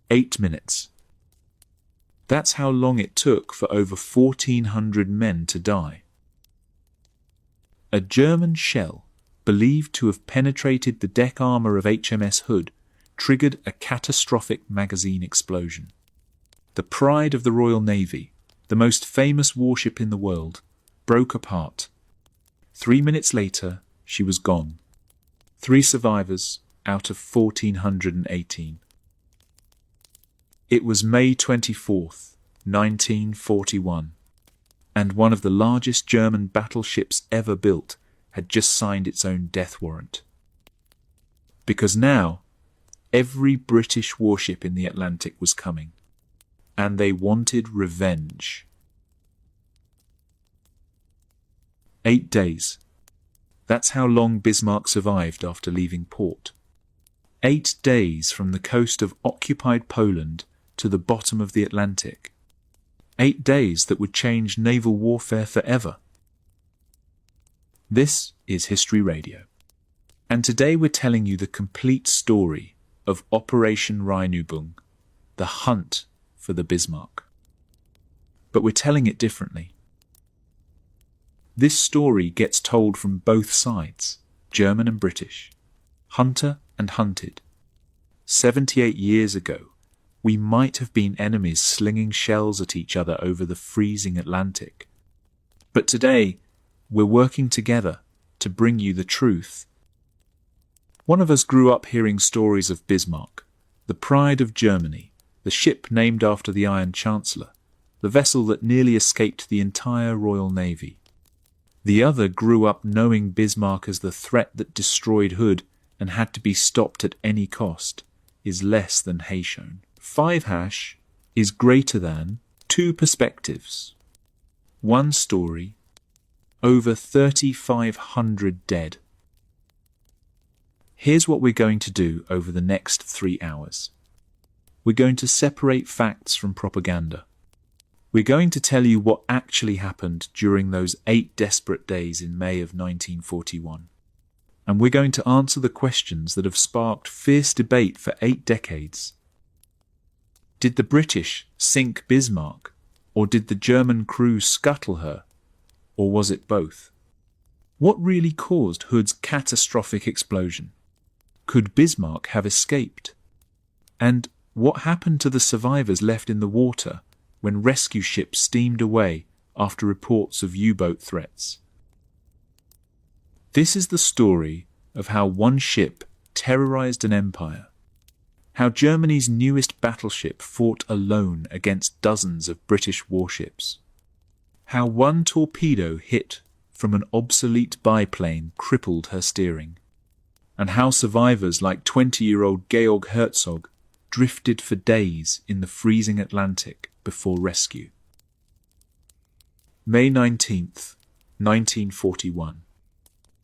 8 minutes. That's how long it took for over 1,400 men to die. A German shell, believed to have penetrated the deck armor of HMS Hood, triggered a catastrophic magazine explosion. The pride of the Royal Navy, the most famous warship in the world, broke apart. 3 minutes later, she was gone. 3 survivors out of 1,418. It was May 24th, 1941, and one of the largest German battleships ever built had just signed its own death warrant. Because now, every British warship in the Atlantic was coming, and they wanted revenge. 8 days. That's how long Bismarck survived after leaving port. 8 days from the coast of occupied Poland to the bottom of the Atlantic. 8 days that would change naval warfare forever. This is History Radio, and today we're telling you the complete story of Operation Rheinübung, the hunt for the Bismarck. But we're telling it differently. This story gets told from both sides, German and British, hunter and hunted. 78 years ago, we might have been enemies slinging shells at each other over the freezing Atlantic. But today, we're working together to bring you the truth. One of us grew up hearing stories of Bismarck, the pride of Germany, the ship named after the Iron Chancellor, the vessel that nearly escaped the entire Royal Navy. The other grew up knowing Bismarck as the threat that destroyed Hood and had to be stopped at any cost, is less than Haitian. 5# is greater than 2 perspectives. 1 story, over 3,500 dead. Here's what we're going to do over the next 3 hours. We're going to separate facts from propaganda. We're going to tell you what actually happened during those 8 desperate days in May of 1941. And we're going to answer the questions that have sparked fierce debate for 8 decades. Did the British sink Bismarck, or did the German crew scuttle her, or was it both? What really caused Hood's catastrophic explosion? Could Bismarck have escaped? And what happened to the survivors left in the water when rescue ships steamed away after reports of U-boat threats? This is the story of how one ship terrorized an empire, how Germany's newest battleship fought alone against dozens of British warships, how one torpedo hit from an obsolete biplane crippled her steering, and how survivors like 20-year-old Georg Herzog drifted for days in the freezing Atlantic before rescue. May 19th, 1941.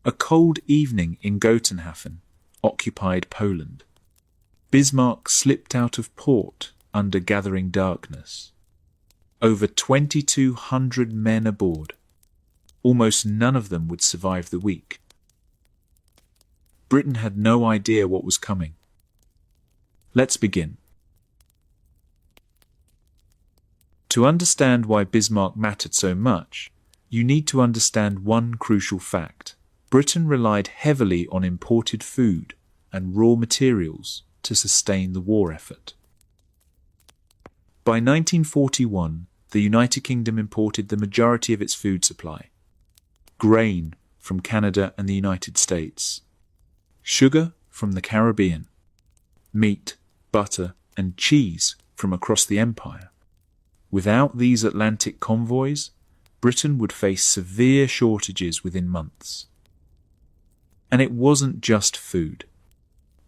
A cold evening in Gotenhafen, occupied Poland. Bismarck slipped out of port under gathering darkness. Over 2,200 men aboard. Almost none of them would survive the week. Britain had no idea what was coming. Let's begin. To understand why Bismarck mattered so much, you need to understand one crucial fact. Britain relied heavily on imported food and raw materials to sustain the war effort. By 1941, the United Kingdom imported the majority of its food supply. Grain from Canada and the United States. Sugar from the Caribbean. Meat, butter, and cheese from across the empire. Without these Atlantic convoys, Britain would face severe shortages within months. And it wasn't just food.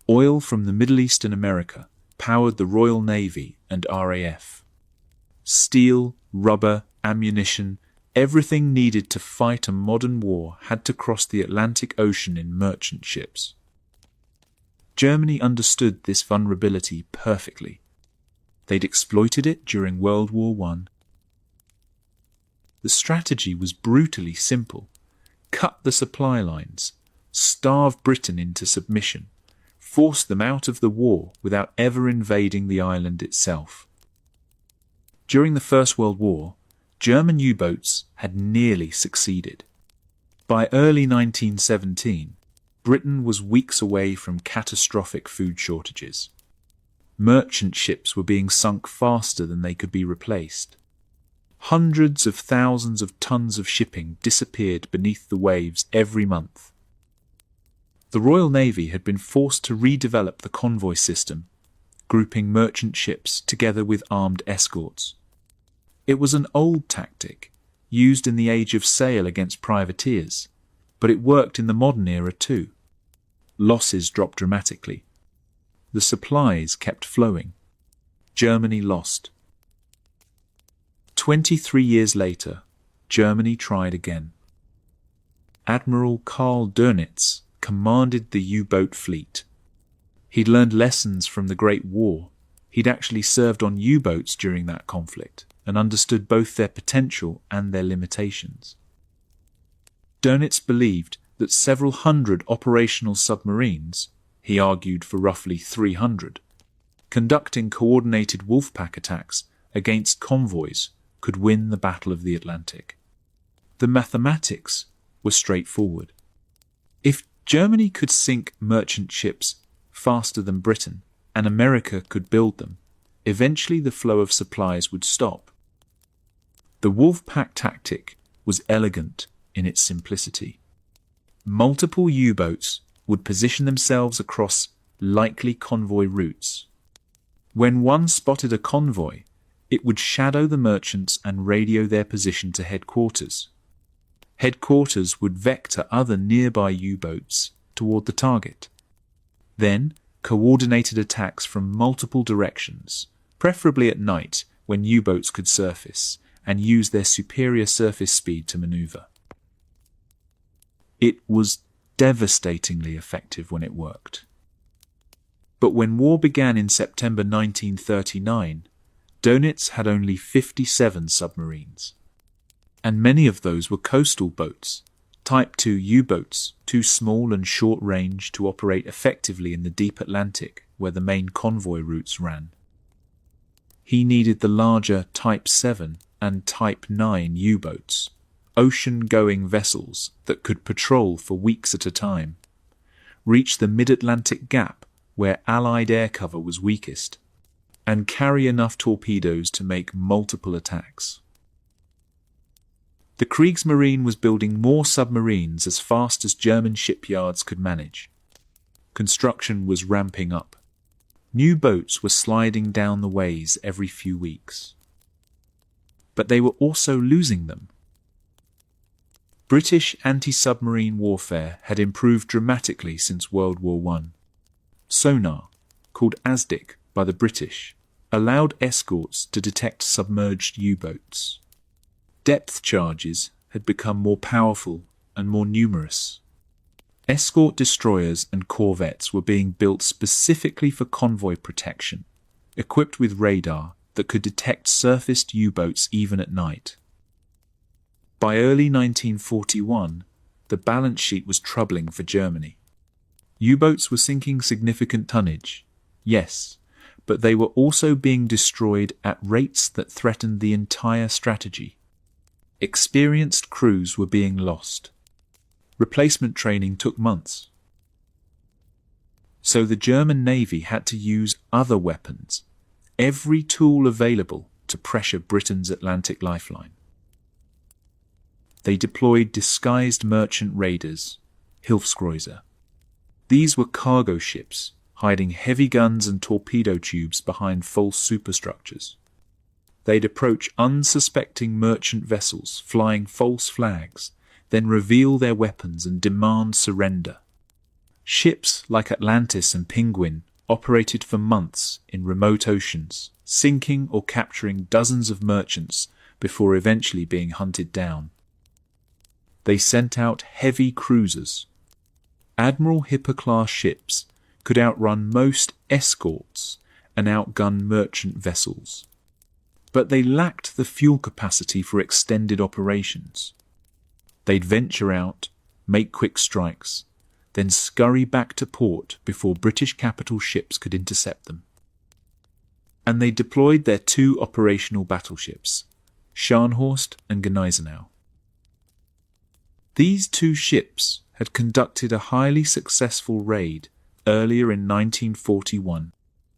Oil from the Middle East and America powered the Royal Navy and RAF. Steel, rubber, ammunition, everything needed to fight a modern war had to cross the Atlantic Ocean in merchant ships. Germany understood this vulnerability perfectly. They'd exploited it during World War I. The strategy was brutally simple. Cut the supply lines, starve Britain into submission, forced them out of the war without ever invading the island itself. During the First World War, German U-boats had nearly succeeded. By early 1917, Britain was weeks away from catastrophic food shortages. Merchant ships were being sunk faster than they could be replaced. Hundreds of thousands of tons of shipping disappeared beneath the waves every month. The Royal Navy had been forced to redevelop the convoy system, grouping merchant ships together with armed escorts. It was an old tactic, used in the age of sail against privateers, but it worked in the modern era too. Losses dropped dramatically. The supplies kept flowing. Germany lost. 23 years later, Germany tried again. Admiral Karl Dönitz commanded the U-boat fleet. He'd learned lessons from the Great War. He'd actually served on U-boats during that conflict and understood both their potential and their limitations. Dönitz believed that several hundred operational submarines, he argued for roughly 300, conducting coordinated wolfpack attacks against convoys could win the Battle of the Atlantic. The mathematics were straightforward. If Germany could sink merchant ships faster than Britain, and America could build them, eventually the flow of supplies would stop. The wolfpack tactic was elegant in its simplicity. Multiple U-boats would position themselves across likely convoy routes. When one spotted a convoy, it would shadow the merchants and radio their position to headquarters. Headquarters would vector other nearby U-boats toward the target. Then, coordinated attacks from multiple directions, preferably at night when U-boats could surface, and use their superior surface speed to maneuver. It was devastatingly effective when it worked. But when war began in September 1939, Dönitz had only 57 submarines, and many of those were coastal boats, Type 2 U-boats, too small and short-range to operate effectively in the deep Atlantic where the main convoy routes ran. He needed the larger Type 7 and Type 9 U-boats, ocean-going vessels that could patrol for weeks at a time, reach the mid-Atlantic gap where Allied air cover was weakest, and carry enough torpedoes to make multiple attacks. The Kriegsmarine was building more submarines as fast as German shipyards could manage. Construction was ramping up. New boats were sliding down the ways every few weeks. But they were also losing them. British anti-submarine warfare had improved dramatically since World War I. Sonar, called ASDIC by the British, allowed escorts to detect submerged U-boats. Depth charges had become more powerful and more numerous. Escort destroyers and corvettes were being built specifically for convoy protection, equipped with radar that could detect surfaced U-boats even at night. By early 1941, the balance sheet was troubling for Germany. U-boats were sinking significant tonnage, yes, but they were also being destroyed at rates that threatened the entire strategy. Experienced crews were being lost. Replacement training took months. So the German Navy had to use other weapons, every tool available to pressure Britain's Atlantic lifeline. They deployed disguised merchant raiders, Hilfskreuzer. These were cargo ships, hiding heavy guns and torpedo tubes behind false superstructures. They'd approach unsuspecting merchant vessels flying false flags, then reveal their weapons and demand surrender. Ships like Atlantis and Penguin operated for months in remote oceans, sinking or capturing dozens of merchants before eventually being hunted down. They sent out heavy cruisers. Admiral Hipper-class ships could outrun most escorts and outgun merchant vessels. But they lacked the fuel capacity for extended operations. They'd venture out, make quick strikes, then scurry back to port before British capital ships could intercept them. And they deployed their two operational battleships, Scharnhorst and Gneisenau. These two ships had conducted a highly successful raid earlier in 1941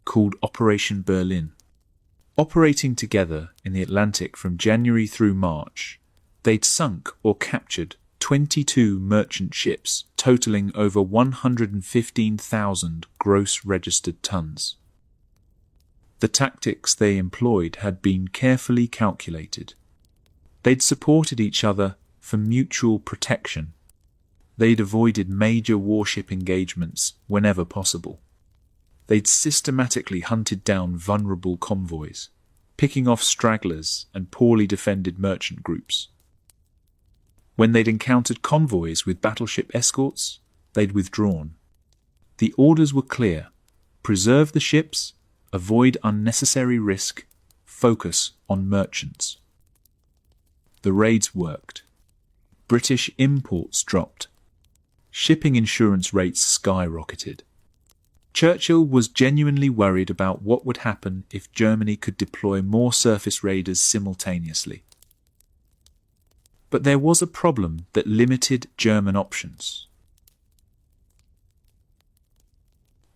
called Operation Berlin. Operating together in the Atlantic from January through March, they'd sunk or captured 22 merchant ships totaling over 115,000 gross registered tons. The tactics they employed had been carefully calculated. They'd supported each other for mutual protection. They'd avoided major warship engagements whenever possible. They'd systematically hunted down vulnerable convoys, picking off stragglers and poorly defended merchant groups. When they'd encountered convoys with battleship escorts, they'd withdrawn. The orders were clear: preserve the ships, avoid unnecessary risk, focus on merchants. The raids worked. British imports dropped. Shipping insurance rates skyrocketed. Churchill was genuinely worried about what would happen if Germany could deploy more surface raiders simultaneously. But there was a problem that limited German options.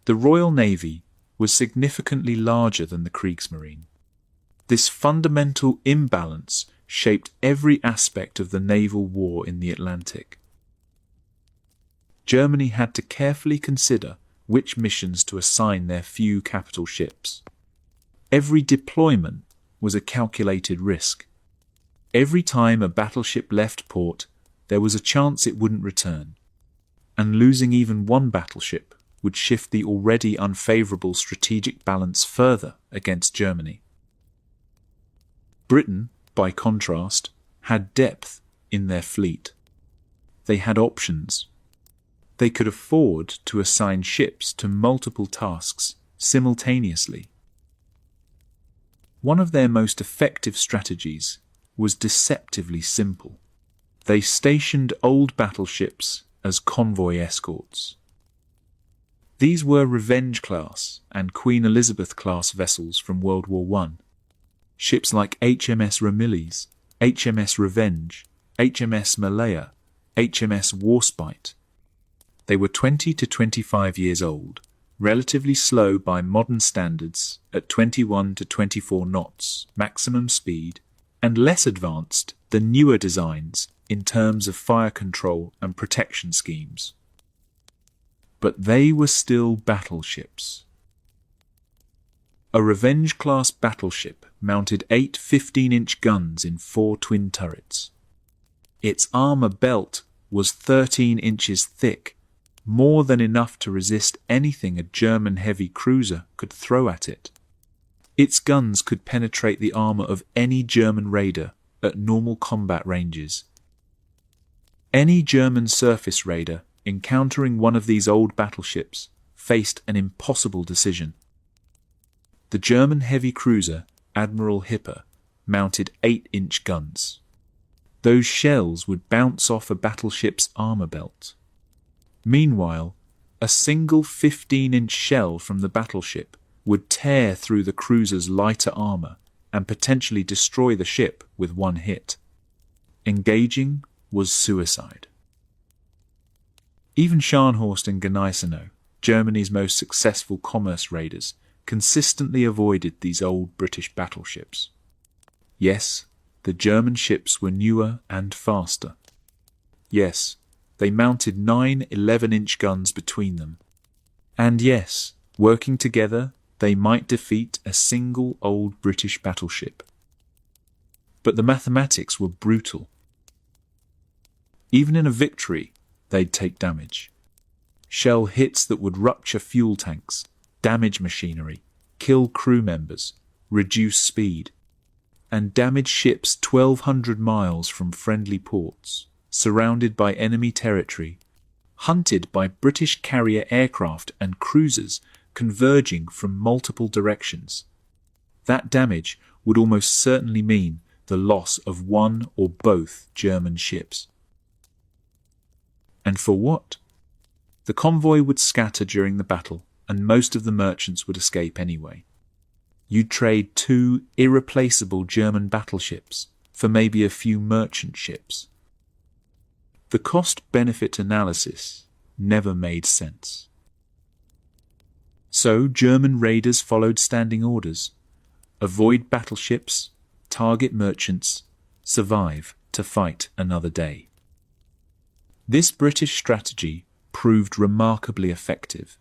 The Royal Navy was significantly larger than the Kriegsmarine. This fundamental imbalance shaped every aspect of the naval war in the Atlantic. Germany had to carefully consider which missions to assign their few capital ships. Every deployment was a calculated risk. Every time a battleship left port, there was a chance it wouldn't return, and losing even one battleship would shift the already unfavourable strategic balance further against Germany. Britain, by contrast, had depth in their fleet. They had options. They could afford to assign ships to multiple tasks simultaneously. One of their most effective strategies was deceptively simple. They stationed old battleships as convoy escorts. These were Revenge-class and Queen Elizabeth-class vessels from World War I. Ships like HMS Ramillies, HMS Revenge, HMS Malaya, HMS Warspite. They were 20 to 25 years old, relatively slow by modern standards at 21 to 24 knots maximum speed, and less advanced than newer designs in terms of fire control and protection schemes. But they were still battleships. A Revenge-class battleship mounted 8 15-inch guns in 4 twin turrets. Its armour belt was 13 inches thick, more than enough to resist anything a German heavy cruiser could throw at it. Its guns could penetrate the armour of any German raider at normal combat ranges. Any German surface raider encountering one of these old battleships faced an impossible decision. The German heavy cruiser Admiral Hipper mounted 8-inch guns. Those shells would bounce off a battleship's armour belt. Meanwhile, a single 15-inch shell from the battleship would tear through the cruiser's lighter armour and potentially destroy the ship with one hit. Engaging was suicide. Even Scharnhorst and Gneisenau, Germany's most successful commerce raiders, consistently avoided these old British battleships. Yes, the German ships were newer and faster. Yes, they mounted 9 11-inch guns between them. And yes, working together, they might defeat a single old British battleship. But the mathematics were brutal. Even in a victory, they'd take damage. Shell hits that would rupture fuel tanks, damage machinery, kill crew members, reduce speed, and damage ships 1,200 miles from friendly ports, surrounded by enemy territory, hunted by British carrier aircraft and cruisers converging from multiple directions. That damage would almost certainly mean the loss of one or both German ships. And for what? The convoy would scatter during the battle, and most of the merchants would escape anyway. You'd trade 2 irreplaceable German battleships for maybe a few merchant ships. The cost-benefit analysis never made sense. So German raiders followed standing orders: avoid battleships, target merchants, survive to fight another day. This British strategy proved remarkably effective.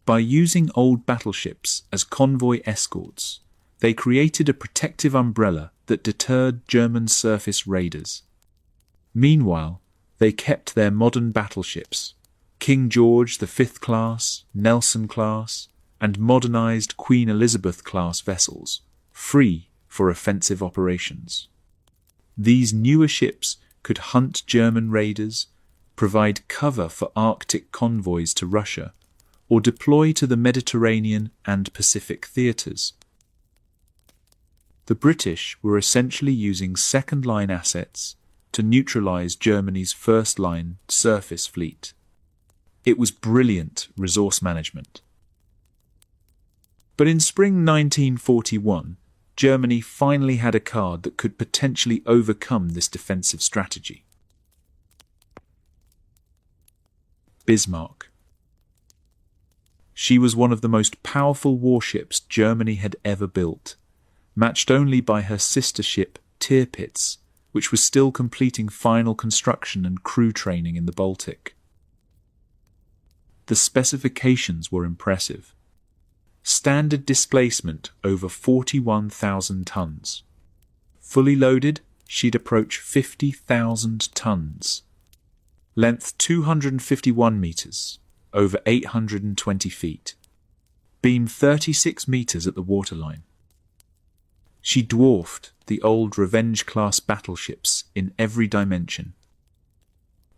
By using old battleships as convoy escorts, they created a protective umbrella that deterred German surface raiders. Meanwhile, they kept their modern battleships, King George V class, Nelson class, and modernized Queen Elizabeth class vessels, free for offensive operations. These newer ships could hunt German raiders, provide cover for Arctic convoys to Russia, or deploy to the Mediterranean and Pacific theatres. The British were essentially using second-line assets to neutralise Germany's first-line surface fleet. It was brilliant resource management. But in spring 1941, Germany finally had a card that could potentially overcome this defensive strategy. Bismarck. She was one of the most powerful warships Germany had ever built, matched only by her sister ship Tirpitz, which was still completing final construction and crew training in the Baltic. The specifications were impressive. Standard displacement over 41,000 tons. Fully loaded, she'd approach 50,000 tons. Length 251 meters, over 820 feet. Beam 36 meters at the waterline. She dwarfed the old Revenge-class battleships in every dimension.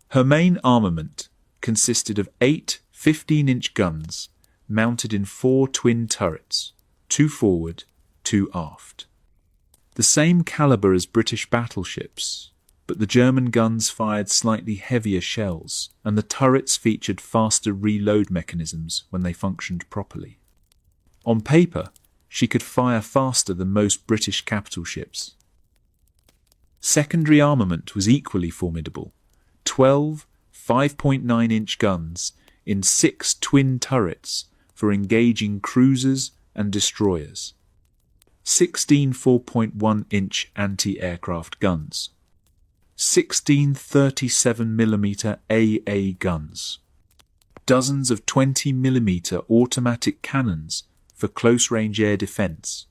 Her main armament consisted of 8 15-inch guns mounted in 4 twin turrets, 2 forward, 2 aft. The same caliber as British battleships, but the German guns fired slightly heavier shells, and the turrets featured faster reload mechanisms when they functioned properly. On paper, she could fire faster than most British capital ships. Secondary armament was equally formidable: 12 5.9-inch guns in 6 twin turrets for engaging cruisers and destroyers, 16 4.1-inch anti-aircraft guns, 16 37mm AA guns, dozens of 20mm automatic cannons for close-range air defence.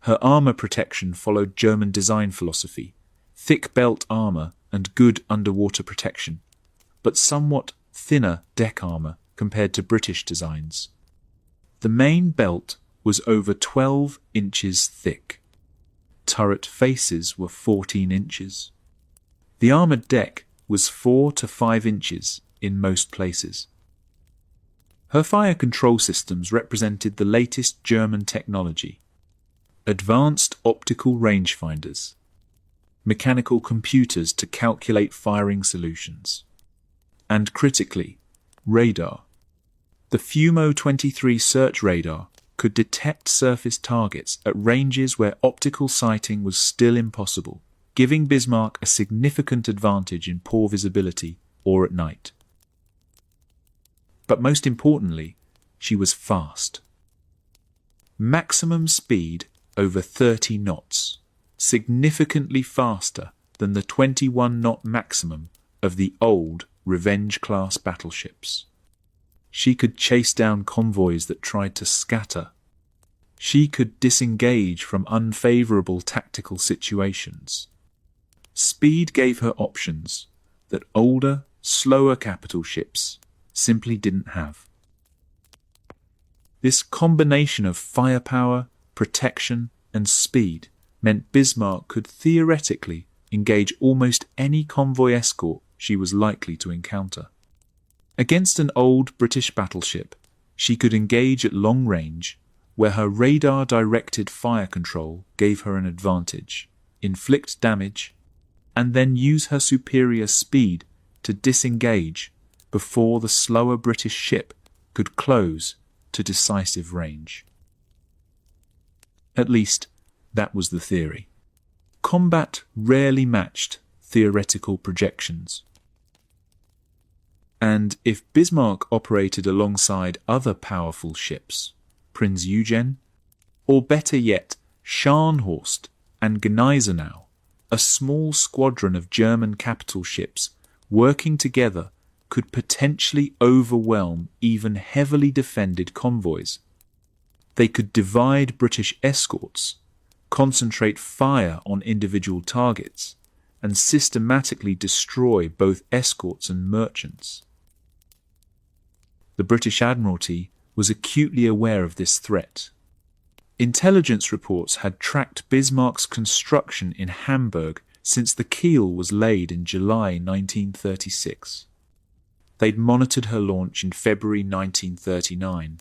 Her armour protection followed German design philosophy: thick belt armour and good underwater protection, but somewhat thinner deck armour compared to British designs. The main belt was over 12 inches thick. Turret faces were 14 inches. The armoured deck was 4 to 5 inches in most places. Her fire control systems represented the latest German technology: advanced optical rangefinders, mechanical computers to calculate firing solutions, and critically, radar. The Fumo 23 search radar could detect surface targets at ranges where optical sighting was still impossible, giving Bismarck a significant advantage in poor visibility or at night. But most importantly, she was fast. Maximum speed over 30 knots, significantly faster than the 21-knot maximum of the old Revenge-class battleships. She could chase down convoys that tried to scatter. She could disengage from unfavourable tactical situations. Speed gave her options that older, slower capital ships simply didn't have. This combination of firepower, protection, and speed meant Bismarck could theoretically engage almost any convoy escort she was likely to encounter. Against an old British battleship, she could engage at long range, where her radar-directed fire control gave her an advantage, inflict damage, and then use her superior speed to disengage before the slower British ship could close to decisive range. At least, that was the theory. Combat rarely matched theoretical projections. And if Bismarck operated alongside other powerful ships, Prinz Eugen, or better yet, Scharnhorst and Gneisenau, a small squadron of German capital ships working together could potentially overwhelm even heavily defended convoys. They could divide British escorts, concentrate fire on individual targets, and systematically destroy both escorts and merchants. The British Admiralty was acutely aware of this threat. Intelligence reports had tracked Bismarck's construction in Hamburg since the keel was laid in July 1936. They'd monitored her launch in February 1939.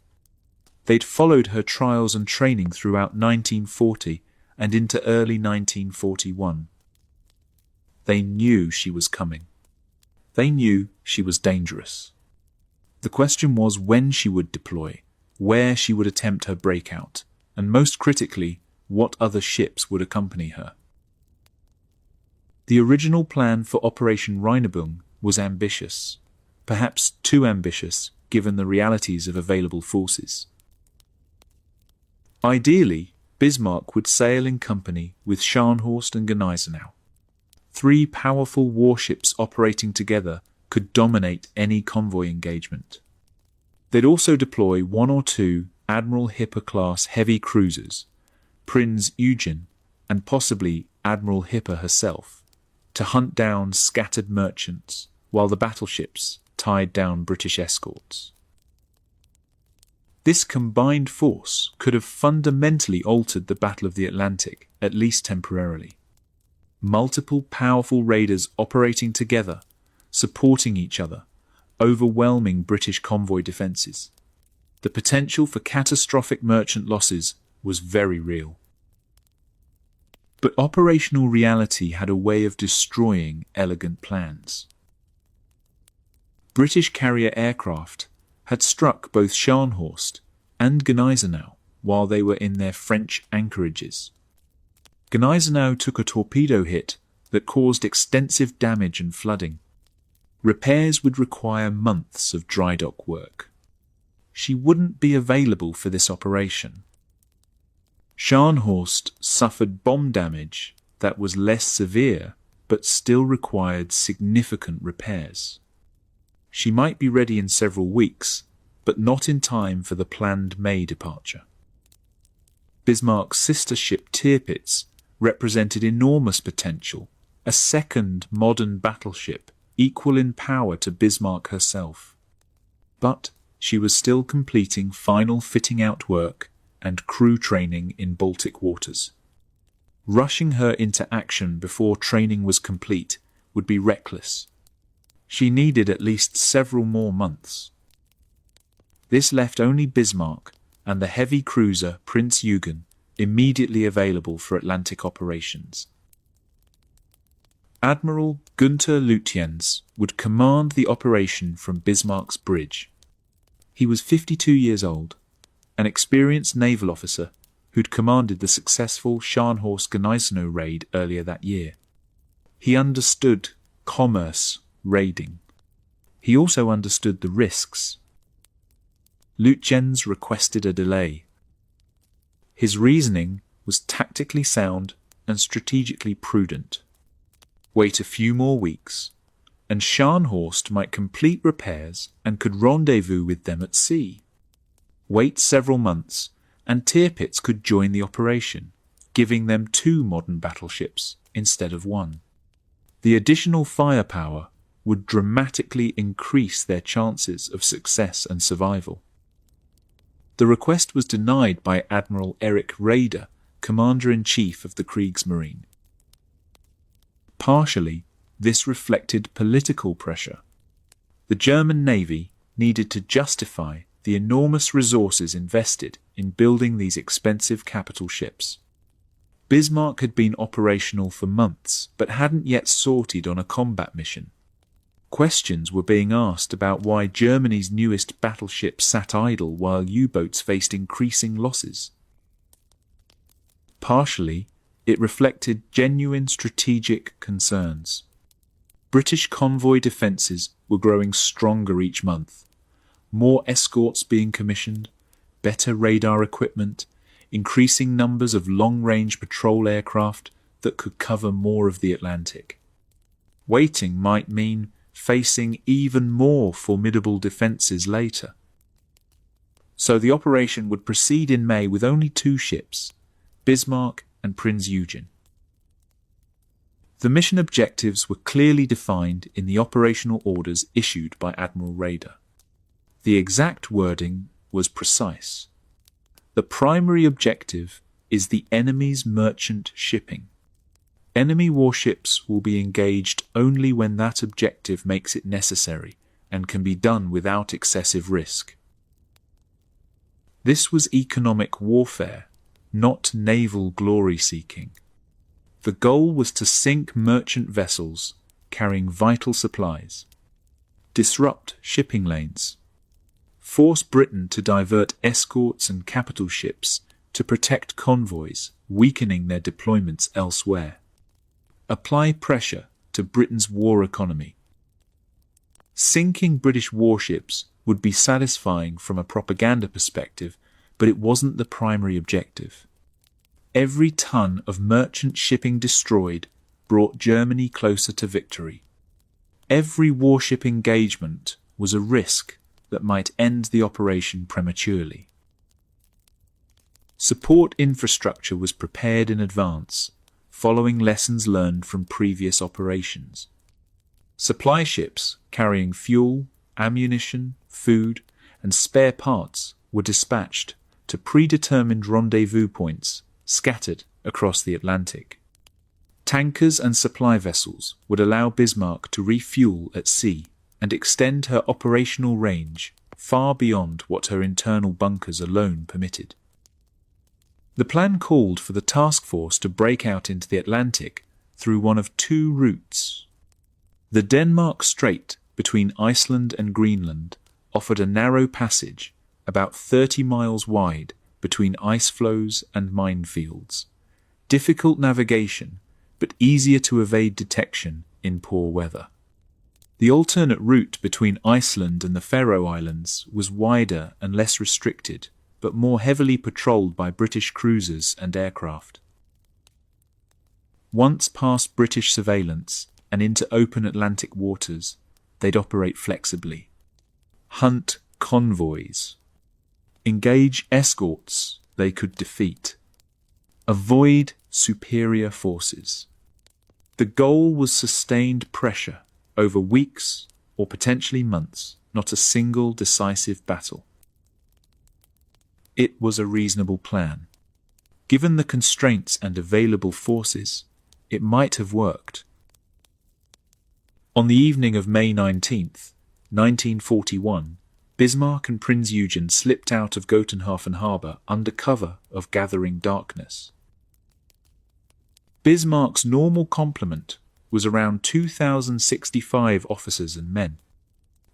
They'd followed her trials and training throughout 1940 and into early 1941. They knew she was coming. They knew she was dangerous. The question was when she would deploy, where she would attempt her breakout, and most critically, what other ships would accompany her. The original plan for Operation Rheinübung was ambitious, perhaps too ambitious given the realities of available forces. Ideally, Bismarck would sail in company with Scharnhorst and Gneisenau. 3 powerful warships operating together could dominate any convoy engagement. They'd also deploy 1 or 2 Admiral Hipper-class heavy cruisers, Prinz Eugen and possibly Admiral Hipper herself, to hunt down scattered merchants while the battleships tied down British escorts. This combined force could have fundamentally altered the Battle of the Atlantic, at least temporarily. Multiple powerful raiders operating together, supporting each other, overwhelming British convoy defences. The potential for catastrophic merchant losses was very real. But operational reality had a way of destroying elegant plans. British carrier aircraft had struck both Scharnhorst and Gneisenau while they were in their French anchorages. Gneisenau took a torpedo hit that caused extensive damage and flooding. Repairs would require months of dry dock work. She wouldn't be available for this operation. Scharnhorst suffered bomb damage that was less severe but still required significant repairs. She might be ready in several weeks, but not in time for the planned May departure. Bismarck's sister ship Tirpitz represented enormous potential, a second modern battleship equal in power to Bismarck herself. But she was still completing final fitting out work and crew training in Baltic waters. Rushing her into action before training was complete would be reckless. She needed at least several more months. This left only Bismarck and the heavy cruiser Prinz Eugen immediately available for Atlantic operations. Admiral Günther Lutyens would command the operation from Bismarck's bridge. He was 52 years old, an experienced naval officer who'd commanded the successful Scharnhorst-Gneisenau raid earlier that year. He understood commerce raiding. He also understood the risks. Lutyens requested a delay. His reasoning was tactically sound and strategically prudent. Wait a few more weeks, and Scharnhorst might complete repairs and could rendezvous with them at sea. Wait several months, and Tirpitz could join the operation, giving them 2 modern battleships instead of 1. The additional firepower would dramatically increase their chances of success and survival. The request was denied by Admiral Erich Raeder, Commander-in-Chief of the Kriegsmarine. Partially, this reflected political pressure. The German Navy needed to justify the enormous resources invested in building these expensive capital ships. Bismarck had been operational for months, but hadn't yet sorted on a combat mission. Questions were being asked about why Germany's newest battleships sat idle while U-boats faced increasing losses. Partially, it reflected genuine strategic concerns. British convoy defences were growing stronger each month. More escorts being commissioned, better radar equipment, increasing numbers of long-range patrol aircraft that could cover more of the Atlantic. Waiting might mean facing even more formidable defences later. So the operation would proceed in May with only 2 ships, Bismarck and Prinz Eugen. The mission objectives were clearly defined in the operational orders issued by Admiral Raeder. The exact wording was precise. The primary objective is the enemy's merchant shipping. Enemy warships will be engaged only when that objective makes it necessary and can be done without excessive risk. This was economic warfare, not naval glory-seeking. The goal was to sink merchant vessels carrying vital supplies, disrupt shipping lanes, force Britain to divert escorts and capital ships to protect convoys, weakening their deployments elsewhere, apply pressure to Britain's war economy. Sinking British warships would be satisfying from a propaganda perspective, but it wasn't the primary objective. Every ton of merchant shipping destroyed brought Germany closer to victory. Every warship engagement was a risk that might end the operation prematurely. Support infrastructure was prepared in advance, following lessons learned from previous operations. Supply ships carrying fuel, ammunition, food, and spare parts were dispatched to predetermined rendezvous points scattered across the Atlantic. Tankers and supply vessels would allow Bismarck to refuel at sea and extend her operational range far beyond what her internal bunkers alone permitted. The plan called for the task force to break out into the Atlantic through one of 2 routes. The Denmark Strait between Iceland and Greenland offered a narrow passage about 30 miles wide between ice floes and minefields. Difficult navigation, but easier to evade detection in poor weather. The alternate route between Iceland and the Faroe Islands was wider and less restricted, but more heavily patrolled by British cruisers and aircraft. Once past British surveillance and into open Atlantic waters, they'd operate flexibly. Hunt convoys. Engage escorts they could defeat. Avoid superior forces. The goal was sustained pressure over weeks or potentially months, not a single decisive battle. It was a reasonable plan. Given the constraints and available forces, it might have worked. On the evening of May 19th, 1941, Bismarck and Prinz Eugen slipped out of Gotenhafen harbour under cover of gathering darkness. Bismarck's normal complement was around 2,065 officers and men,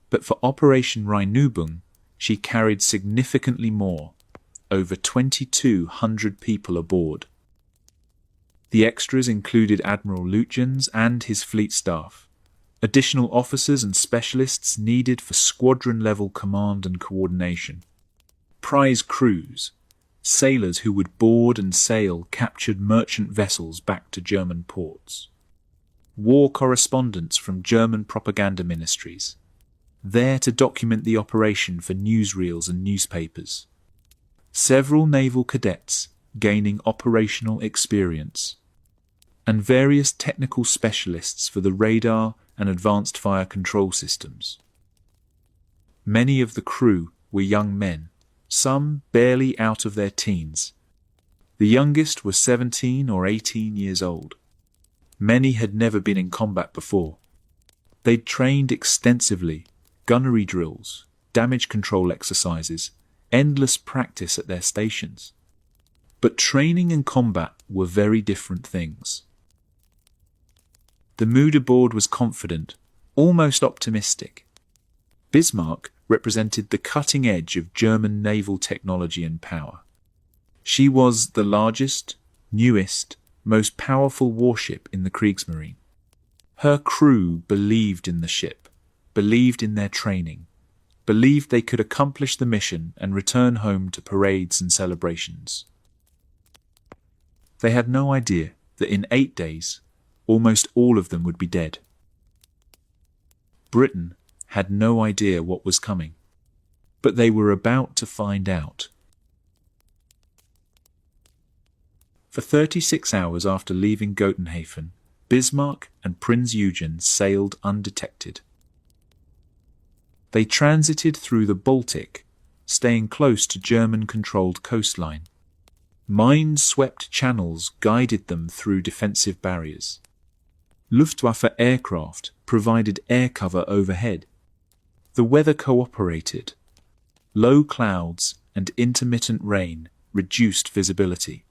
but for Operation Rheinübung she carried significantly more, over 2,200 people aboard. The extras included Admiral Lütjens and his fleet staff, additional officers and specialists needed for squadron-level command and coordination, prize crews, sailors who would board and sail captured merchant vessels back to German ports, war correspondents from German propaganda ministries, there to document the operation for newsreels and newspapers, several naval cadets gaining operational experience, and various technical specialists for the radar and advanced fire control systems. Many of the crew were young men, some barely out of their teens. The youngest were 17 or 18 years old. Many had never been in combat before. They'd trained extensively, gunnery drills, damage control exercises, endless practice at their stations. But training and combat were very different things. The mood aboard was confident, almost optimistic. Bismarck represented the cutting edge of German naval technology and power. She was the largest, newest, most powerful warship in the Kriegsmarine. Her crew believed in the ship, believed in their training, believed they could accomplish the mission and return home to parades and celebrations. They had no idea that in 8 days, almost all of them would be dead. Britain had no idea what was coming, but they were about to find out. For 36 hours after leaving Gotenhafen, Bismarck and Prinz Eugen sailed undetected. They transited through the Baltic, staying close to German-controlled coastline. Mine-swept channels guided them through defensive barriers. Luftwaffe aircraft provided air cover overhead. The weather cooperated. Low clouds and intermittent rain reduced visibility.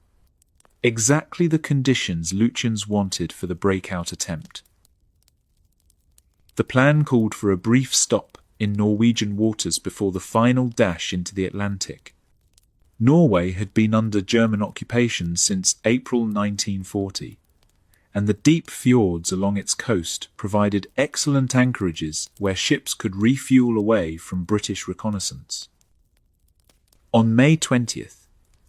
Exactly the conditions Lutyens wanted for the breakout attempt. The plan called for a brief stop in Norwegian waters before the final dash into the Atlantic. Norway had been under German occupation since April 1940, and the deep fjords along its coast provided excellent anchorages where ships could refuel away from British reconnaissance. On May 20th,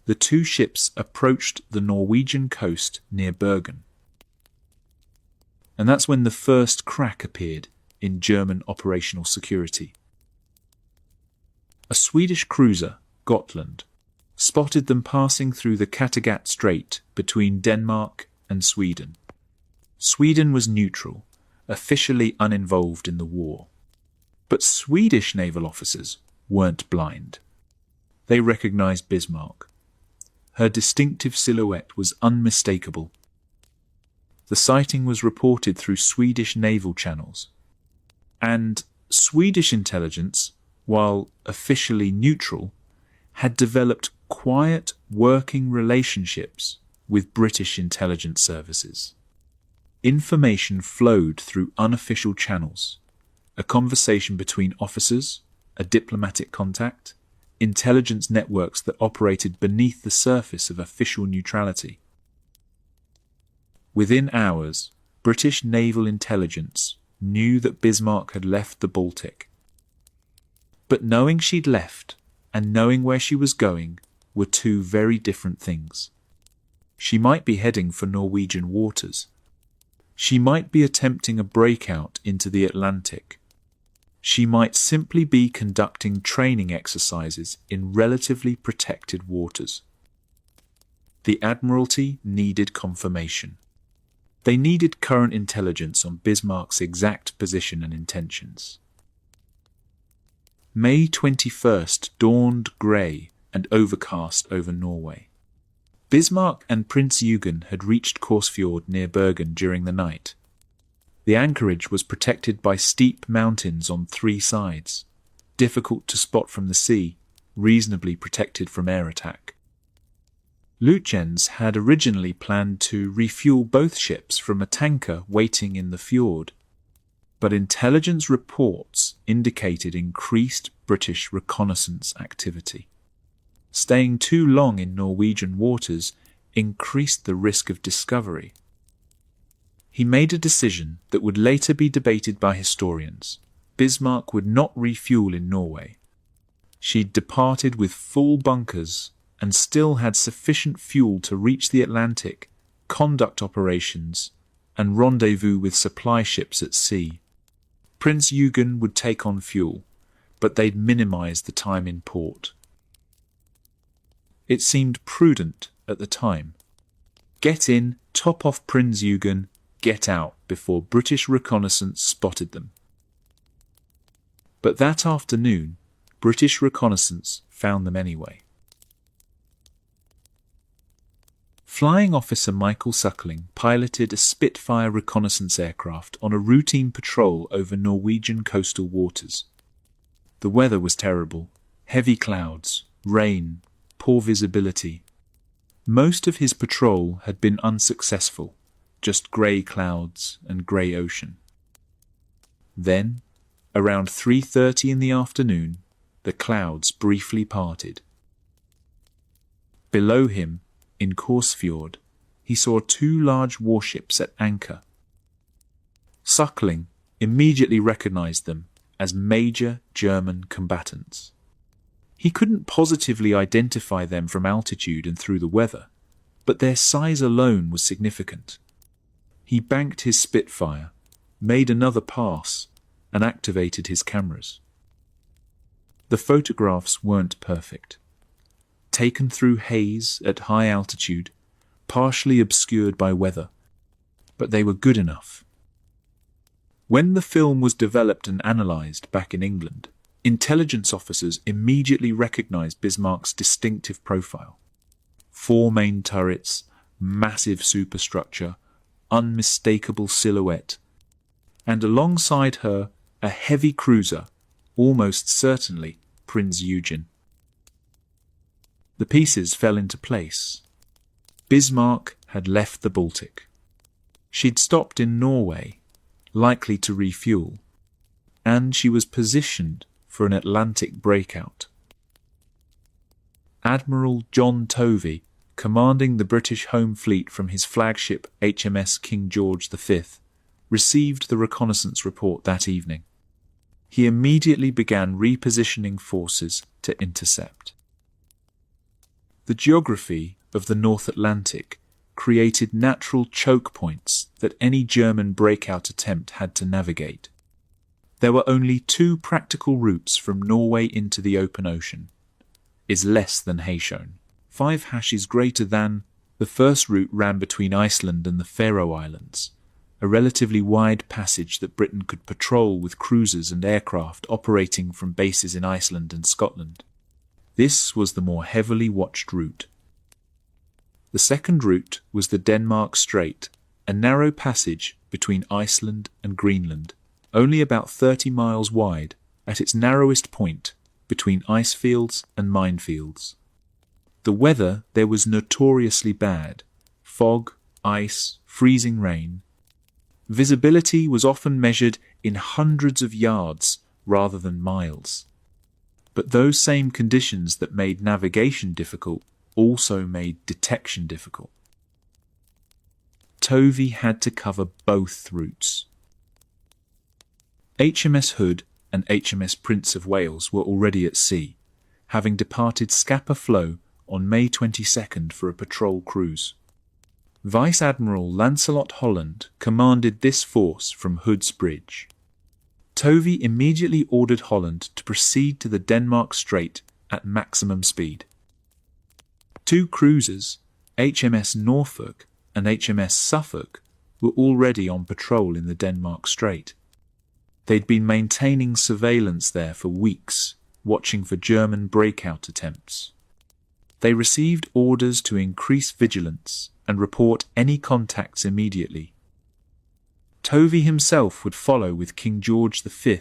the two ships approached the Norwegian coast near Bergen. And that's when the first crack appeared in German operational security. A Swedish cruiser, Gotland, spotted them passing through the Kattegat Strait between Denmark and Sweden. Sweden was neutral, officially uninvolved in the war. But Swedish naval officers weren't blind. They recognized Bismarck. Her distinctive silhouette was unmistakable. The sighting was reported through Swedish naval channels. And Swedish intelligence, while officially neutral, had developed quiet working relationships with British intelligence services. Information flowed through unofficial channels, a conversation between officers, a diplomatic contact, intelligence networks that operated beneath the surface of official neutrality. Within hours, British naval intelligence knew that Bismarck had left the Baltic. But knowing she'd left and knowing where she was going were two very different things. She might be heading for Norwegian waters. She might be attempting a breakout into the Atlantic. She might simply be conducting training exercises in relatively protected waters. The Admiralty needed confirmation. They needed current intelligence on Bismarck's exact position and intentions. May 21st dawned grey and overcast over Norway. Bismarck and Prinz Eugen had reached Korsfjord near Bergen during the night. The anchorage was protected by steep mountains on 3 sides, difficult to spot from the sea, reasonably protected from air attack. Lutyens had originally planned to refuel both ships from a tanker waiting in the fjord, but intelligence reports indicated increased British reconnaissance activity. Staying too long in Norwegian waters increased the risk of discovery. He made a decision that would later be debated by historians. Bismarck would not refuel in Norway. She'd departed with full bunkers and still had sufficient fuel to reach the Atlantic, conduct operations, and rendezvous with supply ships at sea. Prinz Eugen would take on fuel, but they'd minimize the time in port. It seemed prudent at the time. Get in, top off Prinz Eugen, get out before British reconnaissance spotted them. But that afternoon, British reconnaissance found them anyway. Flying Officer Michael Suckling piloted a Spitfire reconnaissance aircraft on a routine patrol over Norwegian coastal waters. The weather was terrible. Heavy clouds, rain, poor visibility. Most of his patrol had been unsuccessful, just grey clouds and grey ocean. Then, around 3:30 in the afternoon, the clouds briefly parted. Below him, in Korsfjord, he saw two large warships at anchor. Suckling immediately recognized them as major German combatants. He couldn't positively identify them from altitude and through the weather, but their size alone was significant. He banked his Spitfire, made another pass, and activated his cameras. The photographs weren't perfect. Taken through haze at high altitude, partially obscured by weather, but they were good enough. When the film was developed and analysed back in England, intelligence officers immediately recognised Bismarck's distinctive profile. 4 main turrets, massive superstructure, unmistakable silhouette, and alongside her a heavy cruiser, almost certainly Prinz Eugen. The pieces fell into place. Bismarck had left the Baltic. She'd stopped in Norway, likely to refuel, and she was positioned for an Atlantic breakout. Admiral John Tovey, commanding the British Home Fleet from his flagship HMS King George V, received the reconnaissance report that evening. He immediately began repositioning forces to intercept. The geography of the North Atlantic created natural choke points that any German breakout attempt had to navigate. There were only 2 practical routes from Norway into the open ocean, is less than Heyshoen. 5 hashes greater than the first route ran between Iceland and the Faroe Islands, a relatively wide passage that Britain could patrol with cruisers and aircraft operating from bases in Iceland and Scotland. This was the more heavily watched route. The second route was the Denmark Strait, a narrow passage between Iceland and Greenland, only about 30 miles wide, at its narrowest point between ice fields and minefields. The weather there was notoriously bad: fog, ice, freezing rain. Visibility was often measured in hundreds of yards rather than miles. But those same conditions that made navigation difficult also made detection difficult. Tovey had to cover both routes. HMS Hood and HMS Prince of Wales were already at sea, having departed Scapa Flow on May 22nd for a patrol cruise. Vice Admiral Lancelot Holland commanded this force from Hood's Bridge. Tovey immediately ordered Holland to proceed to the Denmark Strait at maximum speed. 2 cruisers, HMS Norfolk and HMS Suffolk, were already on patrol in the Denmark Strait. They'd been maintaining surveillance there for weeks, watching for German breakout attempts. They received orders to increase vigilance and report any contacts immediately. Tovey himself would follow with King George V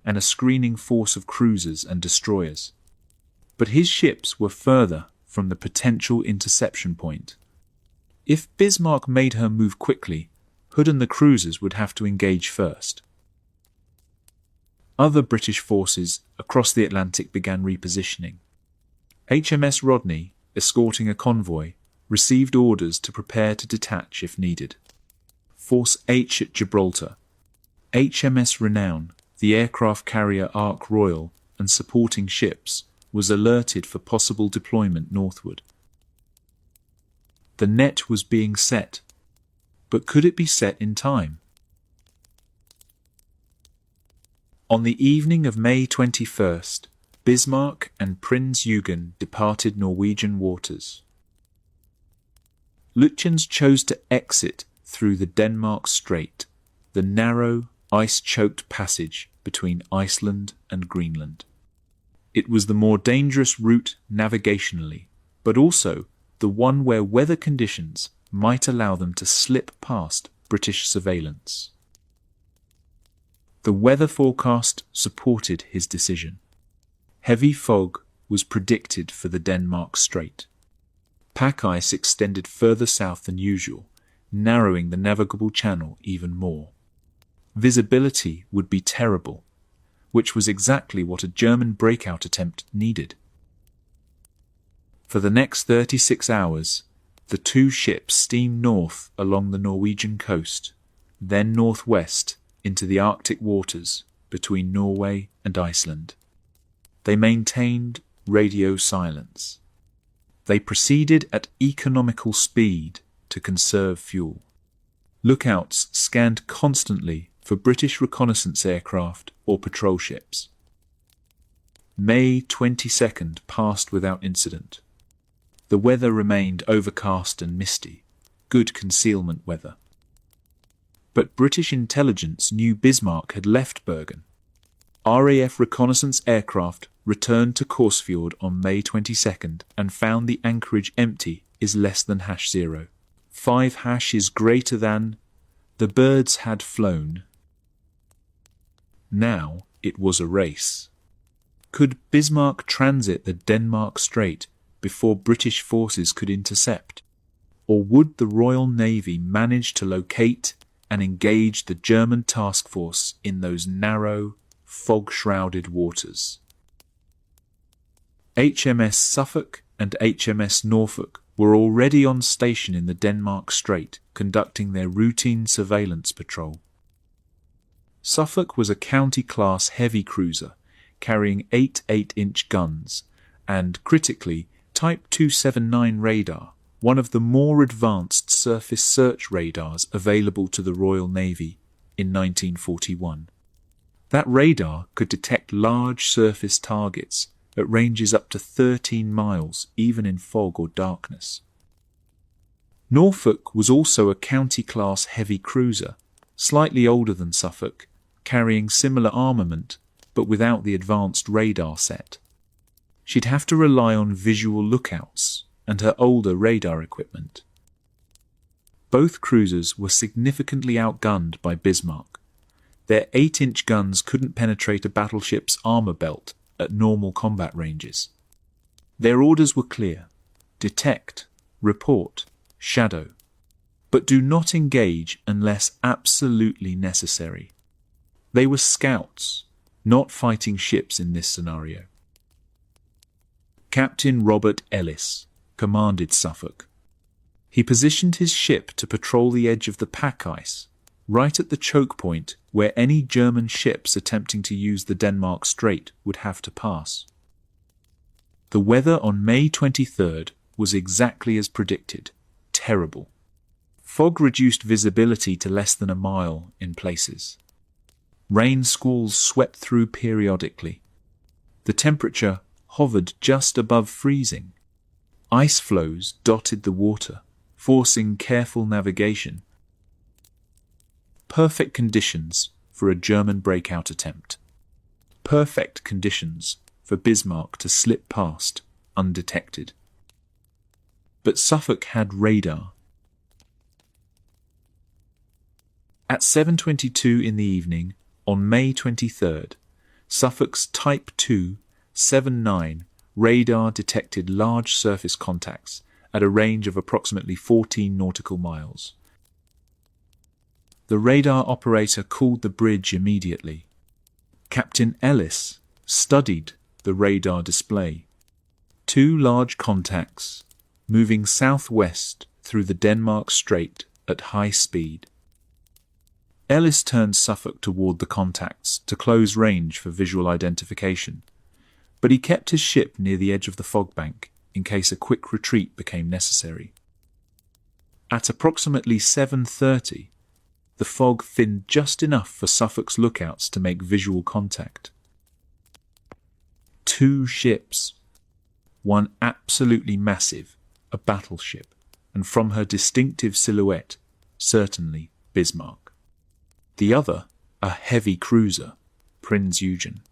and a screening force of cruisers and destroyers. But his ships were further from the potential interception point. If Bismarck made her move quickly, Hood and the cruisers would have to engage first. Other British forces across the Atlantic began repositioning. HMS Rodney, escorting a convoy, received orders to prepare to detach if needed. Force H at Gibraltar. HMS Renown, the aircraft carrier Ark Royal, and supporting ships, was alerted for possible deployment northward. The net was being set, but could it be set in time? On the evening of May 21st, Bismarck and Prinz Eugen departed Norwegian waters. Lütjens chose to exit through the Denmark Strait, the narrow, ice-choked passage between Iceland and Greenland. It was the more dangerous route navigationally, but also the one where weather conditions might allow them to slip past British surveillance. The weather forecast supported his decision. Heavy fog was predicted for the Denmark Strait. Pack ice extended further south than usual, narrowing the navigable channel even more. Visibility would be terrible, which was exactly what a German breakout attempt needed. For the next 36 hours, the two ships steamed north along the Norwegian coast, then northwest into the Arctic waters between Norway and Iceland. They maintained radio silence. They proceeded at economical speed to conserve fuel. Lookouts scanned constantly for British reconnaissance aircraft or patrol ships. May 22nd passed without incident. The weather remained overcast and misty, good concealment weather. But British intelligence knew Bismarck had left Bergen. RAF reconnaissance aircraft returned to Korsfjord on May 22nd and found the anchorage empty is less than #0. 5# is greater than. The birds had flown. Now it was a race. Could Bismarck transit the Denmark Strait before British forces could intercept? Or would the Royal Navy manage to locate and engage the German task force in those narrow, fog-shrouded waters? HMS Suffolk and HMS Norfolk were already on station in the Denmark Strait, conducting their routine surveillance patrol. Suffolk was a county-class heavy cruiser, carrying 8 8-inch guns, and, critically, Type 279 radar, one of the more advanced surface search radars available to the Royal Navy in 1941. That radar could detect large surface targets at ranges up to 13 miles, even in fog or darkness. Norfolk was also a county-class heavy cruiser, slightly older than Suffolk, carrying similar armament, but without the advanced radar set. She'd have to rely on visual lookouts and her older radar equipment. Both cruisers were significantly outgunned by Bismarck. Their 8-inch guns couldn't penetrate a battleship's armor belt at normal combat ranges. Their orders were clear: detect, report, shadow, but do not engage unless absolutely necessary. They were scouts, not fighting ships in this scenario. Captain Robert Ellis commanded Suffolk. He positioned his ship to patrol the edge of the pack ice, right at the choke point where any German ships attempting to use the Denmark Strait would have to pass. The weather on May 23rd was exactly as predicted: terrible. Fog reduced visibility to less than a mile in places. Rain squalls swept through periodically. The temperature hovered just above freezing. Ice floes dotted the water, forcing careful navigation. Perfect conditions for a German breakout attempt. Perfect conditions for Bismarck to slip past undetected. But Suffolk had radar. At 7:22 in the evening, on May 23rd, Suffolk's Type 279 radar detected large surface contacts at a range of approximately 14 nautical miles. The radar operator called the bridge immediately. Captain Ellis studied the radar display. 2 large contacts moving southwest through the Denmark Strait at high speed. Ellis turned Suffolk toward the contacts to close range for visual identification, but he kept his ship near the edge of the fog bank in case a quick retreat became necessary. At approximately 7:30, the fog thinned just enough for Suffolk's lookouts to make visual contact. 2 ships, one absolutely massive, a battleship, and from her distinctive silhouette, certainly Bismarck. The other, a heavy cruiser, Prinz Eugen.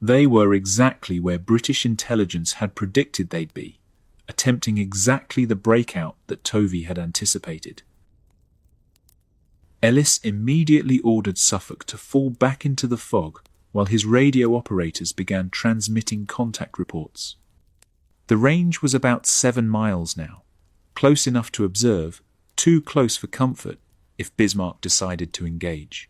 They were exactly where British intelligence had predicted they'd be, attempting exactly the breakout that Tovey had anticipated. Ellis immediately ordered Suffolk to fall back into the fog while his radio operators began transmitting contact reports. The range was about 7 miles now, close enough to observe, too close for comfort, if Bismarck decided to engage.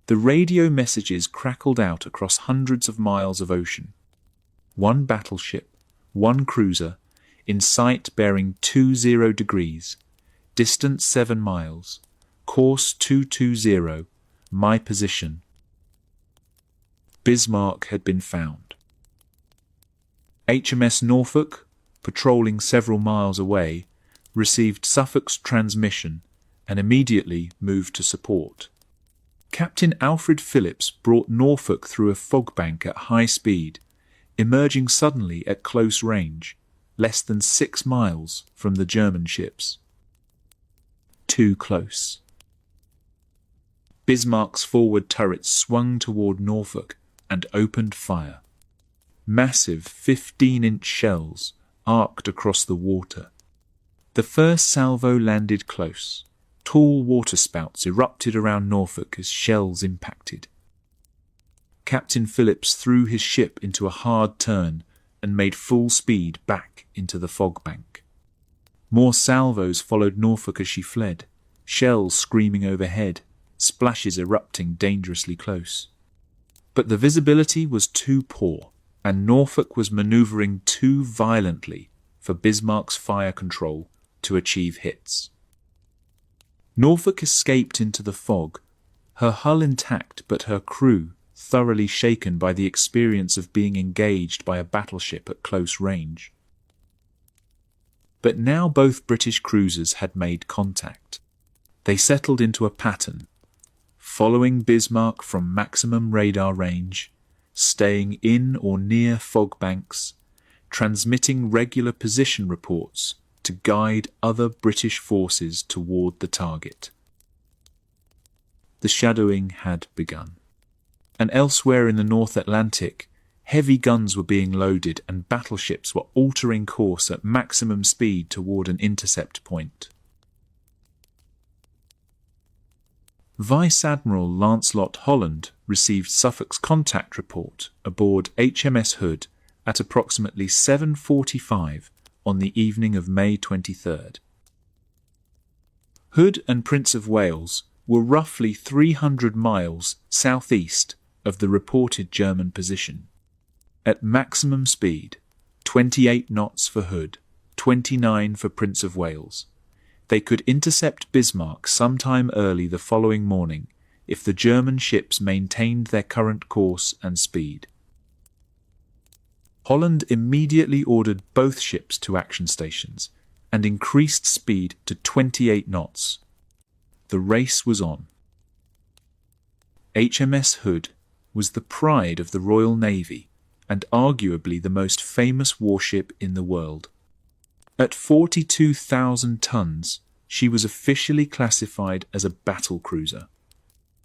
The radio messages crackled out across hundreds of miles of ocean. One battleship, one cruiser, in sight bearing 20 degrees, distance 7 miles, course 220, my position. Bismarck had been found. HMS Norfolk, patrolling several miles away, received Suffolk's transmission and immediately moved to support. Captain Alfred Phillips brought Norfolk through a fog bank at high speed, emerging suddenly at close range, less than 6 miles from the German ships. Too close. Bismarck's forward turrets swung toward Norfolk and opened fire. Massive 15-inch shells arced across the water. The first salvo landed close. Tall waterspouts erupted around Norfolk as shells impacted. Captain Phillips threw his ship into a hard turn and made full speed back into the fog bank. More salvos followed Norfolk as she fled, shells screaming overhead, splashes erupting dangerously close. But the visibility was too poor, and Norfolk was manoeuvring too violently for Bismarck's fire control to achieve hits. Norfolk escaped into the fog, her hull intact but her crew thoroughly shaken by the experience of being engaged by a battleship at close range. But now both British cruisers had made contact. They settled into a pattern, following Bismarck from maximum radar range, staying in or near fog banks, transmitting regular position reports to guide other British forces toward the target. The shadowing had begun, and elsewhere in the North Atlantic, heavy guns were being loaded and battleships were altering course at maximum speed toward an intercept point. Vice Admiral Lancelot Holland received Suffolk's contact report aboard HMS Hood at approximately 7:45 on the evening of May 23rd. Hood and Prince of Wales were roughly 300 miles southeast of the reported German position. At maximum speed, 28 knots for Hood, 29 for Prince of Wales, they could intercept Bismarck sometime early the following morning if the German ships maintained their current course and speed. Holland immediately ordered both ships to action stations and increased speed to 28 knots. The race was on. HMS Hood was the pride of the Royal Navy and arguably the most famous warship in the world. At 42,000 tons, she was officially classified as a battle cruiser.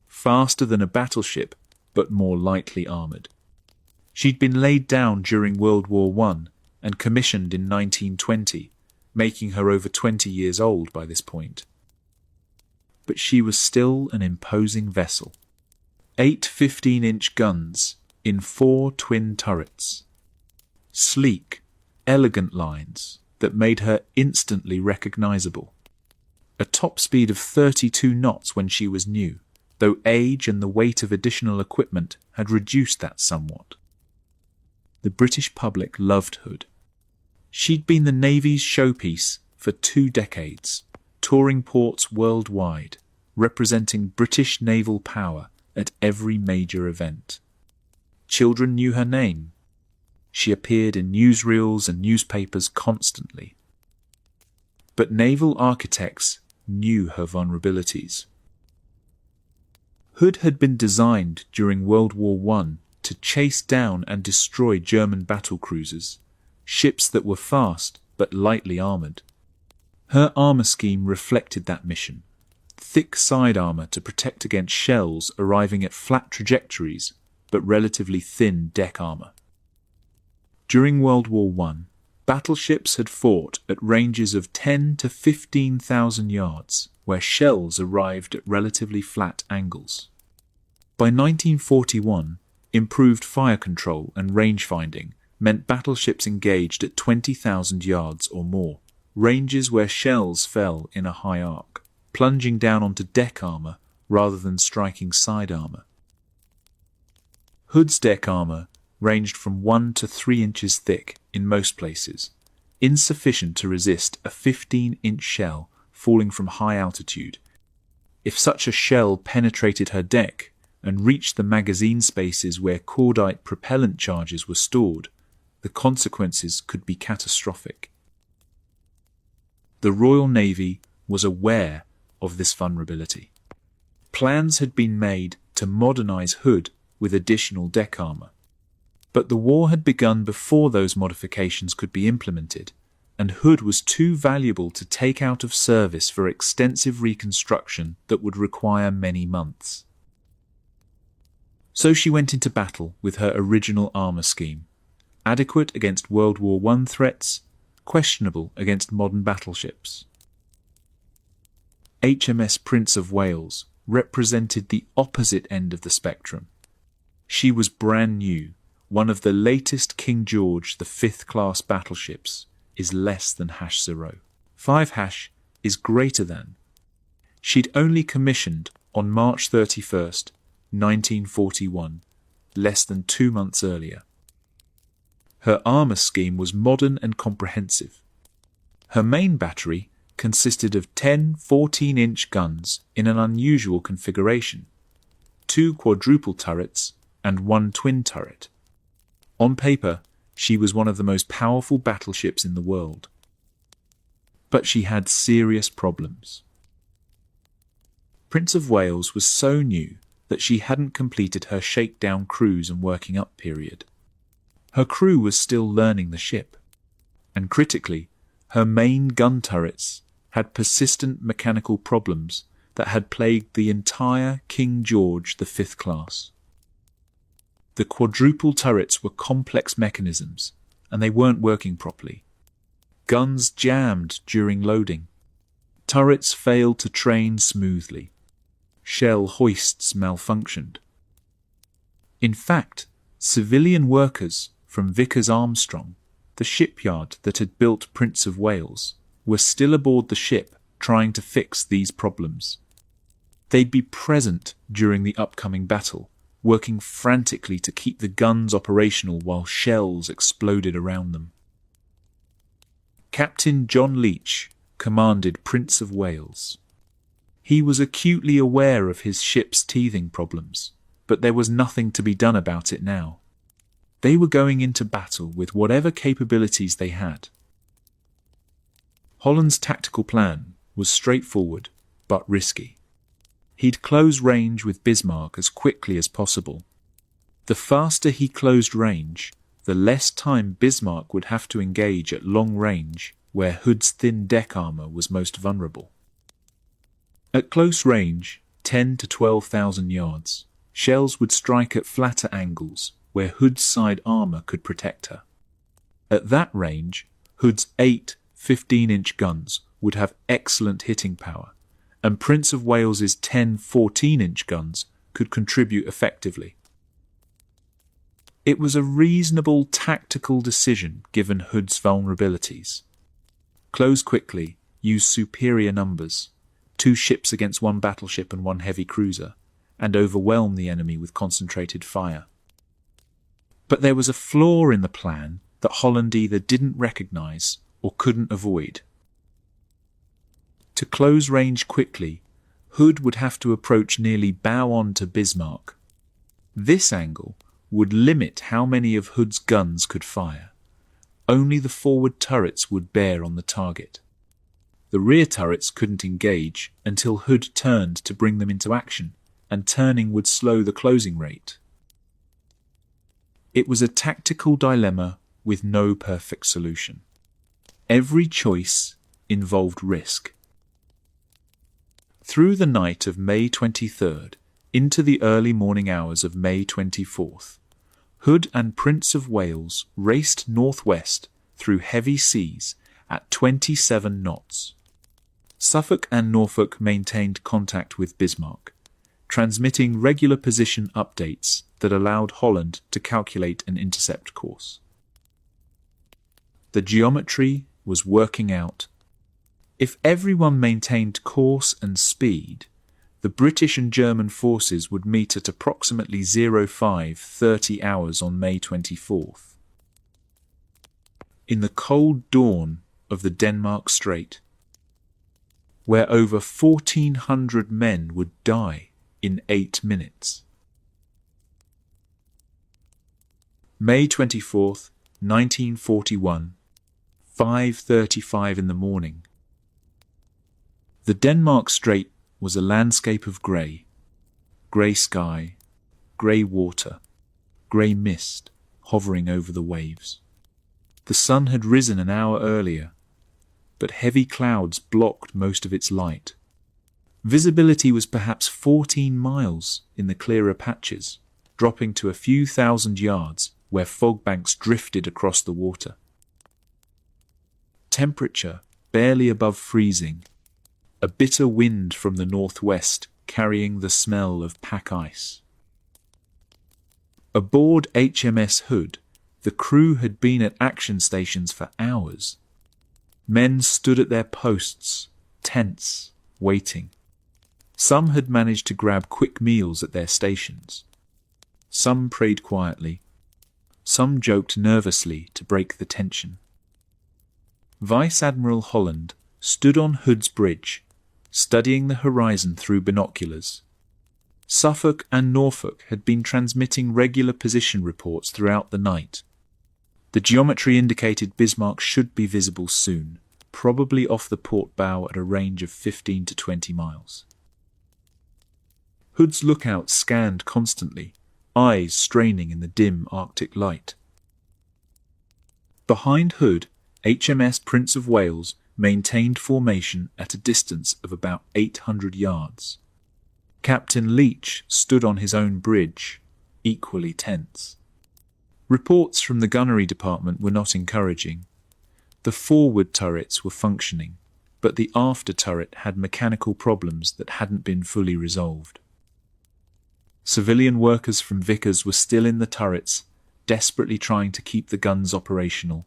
Faster than a battleship, but more lightly armoured. She'd been laid down during World War I and commissioned in 1920, making her over 20 years old by this point. But she was still an imposing vessel. 8 15-inch guns in 4 twin turrets. Sleek, elegant lines that made her instantly recognizable. A top speed of 32 knots when she was new, though age and the weight of additional equipment had reduced that somewhat. The British public loved Hood. She'd been the Navy's showpiece for 2 decades, touring ports worldwide, representing British naval power at every major event. Children knew her name. She appeared in newsreels and newspapers constantly. But naval architects knew her vulnerabilities. Hood had been designed during World War I to chase down and destroy German battlecruisers, ships that were fast but lightly armoured. Her armour scheme reflected that mission. Thick side armour to protect against shells arriving at flat trajectories, but relatively thin deck armour. During World War I, battleships had fought at ranges of 10 to 15,000 yards, where shells arrived at relatively flat angles. By 1941, improved fire control and range finding meant battleships engaged at 20,000 yards or more, ranges where shells fell in a high arc. plunging down onto deck armor rather than striking side armor. Hood's deck armor ranged from 1 to 3 inches thick in most places, insufficient to resist a 15-inch shell falling from high altitude. If such a shell penetrated her deck and reached the magazine spaces where cordite propellant charges were stored, the consequences could be catastrophic. The Royal Navy was aware of this vulnerability. Plans had been made to modernize Hood with additional deck armor. But the war had begun before those modifications could be implemented, and Hood was too valuable to take out of service for extensive reconstruction that would require many months. So she went into battle with her original armor scheme, adequate against World War I threats, questionable against modern battleships. HMS Prince of Wales represented the opposite end of the spectrum. She was brand new. One of the latest King George V class battleships is less than -0. 5 is greater than. She'd only commissioned on March 31st, 1941, less than 2 months earlier. Her armour scheme was modern and comprehensive. Her main battery consisted of 10 14-inch guns in an unusual configuration, 2 quadruple turrets and 1 twin turret. On paper, she was one of the most powerful battleships in the world. But she had serious problems. Prince of Wales was so new that she hadn't completed her shakedown cruise and working up period. Her crew was still learning the ship, and critically, her main gun turrets had persistent mechanical problems that had plagued the entire King George V class. The quadruple turrets were complex mechanisms, and they weren't working properly. Guns jammed during loading. Turrets failed to train smoothly. Shell hoists malfunctioned. In fact, civilian workers from Vickers Armstrong, the shipyard that had built Prince of Wales, were still aboard the ship trying to fix these problems. They'd be present during the upcoming battle, working frantically to keep the guns operational while shells exploded around them. Captain John Leach commanded Prince of Wales. He was acutely aware of his ship's teething problems, but there was nothing to be done about it now. They were going into battle with whatever capabilities they had. Holland's tactical plan was straightforward, but risky. He'd close range with Bismarck as quickly as possible. The faster he closed range, the less time Bismarck would have to engage at long range, where Hood's thin deck armour was most vulnerable. At close range, 10 to 12,000 yards, shells would strike at flatter angles, where Hood's side armour could protect her. At that range, Hood's 8 15-inch guns would have excellent hitting power, and Prince of Wales's 10 14-inch guns could contribute effectively. It was a reasonable tactical decision given Hood's vulnerabilities. Close quickly, use superior numbers, 2 ships against 1 battleship and 1 heavy cruiser, and overwhelm the enemy with concentrated fire. But there was a flaw in the plan that Holland either didn't recognise or couldn't avoid. To close range quickly, Hood would have to approach nearly bow on to Bismarck. This angle would limit how many of Hood's guns could fire. Only the forward turrets would bear on the target. The rear turrets couldn't engage until Hood turned to bring them into action, and turning would slow the closing rate. It was a tactical dilemma with no perfect solution. Every choice involved risk. Through the night of May 23rd into the early morning hours of May 24th, Hood and Prince of Wales raced northwest through heavy seas at 27 knots. Suffolk and Norfolk maintained contact with Bismarck, transmitting regular position updates that allowed Holland to calculate an intercept course. The geometry was working out. If everyone maintained course and speed, the British and German forces would meet at approximately 05:30 hours on May 24th. In the cold dawn of the Denmark Strait, where over 1,400 men would die in 8 minutes. May 24th, 1941, 5:35 in the morning. The Denmark Strait was a landscape of grey sky, grey water, grey mist hovering over the waves. The sun had risen an hour earlier, but heavy clouds blocked most of its light. Visibility was perhaps 14 miles in the clearer patches, dropping to a few thousand yards where fog banks drifted across the water. Temperature barely above freezing, a bitter wind from the northwest carrying the smell of pack ice. Aboard HMS Hood, the crew had been at action stations for hours. Men stood at their posts, tense, waiting. Some had managed to grab quick meals at their stations. Some prayed quietly. Some joked nervously to break the tension. Vice Admiral Holland stood on Hood's bridge, studying the horizon through binoculars. Suffolk and Norfolk had been transmitting regular position reports throughout the night. The geometry indicated Bismarck should be visible soon, probably off the port bow at a range of 15 to 20 miles. Hood's lookout scanned constantly, eyes straining in the dim Arctic light. Behind Hood, HMS Prince of Wales maintained formation at a distance of about 800 yards. Captain Leach stood on his own bridge, equally tense. Reports from the gunnery department were not encouraging. The forward turrets were functioning, but the after turret had mechanical problems that hadn't been fully resolved. Civilian workers from Vickers were still in the turrets, desperately trying to keep the guns operational.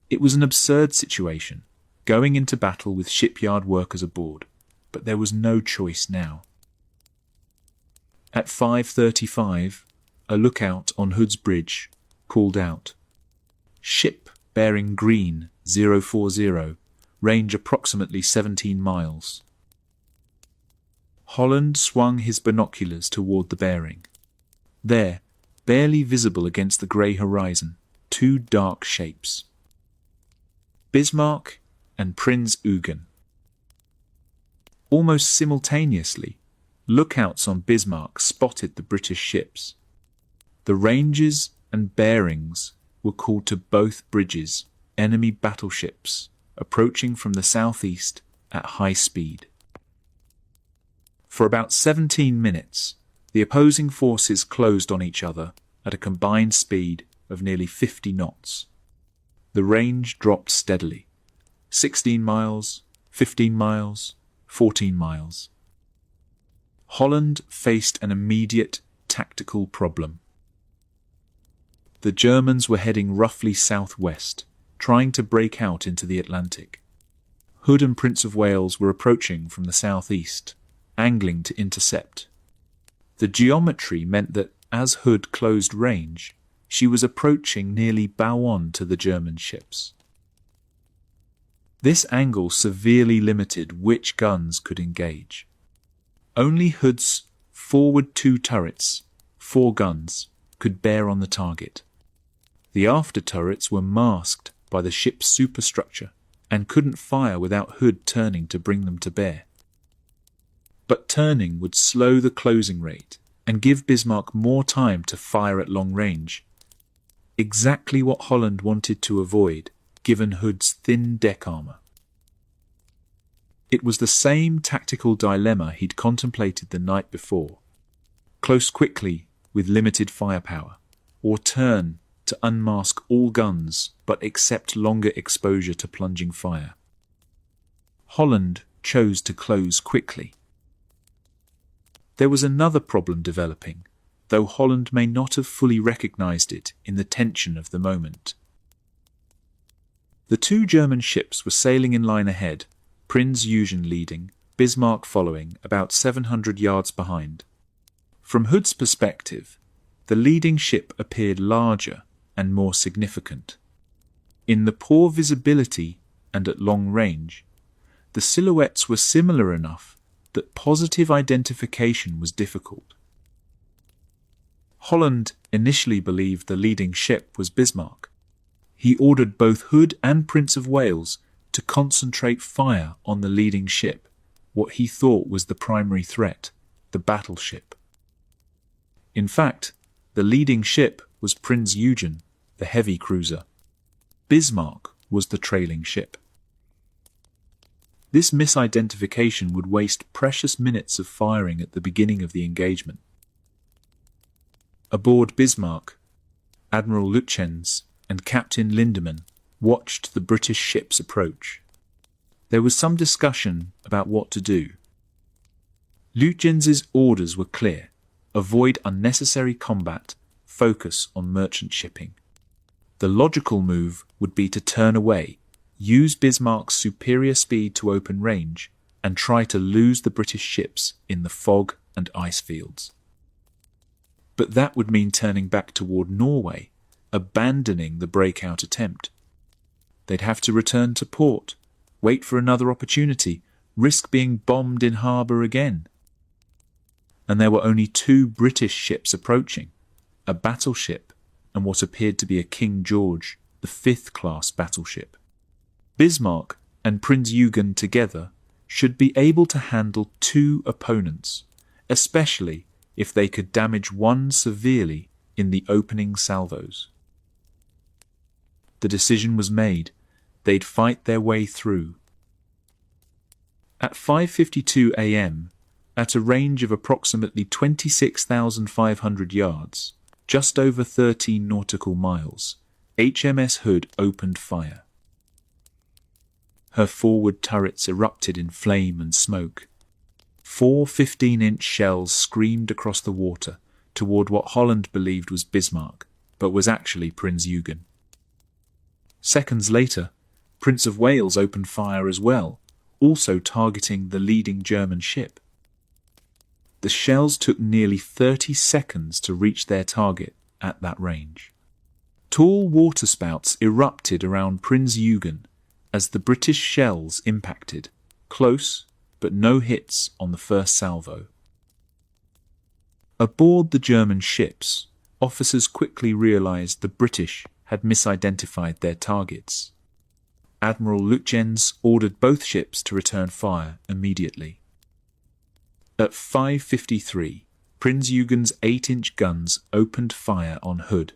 It was an absurd situation, going into battle with shipyard workers aboard, but there was no choice now. At 5:35, a lookout on Hood's bridge called out, "Ship bearing green 040, range approximately 17 miles." Holland swung his binoculars toward the bearing. There, barely visible against the grey horizon, two dark shapes. Bismarck and Prinz Eugen. Almost simultaneously, lookouts on Bismarck spotted the British ships. The ranges and bearings were called to both bridges, enemy battleships, approaching from the southeast at high speed. For about 17 minutes, the opposing forces closed on each other at a combined speed of nearly 50 knots. The range dropped steadily. 16 miles, 15 miles, 14 miles. Holland faced an immediate tactical problem. The Germans were heading roughly southwest, trying to break out into the Atlantic. Hood and Prince of Wales were approaching from the southeast, angling to intercept. The geometry meant that as Hood closed range, she was approaching nearly bow on to the German ships. This angle severely limited which guns could engage. Only Hood's forward 2 turrets, 4 guns, could bear on the target. The after turrets were masked by the ship's superstructure and couldn't fire without Hood turning to bring them to bear. But turning would slow the closing rate and give Bismarck more time to fire at long range. Exactly what Holland wanted to avoid, given Hood's thin deck armour. It was the same tactical dilemma he'd contemplated the night before. Close quickly with limited firepower, or turn to unmask all guns but accept longer exposure to plunging fire. Holland chose to close quickly. There was another problem developing, though Holland may not have fully recognised it in the tension of the moment. The 2 German ships were sailing in line ahead, Prinz Eugen leading, Bismarck following, about 700 yards behind. From Hood's perspective, the leading ship appeared larger and more significant. In the poor visibility and at long range, the silhouettes were similar enough that positive identification was difficult. Holland initially believed the leading ship was Bismarck. He ordered both Hood and Prince of Wales to concentrate fire on the leading ship, what he thought was the primary threat, the battleship. In fact, the leading ship was Prinz Eugen, the heavy cruiser. Bismarck was the trailing ship. This misidentification would waste precious minutes of firing at the beginning of the engagement. Aboard Bismarck, Admiral Lütjens and Captain Lindemann watched the British ships approach. There was some discussion about what to do. Lütjens's orders were clear: avoid unnecessary combat, focus on merchant shipping. The logical move would be to turn away, use Bismarck's superior speed to open range, and try to lose the British ships in the fog and ice fields. But that would mean turning back toward Norway, abandoning the breakout attempt. They'd have to return to port, wait for another opportunity, risk being bombed in harbour again. And there were only 2 British ships approaching, a battleship and what appeared to be a King George, the 5th class battleship. Bismarck and Prinz Eugen together should be able to handle 2 opponents, especially if they could damage one severely in the opening salvos. The decision was made. They'd fight their way through. At 5:52 a.m., at a range of approximately 26,500 yards, just over 13 nautical miles, HMS Hood opened fire. Her forward turrets erupted in flame and smoke. 4 15-inch shells screamed across the water toward what Holland believed was Bismarck, but was actually Prinz Eugen. Seconds later, Prince of Wales opened fire as well, also targeting the leading German ship. The shells took nearly 30 seconds to reach their target at that range. Tall waterspouts erupted around Prinz Eugen as the British shells impacted, close but no hits on the first salvo. Aboard the German ships, officers quickly realized the British had misidentified their targets. Admiral Lütjens ordered both ships to return fire immediately. At 5:53, Prinz Eugen's 8-inch guns opened fire on Hood.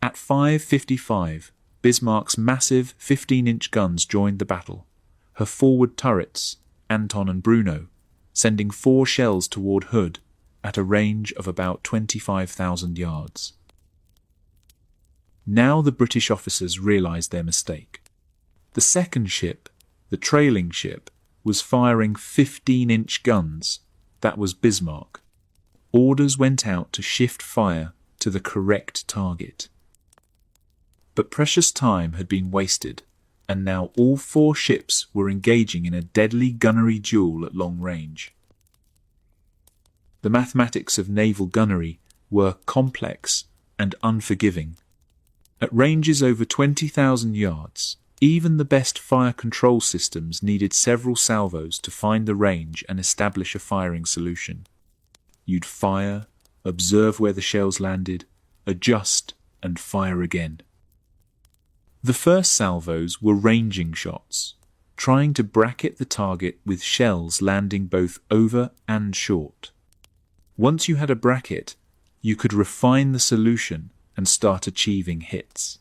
At 5:55, Bismarck's massive 15-inch guns joined the battle, her forward turrets, Anton and Bruno, sending 4 shells toward Hood at a range of about 25,000 yards. Now the British officers realized their mistake. The second ship, the trailing ship, was firing 15-inch guns. That was Bismarck. Orders went out to shift fire to the correct target. But precious time had been wasted, and now all 4 ships were engaging in a deadly gunnery duel at long range. The mathematics of naval gunnery were complex and unforgiving. At ranges over 20,000 yards, even the best fire control systems needed several salvos to find the range and establish a firing solution. You'd fire, observe where the shells landed, adjust, and fire again. The first salvos were ranging shots, trying to bracket the target with shells landing both over and short. Once you had a bracket, you could refine the solution and start achieving hits.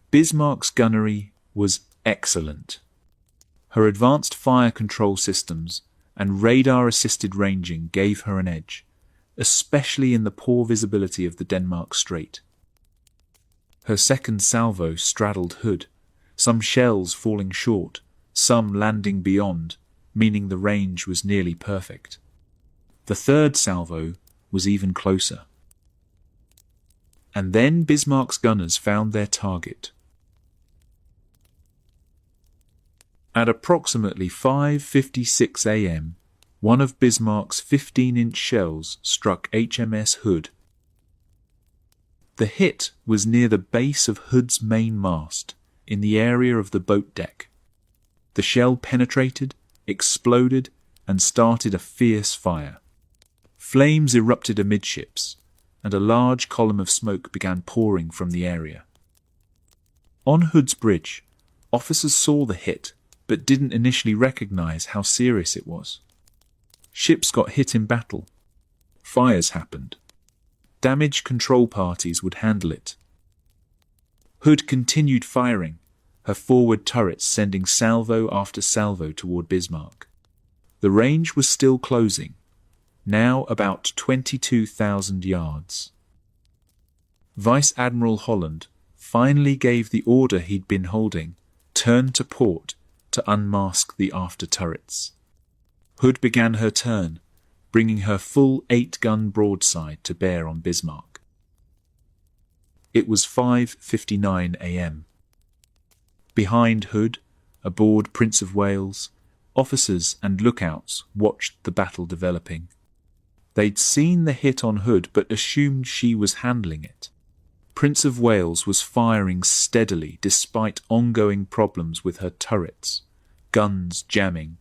Bismarck's gunnery was excellent. Her advanced fire control systems and radar-assisted ranging gave her an edge, especially in the poor visibility of the Denmark Strait. Her second salvo straddled Hood, some shells falling short, some landing beyond, meaning the range was nearly perfect. The third salvo was even closer. And then Bismarck's gunners found their target. At approximately 5:56 a.m., one of Bismarck's 15-inch shells struck HMS Hood. The hit was near the base of Hood's main mast, in the area of the boat deck. The shell penetrated, exploded, and started a fierce fire. Flames erupted amidships, and a large column of smoke began pouring from the area. On Hood's bridge, officers saw the hit, but didn't initially recognize how serious it was. Ships got hit in battle. Fires happened. Damage control parties would handle it. Hood continued firing, her forward turrets sending salvo after salvo toward Bismarck. The range was still closing, now about 22,000 yards. Vice Admiral Holland finally gave the order he'd been holding, turn to port, to unmask the after turrets. Hood began her turn, bringing her full 8-gun broadside to bear on Bismarck. It was 5:59 a.m. Behind Hood, aboard Prince of Wales, officers and lookouts watched the battle developing. They'd seen the hit on Hood but assumed she was handling it. Prince of Wales was firing steadily despite ongoing problems with her turrets, guns jamming,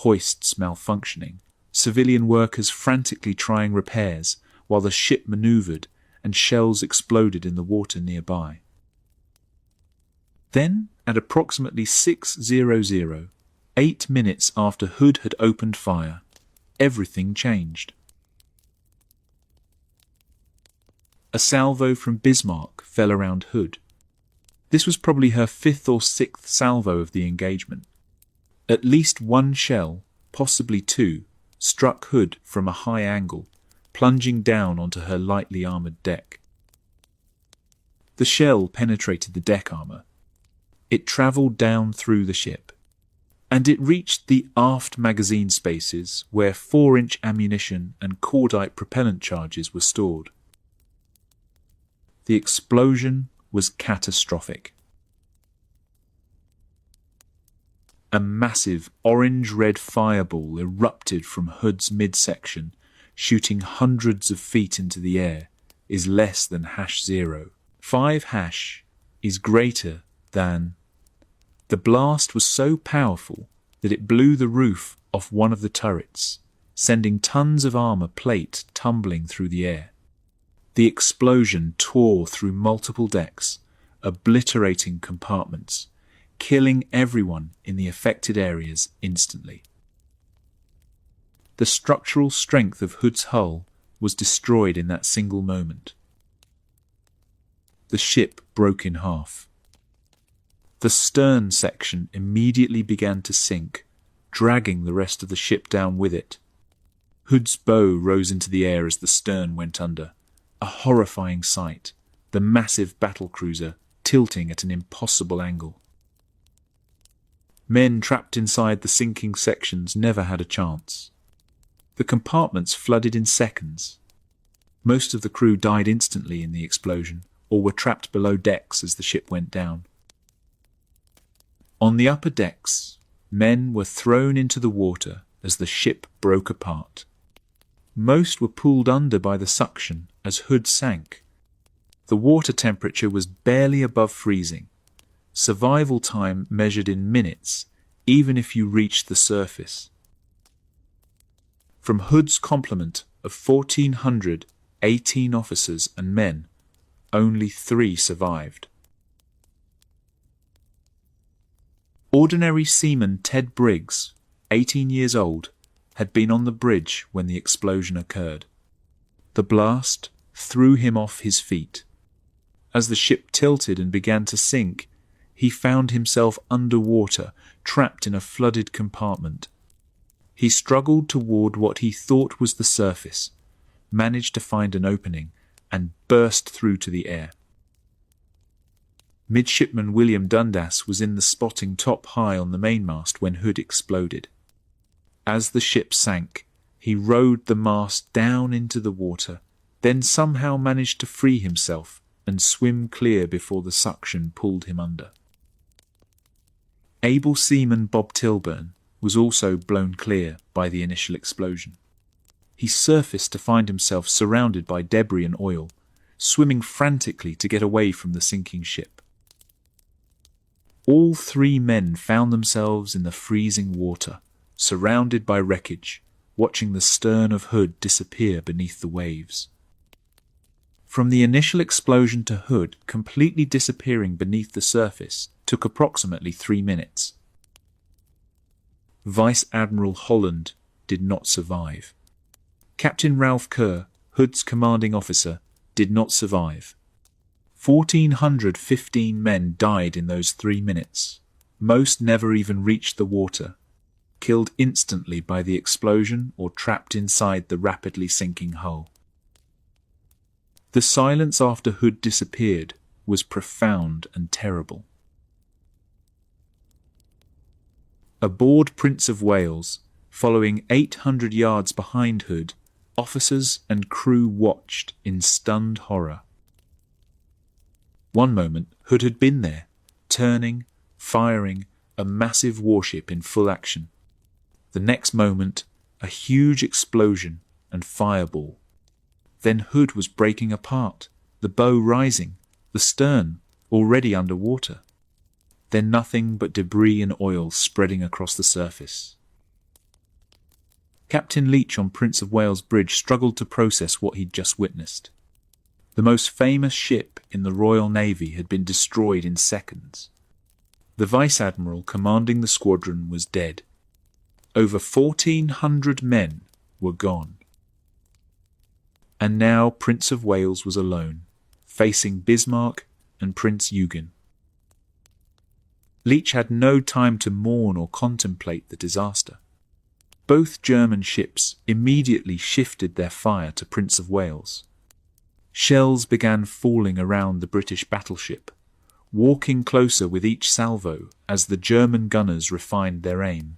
hoists malfunctioning, civilian workers frantically trying repairs while the ship manoeuvred and shells exploded in the water nearby. Then, at approximately 6:00, 8 minutes after Hood had opened fire, everything changed. A salvo from Bismarck fell around Hood. This was probably her 5th or 6th salvo of the engagement. At least one shell, possibly 2, struck Hood from a high angle, plunging down onto her lightly armoured deck. The shell penetrated the deck armour. It travelled down through the ship, and it reached the aft magazine spaces where 4-inch ammunition and cordite propellant charges were stored. The explosion was catastrophic. A massive orange-red fireball erupted from Hood's midsection, shooting hundreds of feet into the air, is less than #0. 5# is greater than. The blast was so powerful that it blew the roof off one of the turrets, sending tons of armour plate tumbling through the air. The explosion tore through multiple decks, obliterating compartments, killing everyone in the affected areas instantly. The structural strength of Hood's hull was destroyed in that single moment. The ship broke in half. The stern section immediately began to sink, dragging the rest of the ship down with it. Hood's bow rose into the air as the stern went under, a horrifying sight, the massive battlecruiser tilting at an impossible angle. Men trapped inside the sinking sections never had a chance. The compartments flooded in seconds. Most of the crew died instantly in the explosion, or were trapped below decks as the ship went down. On the upper decks, men were thrown into the water as the ship broke apart. Most were pulled under by the suction as Hood sank. The water temperature was barely above freezing. Survival time measured in minutes, even if you reached the surface. From Hood's complement of 1,418 officers and men, only 3 survived. Ordinary seaman Ted Briggs, 18 years old, had been on the bridge when the explosion occurred. The blast threw him off his feet. As the ship tilted and began to sink, he found himself underwater, trapped in a flooded compartment. He struggled toward what he thought was the surface, managed to find an opening, and burst through to the air. Midshipman William Dundas was in the spotting top high on the mainmast when Hood exploded. As the ship sank, he rowed the mast down into the water, then somehow managed to free himself and swim clear before the suction pulled him under. Able seaman Bob Tilburn was also blown clear by the initial explosion. He surfaced to find himself surrounded by debris and oil, swimming frantically to get away from the sinking ship. All three men found themselves in the freezing water, surrounded by wreckage, watching the stern of Hood disappear beneath the waves. From the initial explosion to Hood completely disappearing beneath the surface took approximately 3 minutes. Vice Admiral Holland did not survive. Captain Ralph Kerr, Hood's commanding officer, did not survive. 1,415 men died in those 3 minutes. Most never even reached the water, killed instantly by the explosion or trapped inside the rapidly sinking hull. The silence after Hood disappeared was profound and terrible. Aboard Prince of Wales, following 800 yards behind Hood, officers and crew watched in stunned horror. One moment, Hood had been there, turning, firing, a massive warship in full action. The next moment, a huge explosion and fireball. Then Hood was breaking apart, the bow rising, the stern already under water. Then nothing but debris and oil spreading across the surface. Captain Leach on Prince of Wales Bridge struggled to process what he'd just witnessed. The most famous ship in the Royal Navy had been destroyed in seconds. The Vice Admiral commanding the squadron was dead. Over 1,400 men were gone. And now Prince of Wales was alone, facing Bismarck and Prince Eugen. Leach had no time to mourn or contemplate the disaster. Both German ships immediately shifted their fire to Prince of Wales. Shells began falling around the British battleship, walking closer with each salvo as the German gunners refined their aim.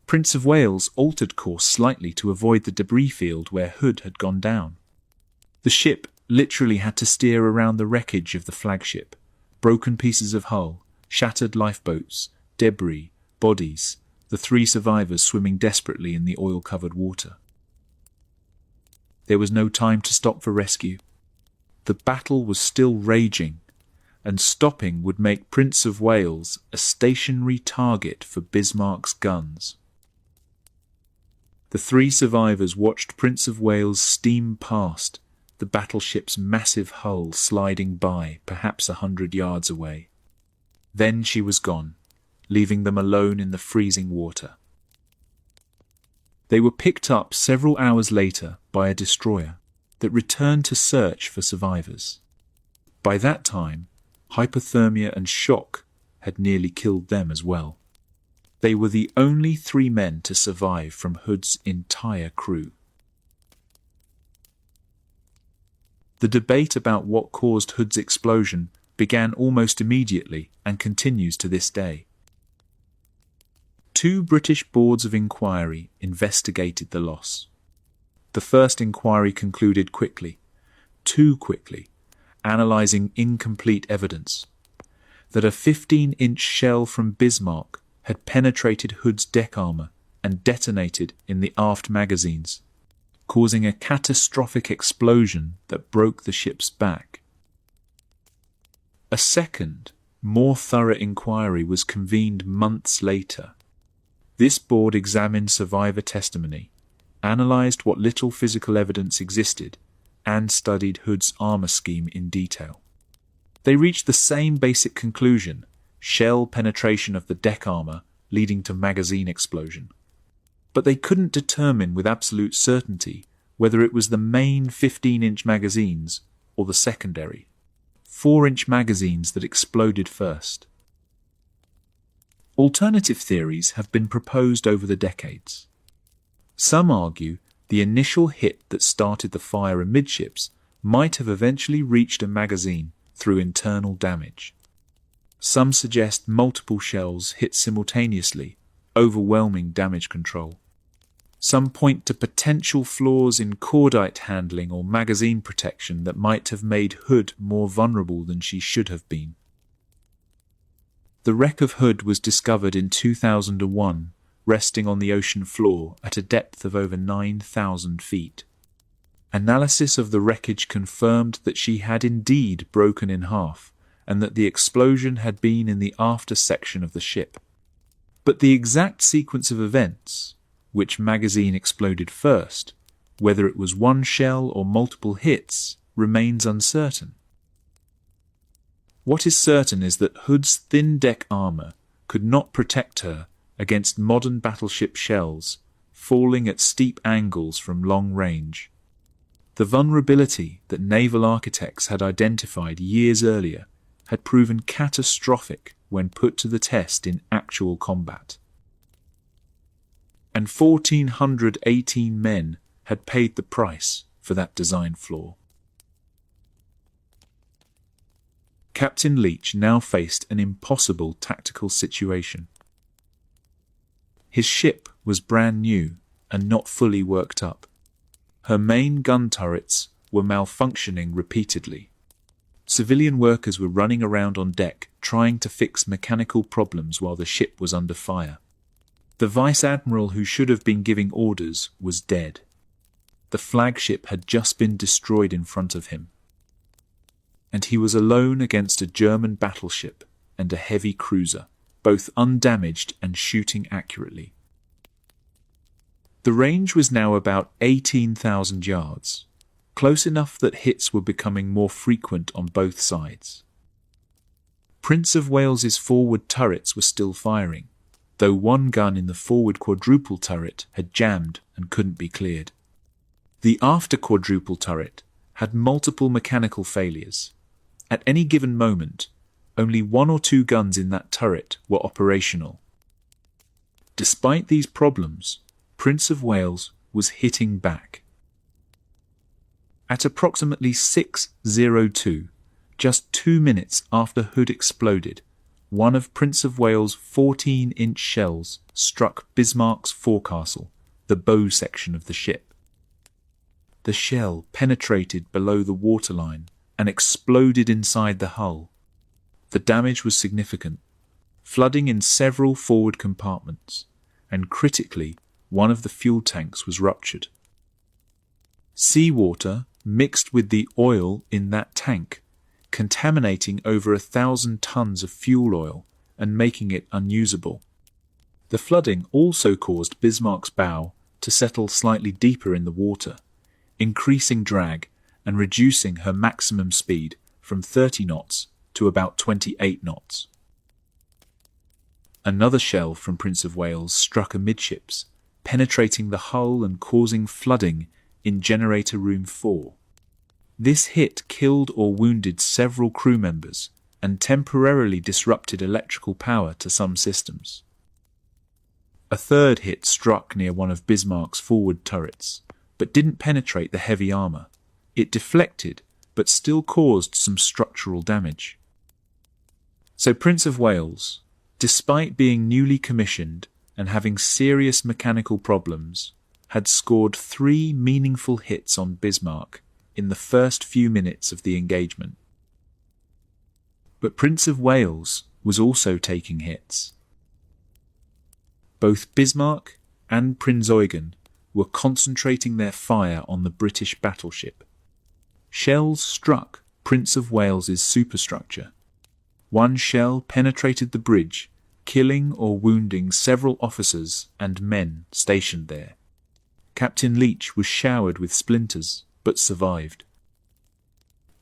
Prince of Wales altered course slightly to avoid the debris field where Hood had gone down. The ship literally had to steer around the wreckage of the flagship, broken pieces of hull, shattered lifeboats, debris, bodies, the 3 survivors swimming desperately in the oil-covered water. There was no time to stop for rescue. The battle was still raging, and stopping would make Prince of Wales a stationary target for Bismarck's guns. The 3 survivors watched Prince of Wales steam past, the battleship's massive hull sliding by, perhaps 100 yards away. Then she was gone, leaving them alone in the freezing water. They were picked up several hours later by a destroyer that returned to search for survivors. By that time, hypothermia and shock had nearly killed them as well. They were the only 3 men to survive from Hood's entire crew. The debate about what caused Hood's explosion began almost immediately and continues to this day. 2 British boards of inquiry investigated the loss. The first inquiry concluded quickly, too quickly, analysing incomplete evidence, that a 15-inch shell from Bismarck had penetrated Hood's deck armour and detonated in the aft magazines, causing a catastrophic explosion that broke the ship's back. A second, more thorough inquiry was convened months later. This board examined survivor testimony, analysed what little physical evidence existed, and studied Hood's armour scheme in detail. They reached the same basic conclusion: shell penetration of the deck armour leading to magazine explosion. But they couldn't determine with absolute certainty whether it was the main 15-inch magazines or the secondary 4-inch magazines that exploded first. Alternative theories have been proposed over the decades. Some argue the initial hit that started the fire amidships might have eventually reached a magazine through internal damage. Some suggest multiple shells hit simultaneously, overwhelming damage control. Some point to potential flaws in cordite handling or magazine protection that might have made Hood more vulnerable than she should have been. The wreck of Hood was discovered in 2001, resting on the ocean floor at a depth of over 9,000 feet. Analysis of the wreckage confirmed that she had indeed broken in half, and that the explosion had been in the after section of the ship. But the exact sequence of events, which magazine exploded first, whether it was one shell or multiple hits, remains uncertain. What is certain is that Hood's thin deck armor could not protect her against modern battleship shells falling at steep angles from long range. The vulnerability that naval architects had identified years earlier had proven catastrophic when put to the test in actual combat. And 1,418 men had paid the price for that design flaw. Captain Leach now faced an impossible tactical situation. His ship was brand new and not fully worked up. Her main gun turrets were malfunctioning repeatedly. Civilian workers were running around on deck trying to fix mechanical problems while the ship was under fire. The vice admiral who should have been giving orders was dead. The flagship had just been destroyed in front of him, and he was alone against a German battleship and a heavy cruiser, both undamaged and shooting accurately. The range was now about 18,000 yards, close enough that hits were becoming more frequent on both sides. Prince of Wales's forward turrets were still firing, though one gun in the forward quadruple turret had jammed and couldn't be cleared. The after quadruple turret had multiple mechanical failures. At any given moment, only one or two guns in that turret were operational. Despite these problems, Prince of Wales was hitting back. At approximately 6:02, just 2 minutes after Hood exploded, one of Prince of Wales' 14-inch shells struck Bismarck's forecastle, the bow section of the ship. The shell penetrated below the waterline and exploded inside the hull. The damage was significant, flooding in several forward compartments, and critically, one of the fuel tanks was ruptured. Seawater mixed with the oil in that tank, contaminating over 1,000 tons of fuel oil and making it unusable. The flooding also caused Bismarck's bow to settle slightly deeper in the water, increasing drag and reducing her maximum speed from 30 knots to about 28 knots. Another shell from Prince of Wales struck amidships, penetrating the hull and causing flooding in Generator Room 4. This hit killed or wounded several crew members and temporarily disrupted electrical power to some systems. A third hit struck near one of Bismarck's forward turrets, but didn't penetrate the heavy armour. It deflected, but still caused some structural damage. So Prince of Wales, despite being newly commissioned and having serious mechanical problems, had scored 3 meaningful hits on Bismarck in the first few minutes of the engagement. But Prince of Wales was also taking hits. Both Bismarck and Prinz Eugen were concentrating their fire on the British battleship. Shells struck Prince of Wales's superstructure. One shell penetrated the bridge, killing or wounding several officers and men stationed there. Captain Leach was showered with splinters, but survived.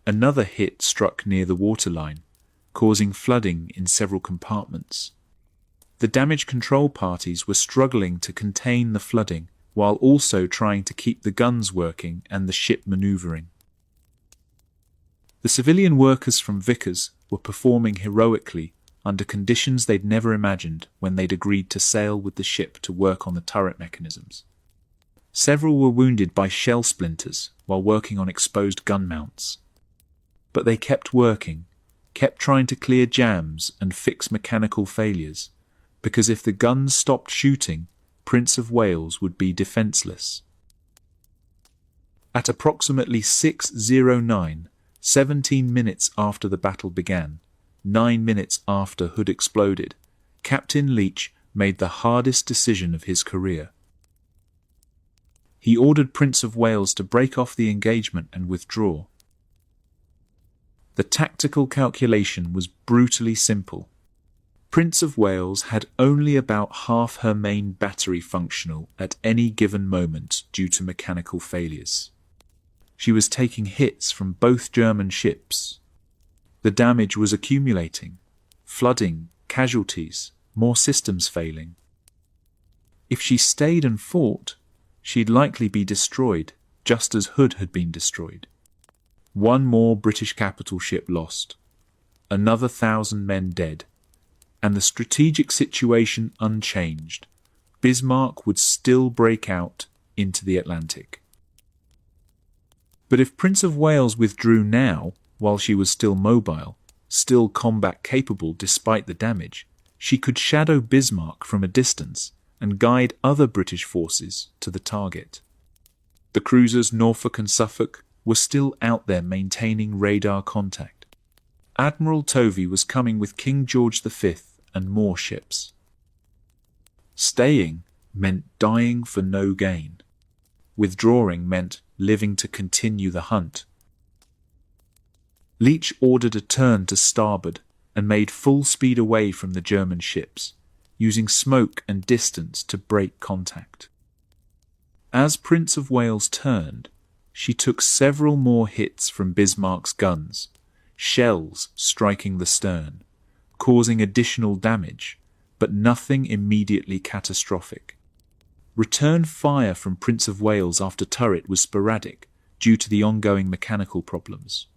Another hit struck near the waterline, causing flooding in several compartments. The damage control parties were struggling to contain the flooding, while also trying to keep the guns working and the ship manoeuvring. The civilian workers from Vickers were performing heroically under conditions they'd never imagined when they'd agreed to sail with the ship to work on the turret mechanisms. Several were wounded by shell splinters while working on exposed gun mounts. But they kept working, kept trying to clear jams and fix mechanical failures, because if the guns stopped shooting, Prince of Wales would be defenceless. At approximately 6:09, 17 minutes after the battle began, 9 minutes after Hood exploded, Captain Leach made the hardest decision of his career. He ordered Prince of Wales to break off the engagement and withdraw. The tactical calculation was brutally simple. Prince of Wales had only about half her main battery functional at any given moment due to mechanical failures. She was taking hits from both German ships. The damage was accumulating, flooding, casualties, more systems failing. If she stayed and fought, she'd likely be destroyed, just as Hood had been destroyed. One more British capital ship lost, another 1,000 men dead, and the strategic situation unchanged. Bismarck would still break out into the Atlantic. But if Prince of Wales withdrew now, while she was still mobile, still combat capable despite the damage, she could shadow Bismarck from a distance and guide other British forces to the target. The cruisers Norfolk and Suffolk were still out there maintaining radar contact. Admiral Tovey was coming with King George V and more ships. Staying meant dying for no gain. Withdrawing meant living to continue the hunt. Leach ordered a turn to starboard and made full speed away from the German ships, using smoke and distance to break contact. As Prince of Wales turned, she took several more hits from Bismarck's guns, shells striking the stern, causing additional damage, but nothing immediately catastrophic. Return fire from Prince of Wales after turret was sporadic due to the ongoing mechanical problems.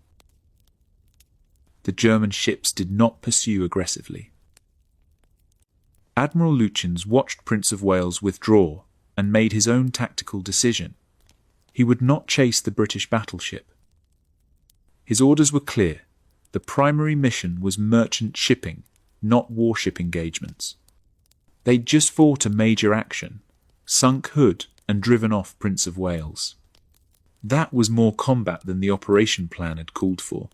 The German ships did not pursue aggressively. Admiral Lutyens watched Prince of Wales withdraw and made his own tactical decision. He would not chase the British battleship. His orders were clear. The primary mission was merchant shipping, not warship engagements. They'd just fought a major action, sunk Hood and driven off Prince of Wales. That was more combat than the operation plan had called for.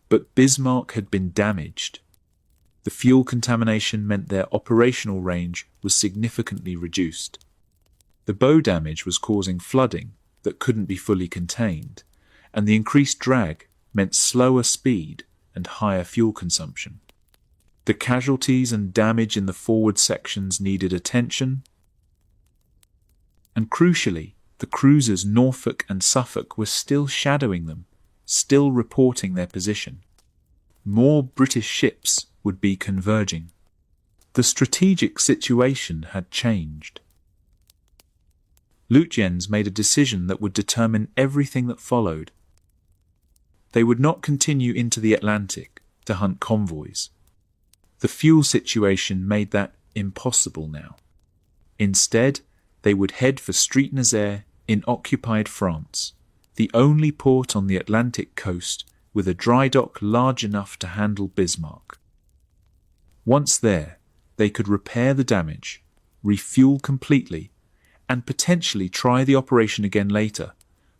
But Bismarck had been damaged. The fuel contamination meant their operational range was significantly reduced. The bow damage was causing flooding that couldn't be fully contained, and the increased drag meant slower speed and higher fuel consumption. The casualties and damage in the forward sections needed attention, and crucially, the cruisers Norfolk and Suffolk were still shadowing them, still reporting their position. More British ships would be converging. The strategic situation had changed. Lutyens made a decision that would determine everything that followed. They would not continue into the Atlantic to hunt convoys. The fuel situation made that impossible now. Instead, they would head for Street-Nazaire in occupied France, the only port on the Atlantic coast with a dry dock large enough to handle Bismarck. Once there, they could repair the damage, refuel completely, and potentially try the operation again later,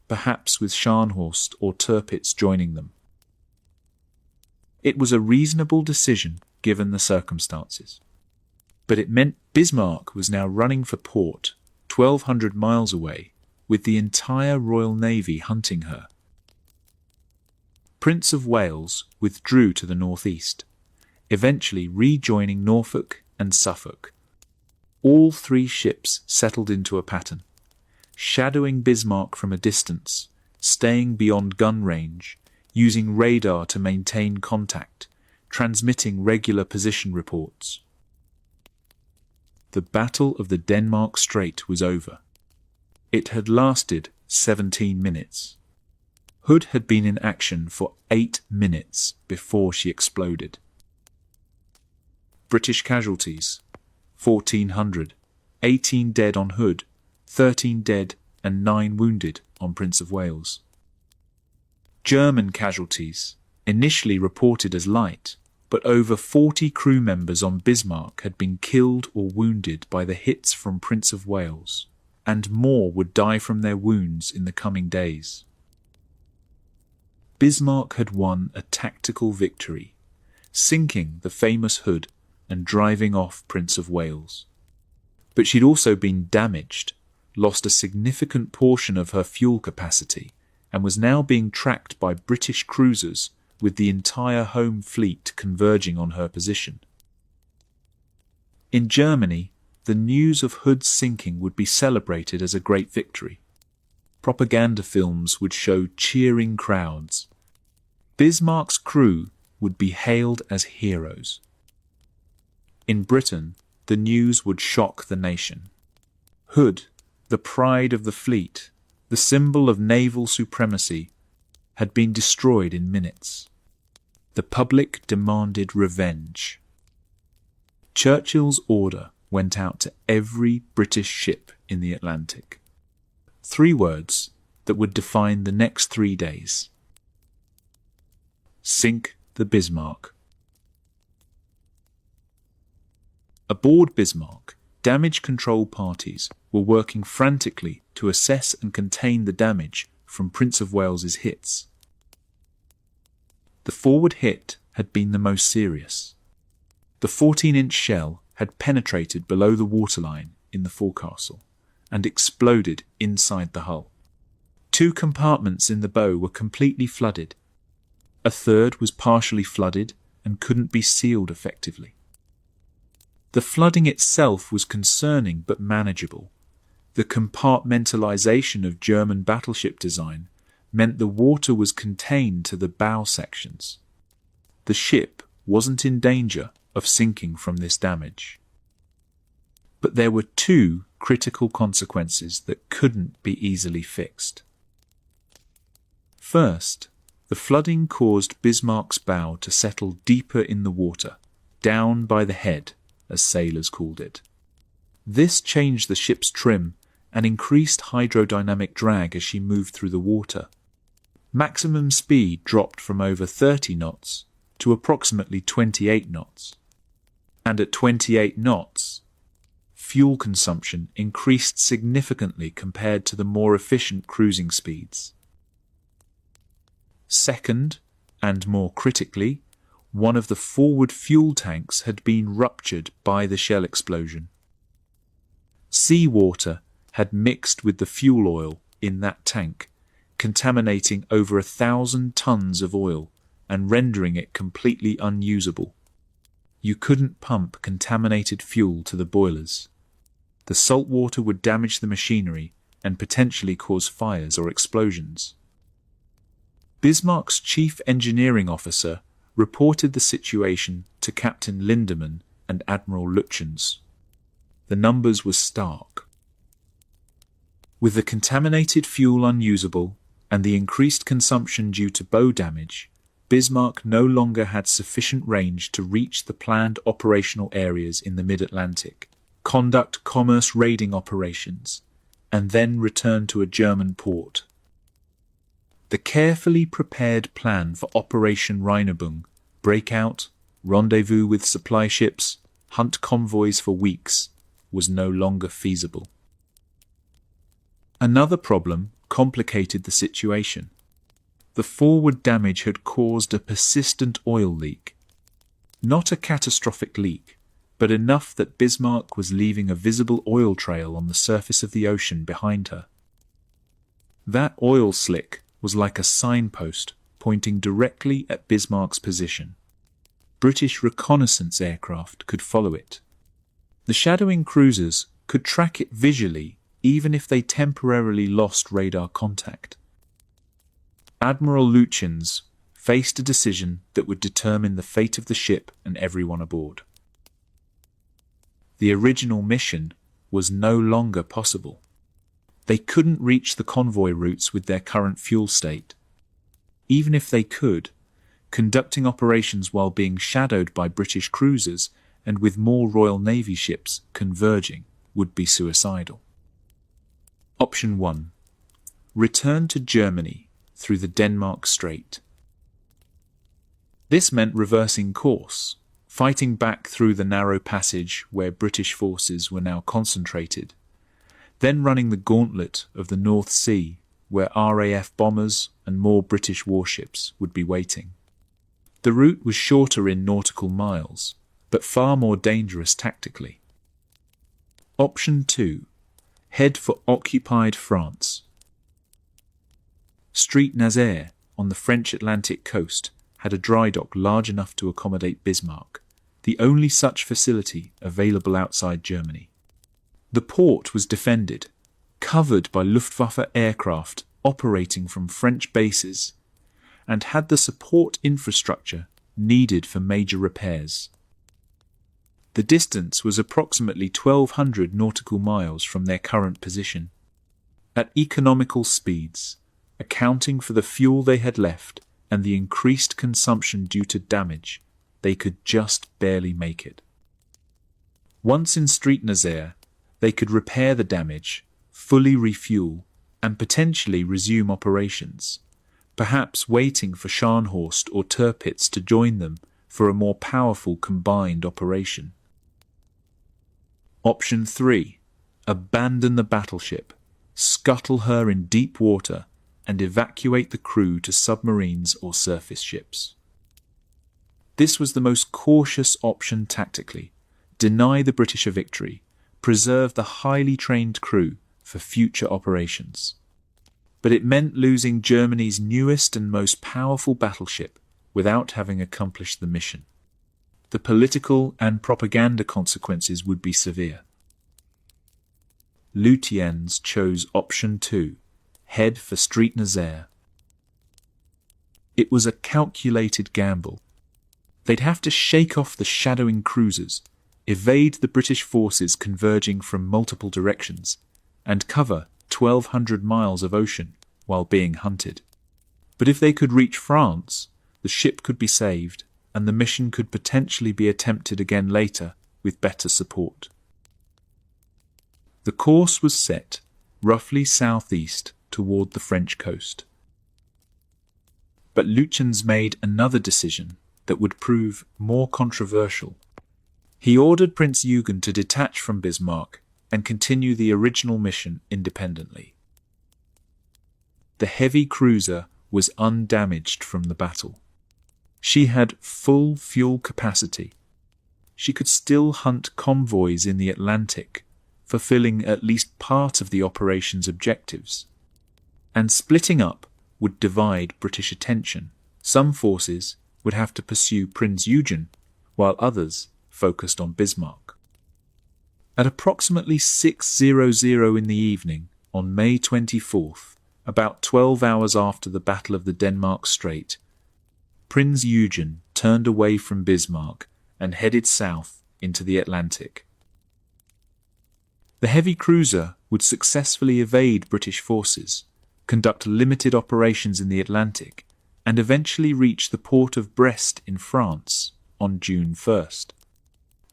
perhaps with Scharnhorst or Tirpitz joining them. It was a reasonable decision given the circumstances. But it meant Bismarck was now running for port 1,200 miles away, with the entire Royal Navy hunting her. Prince of Wales withdrew to the northeast, eventually rejoining Norfolk and Suffolk. All three ships settled into a pattern, shadowing Bismarck from a distance, staying beyond gun range, using radar to maintain contact, transmitting regular position reports. The Battle of the Denmark Strait was over. It had lasted 17 minutes. Hood had been in action for 8 minutes before she exploded. British casualties: 1,400, 18 dead on Hood, 13 dead and 9 wounded on Prince of Wales. German casualties, initially reported as light, but over 40 crew members on Bismarck had been killed or wounded by the hits from Prince of Wales, and more would die from their wounds in the coming days. Bismarck had won a tactical victory, sinking the famous Hood and driving off Prince of Wales. But she'd also been damaged, lost a significant portion of her fuel capacity, and was now being tracked by British cruisers with the entire home fleet converging on her position. In Germany, the news of Hood's sinking would be celebrated as a great victory. Propaganda films would show cheering crowds. Bismarck's crew would be hailed as heroes. In Britain, the news would shock the nation. Hood, the pride of the fleet, the symbol of naval supremacy, had been destroyed in minutes. The public demanded revenge. Churchill's order went out to every British ship in the Atlantic. 3 words that would define the next 3 days. Sink the Bismarck. Aboard Bismarck, damage control parties were working frantically to assess and contain the damage from Prince of Wales's hits. The forward hit had been the most serious. The 14-inch shell had penetrated below the waterline in the forecastle and exploded inside the hull. 2 compartments in the bow were completely flooded. A third was partially flooded and couldn't be sealed effectively. The flooding itself was concerning but manageable. The compartmentalization of German battleship design meant the water was contained to the bow sections. The ship wasn't in danger of sinking from this damage. But there were 2 critical consequences that couldn't be easily fixed. First, the flooding caused Bismarck's bow to settle deeper in the water, down by the head, as sailors called it. This changed the ship's trim and increased hydrodynamic drag as she moved through the water. Maximum speed dropped from over 30 knots to approximately 28 knots. And at 28 knots, fuel consumption increased significantly compared to the more efficient cruising speeds. Second, and more critically, one of the forward fuel tanks had been ruptured by the shell explosion. Seawater had mixed with the fuel oil in that tank, contaminating over 1,000 tons of oil and rendering it completely unusable. You couldn't pump contaminated fuel to the boilers. The salt water would damage the machinery and potentially cause fires or explosions. Bismarck's chief engineering officer reported the situation to Captain Lindemann and Admiral Lütjens. The numbers were stark. With the contaminated fuel unusable and the increased consumption due to bow damage, Bismarck no longer had sufficient range to reach the planned operational areas in the mid-Atlantic, conduct commerce raiding operations, and then return to a German port. The carefully prepared plan for Operation Rheinübung, breakout, rendezvous with supply ships, hunt convoys for weeks, was no longer feasible. Another problem complicated the situation. The forward damage had caused a persistent oil leak. Not a catastrophic leak, but enough that Bismarck was leaving a visible oil trail on the surface of the ocean behind her. That oil slick was like a signpost pointing directly at Bismarck's position. British reconnaissance aircraft could follow it. The shadowing cruisers could track it visually even if they temporarily lost radar contact. Admiral Lütjens faced a decision that would determine the fate of the ship and everyone aboard. The original mission was no longer possible. They couldn't reach the convoy routes with their current fuel state. Even if they could, conducting operations while being shadowed by British cruisers and with more Royal Navy ships converging would be suicidal. Option 1. Return to Germany through the Denmark Strait. This meant reversing course, fighting back through the narrow passage where British forces were now concentrated, then running the gauntlet of the North Sea where RAF bombers and more British warships would be waiting. The route was shorter in nautical miles, but far more dangerous tactically. Option 2. Head for occupied France. Street Nazaire, on the French Atlantic coast, had a dry dock large enough to accommodate Bismarck, the only such facility available outside Germany. The port was defended, covered by Luftwaffe aircraft operating from French bases, and had the support infrastructure needed for major repairs. The distance was approximately 1,200 nautical miles from their current position. At economical speeds, accounting for the fuel they had left and the increased consumption due to damage, they could just barely make it. Once in Street Nazaire, they could repair the damage, fully refuel, and potentially resume operations, perhaps waiting for Scharnhorst or Tirpitz to join them for a more powerful combined operation. Option 3. Abandon the battleship, scuttle her in deep water, and evacuate the crew to submarines or surface ships. This was the most cautious option tactically. Deny the British a victory, preserve the highly trained crew for future operations. But it meant losing Germany's newest and most powerful battleship without having accomplished the mission. The political and propaganda consequences would be severe. Lutyens chose option 2, head for Street Nazaire. It was a calculated gamble. They'd have to shake off the shadowing cruisers, evade the British forces converging from multiple directions, and cover 1,200 miles of ocean while being hunted. But if they could reach France, the ship could be saved, and the mission could potentially be attempted again later with better support. The course was set roughly southeast toward the French coast. But Lutyens made another decision that would prove more controversial. He ordered Prince Eugen to detach from Bismarck and continue the original mission independently. The heavy cruiser was undamaged from the battle. She had full fuel capacity. She could still hunt convoys in the Atlantic, fulfilling at least part of the operation's objectives. And splitting up would divide British attention. Some forces would have to pursue Prince Eugen, while others focused on Bismarck. At approximately 6:00 in the evening on May 24th, about 12 hours after the Battle of the Denmark Strait, Prince Eugen turned away from Bismarck and headed south into the Atlantic. The heavy cruiser would successfully evade British forces, conduct limited operations in the Atlantic, and eventually reach the port of Brest in France on June 1st.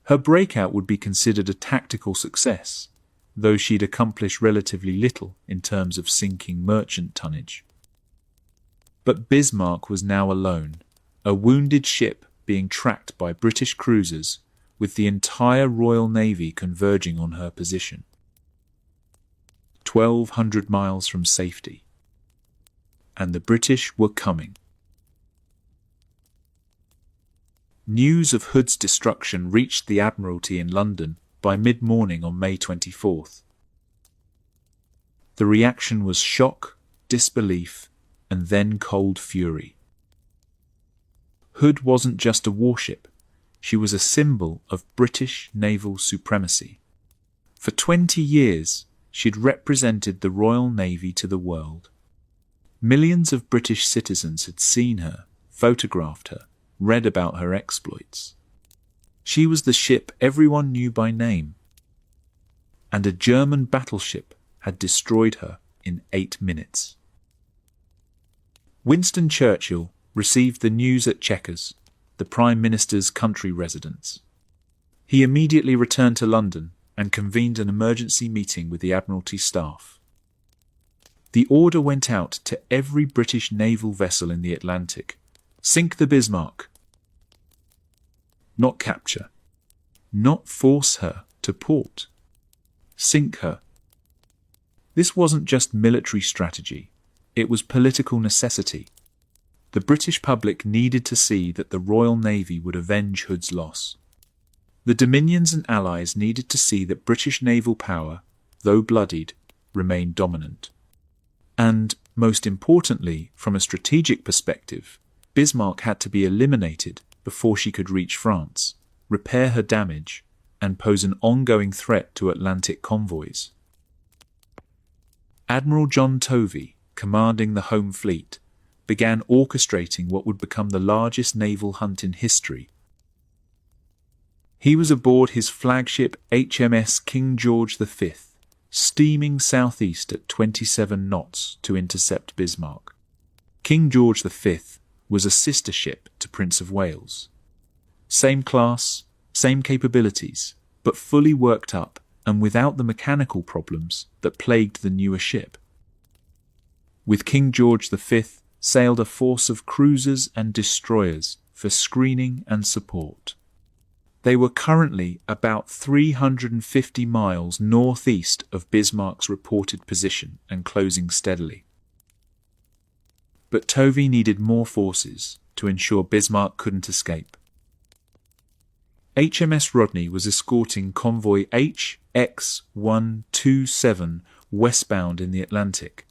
Her breakout would be considered a tactical success, though she'd accomplish relatively little in terms of sinking merchant tonnage. But Bismarck was now alone, a wounded ship being tracked by British cruisers, with the entire Royal Navy converging on her position. 1,200 miles from safety. And the British were coming. News of Hood's destruction reached the Admiralty in London by mid-morning on May 24th. The reaction was shock, disbelief, and then cold fury. Hood wasn't just a warship, she was a symbol of British naval supremacy. For 20 years, she'd represented the Royal Navy to the world. Millions of British citizens had seen her, photographed her, read about her exploits. She was the ship everyone knew by name, and a German battleship had destroyed her in 8 minutes. Winston Churchill received the news at Chequers, the Prime Minister's country residence. He immediately returned to London and convened an emergency meeting with the Admiralty staff. The order went out to every British naval vessel in the Atlantic: sink the Bismarck. Not capture. Not force her to port. Sink her. This wasn't just military strategy, it was political necessity. The British public needed to see that the Royal Navy would avenge Hood's loss. The Dominions and Allies needed to see that British naval power, though bloodied, remained dominant. And, most importantly, from a strategic perspective, Bismarck had to be eliminated before she could reach France, repair her damage, and pose an ongoing threat to Atlantic convoys. Admiral John Tovey, commanding the Home Fleet, began orchestrating what would become the largest naval hunt in history. He was aboard his flagship HMS King George V, steaming southeast at 27 knots to intercept Bismarck. King George V was a sister ship to Prince of Wales. Same class, same capabilities, but fully worked up and without the mechanical problems that plagued the newer ship. With King George V sailed a force of cruisers and destroyers for screening and support. They were currently about 350 miles northeast of Bismarck's reported position and closing steadily. But Tovey needed more forces to ensure Bismarck couldn't escape. HMS Rodney was escorting convoy HX-127 westbound in the Atlantic.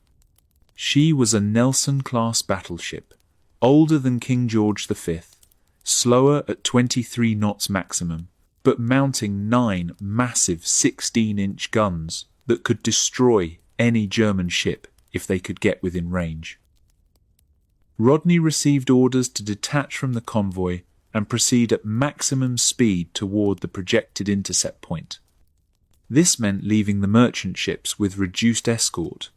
She was a Nelson-class battleship, older than King George V, slower at 23 knots maximum, but mounting 9 massive 16-inch guns that could destroy any German ship if they could get within range. Rodney received orders to detach from the convoy and proceed at maximum speed toward the projected intercept point. This meant leaving the merchant ships with reduced escort,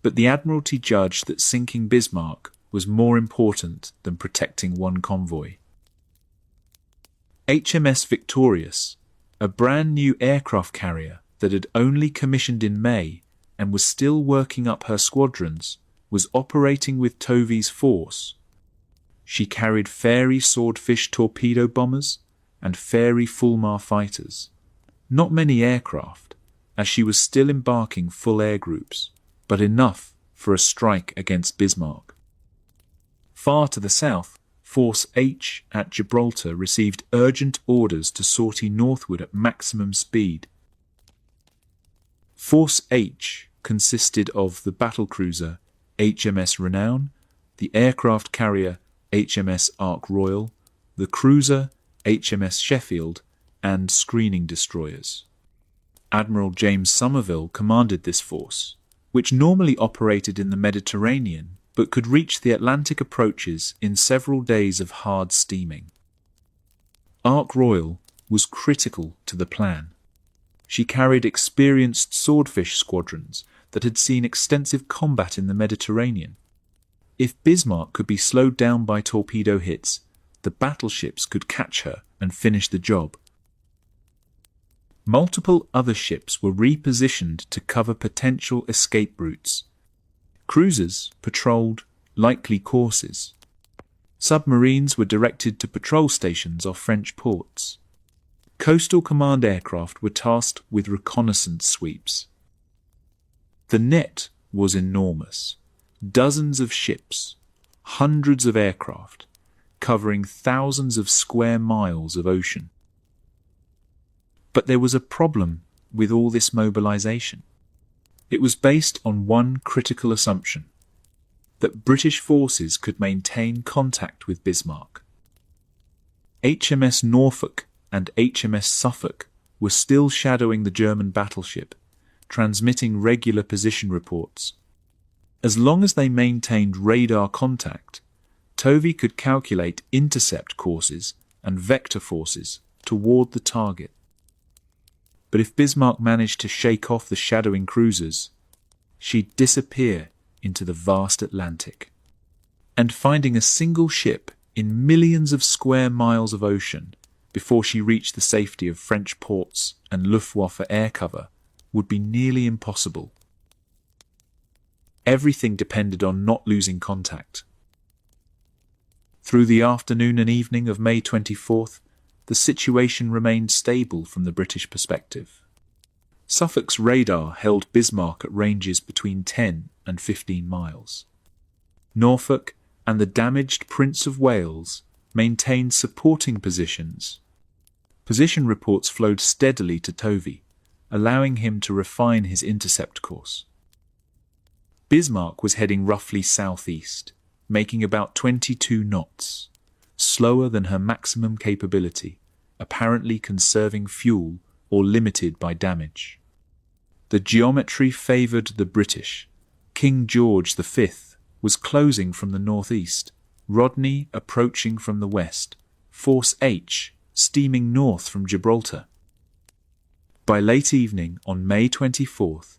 but the Admiralty judged that sinking Bismarck was more important than protecting one convoy. HMS Victorious, a brand new aircraft carrier that had only commissioned in May and was still working up her squadrons, was operating with Tovey's force. She carried Fairey Swordfish torpedo bombers and Fairey Fulmar fighters. Not many aircraft, as she was still embarking full air groups, but enough for a strike against Bismarck. Far to the south, Force H at Gibraltar received urgent orders to sortie northward at maximum speed. Force H consisted of the battlecruiser HMS Renown, the aircraft carrier HMS Ark Royal, the cruiser HMS Sheffield, and screening destroyers. Admiral James Somerville commanded this force, which normally operated in the Mediterranean but could reach the Atlantic approaches in several days of hard steaming. Ark Royal was critical to the plan. She carried experienced swordfish squadrons that had seen extensive combat in the Mediterranean. If Bismarck could be slowed down by torpedo hits, the battleships could catch her and finish the job. Multiple other ships were repositioned to cover potential escape routes. Cruisers patrolled likely courses. Submarines were directed to patrol stations off French ports. Coastal Command aircraft were tasked with reconnaissance sweeps. The net was enormous. Dozens of ships, hundreds of aircraft, covering thousands of square miles of ocean. But there was a problem with all this mobilization. It was based on one critical assumption: that British forces could maintain contact with Bismarck. HMS Norfolk and HMS Suffolk were still shadowing the German battleship, transmitting regular position reports. As long as they maintained radar contact, Tovey could calculate intercept courses and vector forces toward the target. But if Bismarck managed to shake off the shadowing cruisers, she'd disappear into the vast Atlantic. And finding a single ship in millions of square miles of ocean before she reached the safety of French ports and Luftwaffe air cover would be nearly impossible. Everything depended on not losing contact. Through the afternoon and evening of May 24th, the situation remained stable from the British perspective. Suffolk's radar held Bismarck at ranges between 10 and 15 miles. Norfolk and the damaged Prince of Wales maintained supporting positions. Position reports flowed steadily to Tovey, allowing him to refine his intercept course. Bismarck was heading roughly southeast, making about 22 knots, slower than her maximum capability, apparently conserving fuel or limited by damage. The geometry favoured the British. King George V was closing from the northeast, Rodney approaching from the west, Force H steaming north from Gibraltar. By late evening on May 24th,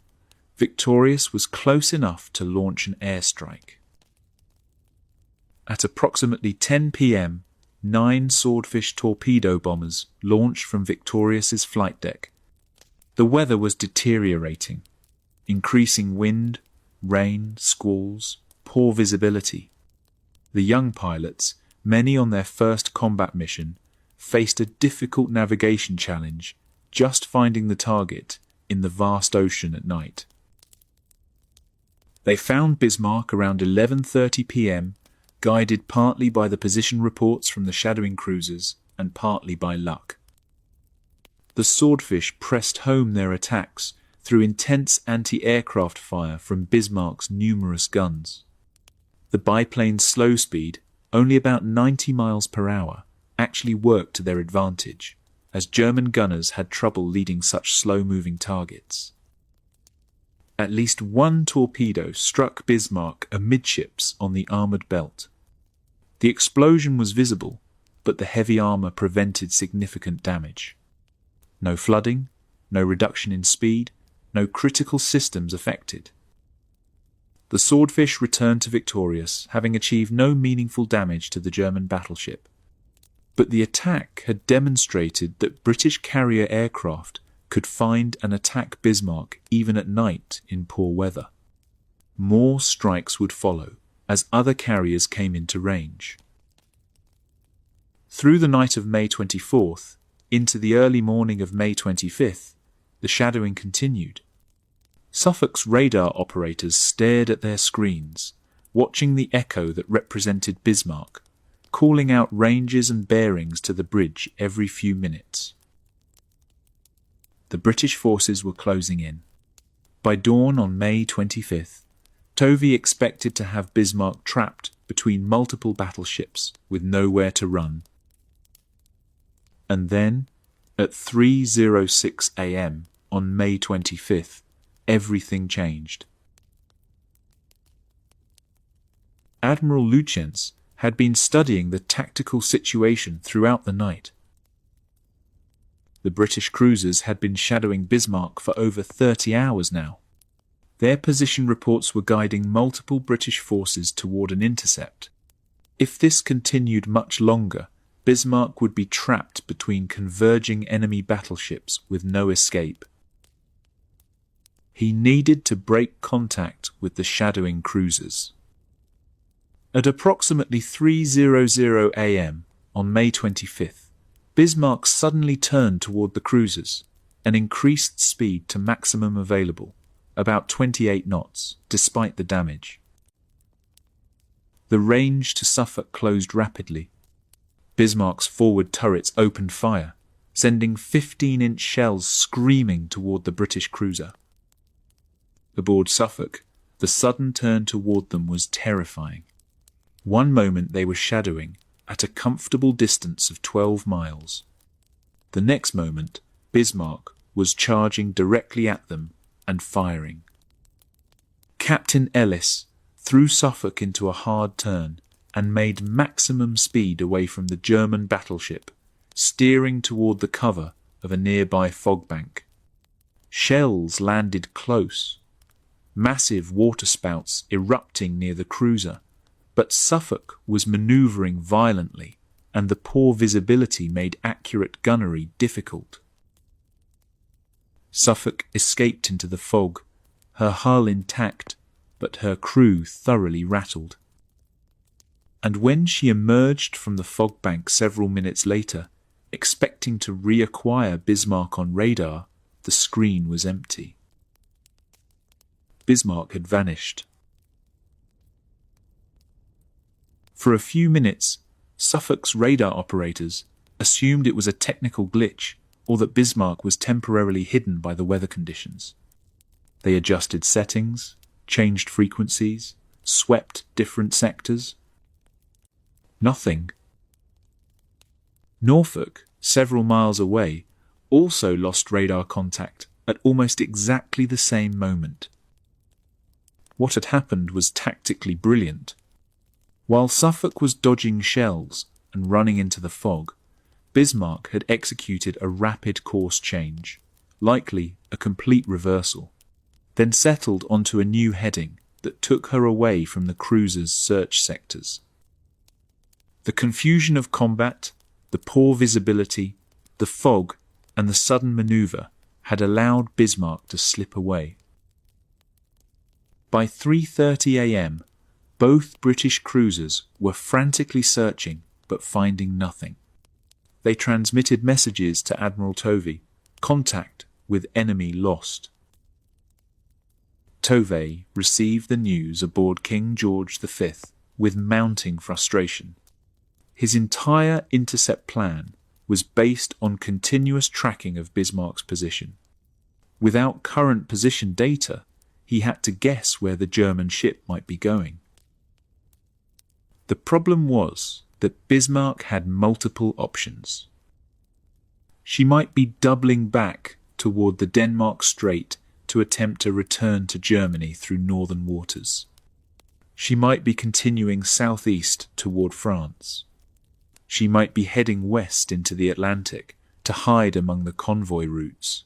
Victorious was close enough to launch an airstrike. At approximately 10 p.m., 9 Swordfish torpedo bombers launched from Victorious's flight deck. The weather was deteriorating, increasing wind, rain, squalls, poor visibility. The young pilots, many on their first combat mission, faced a difficult navigation challenge just finding the target in the vast ocean at night. They found Bismarck around 11:30 p.m., guided partly by the position reports from the shadowing cruisers and partly by luck. The Swordfish pressed home their attacks through intense anti-aircraft fire from Bismarck's numerous guns. The biplane's slow speed, only about 90 miles per hour, actually worked to their advantage, as German gunners had trouble leading such slow-moving targets. At least one torpedo struck Bismarck amidships on the armoured belt. The explosion was visible, but the heavy armour prevented significant damage. No flooding, no reduction in speed, no critical systems affected. The Swordfish returned to Victorious, having achieved no meaningful damage to the German battleship. But the attack had demonstrated that British carrier aircraft could find and attack Bismarck even at night in poor weather. More strikes would follow as other carriers came into range. Through the night of May 24th, into the early morning of May 25th, the shadowing continued. Suffolk's radar operators stared at their screens, watching the echo that represented Bismarck, calling out ranges and bearings to the bridge every few minutes. The British forces were closing in. By dawn on May 25th, Tovey expected to have Bismarck trapped between multiple battleships with nowhere to run. And then, at 3:06 a.m. on May 25th, everything changed. Admiral Lutjens had been studying the tactical situation throughout the night. The British cruisers had been shadowing Bismarck for over 30 hours now. Their position reports were guiding multiple British forces toward an intercept. If this continued much longer, Bismarck would be trapped between converging enemy battleships with no escape. He needed to break contact with the shadowing cruisers. At approximately 3:00 a.m. on May 25th, Bismarck suddenly turned toward the cruisers and increased speed to maximum available, about 28 knots, despite the damage. The range to Suffolk closed rapidly. Bismarck's forward turrets opened fire, sending 15-inch shells screaming toward the British cruiser. Aboard Suffolk, the sudden turn toward them was terrifying. One moment they were shadowing at a comfortable distance of 12 miles. The next moment, Bismarck was charging directly at them and firing. Captain Ellis threw Suffolk into a hard turn and made maximum speed away from the German battleship, steering toward the cover of a nearby fog bank. Shells landed close, massive waterspouts erupting near the cruiser, but Suffolk was manoeuvring violently, and the poor visibility made accurate gunnery difficult. Suffolk escaped into the fog, her hull intact, but her crew thoroughly rattled. And when she emerged from the fog bank several minutes later, expecting to reacquire Bismarck on radar, the screen was empty. Bismarck had vanished. For a few minutes, Suffolk's radar operators assumed it was a technical glitch or that Bismarck was temporarily hidden by the weather conditions. They adjusted settings, changed frequencies, swept different sectors. Nothing. Norfolk, several miles away, also lost radar contact at almost exactly the same moment. What had happened was tactically brilliant. While Suffolk was dodging shells and running into the fog, Bismarck had executed a rapid course change, likely a complete reversal, then settled onto a new heading that took her away from the cruiser's search sectors. The confusion of combat, the poor visibility, the fog, and the sudden maneuver had allowed Bismarck to slip away. By 3:30 a.m., both British cruisers were frantically searching but finding nothing. They transmitted messages to Admiral Tovey, contact with enemy lost. Tovey received the news aboard King George V with mounting frustration. His entire intercept plan was based on continuous tracking of Bismarck's position. Without current position data, he had to guess where the German ship might be going. The problem was that Bismarck had multiple options. She might be doubling back toward the Denmark Strait to attempt a return to Germany through northern waters. She might be continuing southeast toward France. She might be heading west into the Atlantic to hide among the convoy routes.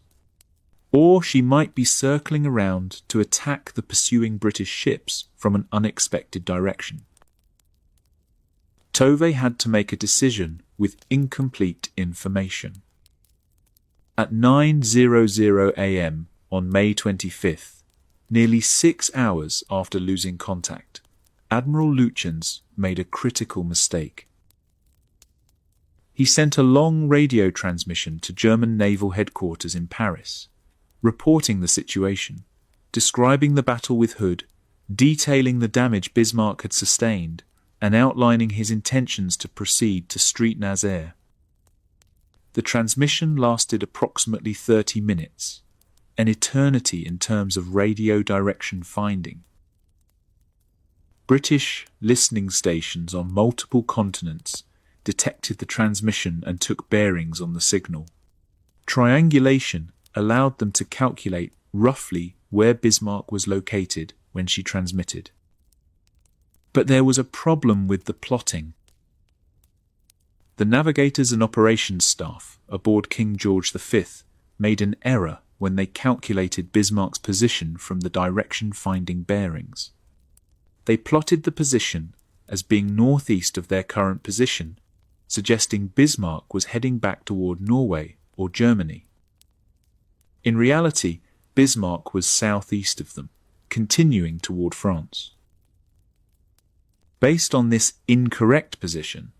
Or she might be circling around to attack the pursuing British ships from an unexpected direction. Tovey had to make a decision with incomplete information. At 9:00 a.m. on May 25th, nearly 6 hours after losing contact, Admiral Lütjens made a critical mistake. He sent a long radio transmission to German naval headquarters in Paris, reporting the situation, describing the battle with Hood, detailing the damage Bismarck had sustained, and outlining his intentions to proceed to Street Nazaire. The transmission lasted approximately 30 minutes, an eternity in terms of radio direction finding. British listening stations on multiple continents detected the transmission and took bearings on the signal. Triangulation allowed them to calculate roughly where Bismarck was located when she transmitted. But there was a problem with the plotting. The navigators and operations staff aboard King George V made an error when they calculated Bismarck's position from the direction-finding bearings. They plotted the position as being northeast of their current position, suggesting Bismarck was heading back toward Norway or Germany. In reality, Bismarck was southeast of them, continuing toward France. Based on this incorrect position,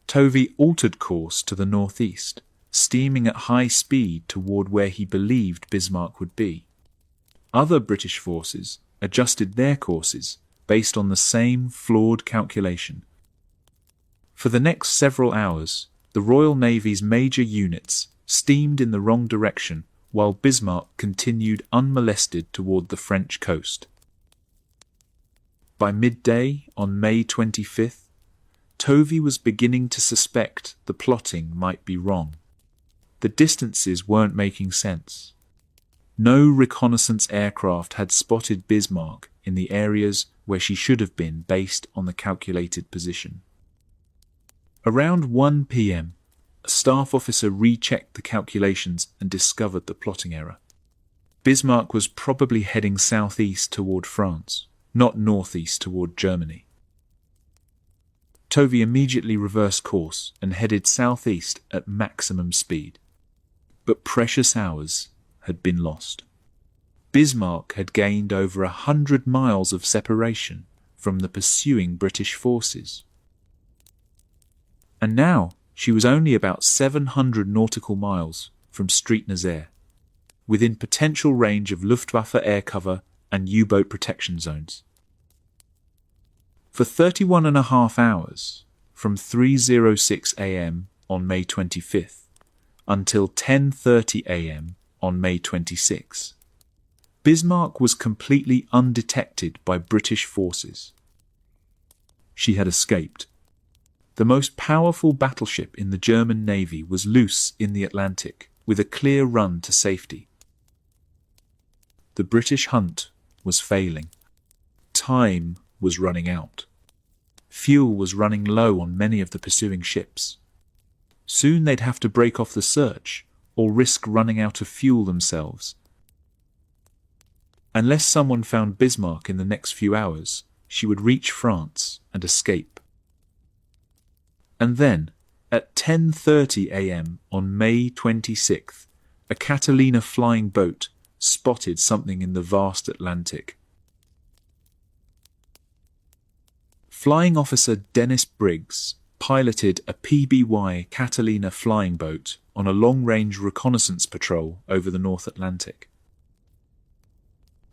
Tovey altered course to the northeast, steaming at high speed toward where he believed Bismarck would be. Other British forces adjusted their courses based on the same flawed calculation. For the next several hours, the Royal Navy's major units steamed in the wrong direction while Bismarck continued unmolested toward the French coast. By midday on May 25th, Tovey was beginning to suspect the plotting might be wrong. The distances weren't making sense. No reconnaissance aircraft had spotted Bismarck in the areas where she should have been based on the calculated position. Around 1 p.m., a staff officer rechecked the calculations and discovered the plotting error. Bismarck was probably heading southeast toward France, not northeast toward Germany. Tovey immediately reversed course and headed southeast at maximum speed. But precious hours had been lost. Bismarck had gained over 100 miles of separation from the pursuing British forces. And now she was only about 700 nautical miles from Street Nazaire, within potential range of Luftwaffe air cover and U-boat protection zones. For 31.5 hours, from 3:06 a.m. on May 25th until 10:30 a.m. on May 26th, Bismarck was completely undetected by British forces. She had escaped. The most powerful battleship in the German Navy was loose in the Atlantic, with a clear run to safety. The British hunt was failing. Time was running out. Fuel was running low on many of the pursuing ships. Soon they'd have to break off the search or risk running out of fuel themselves. Unless someone found Bismarck in the next few hours, she would reach France and escape. And then, at 10:30 a.m. on May 26th, a Catalina flying boat spotted something in the vast Atlantic. Flying officer Dennis Briggs piloted a PBY Catalina flying boat on a long-range reconnaissance patrol over the North Atlantic.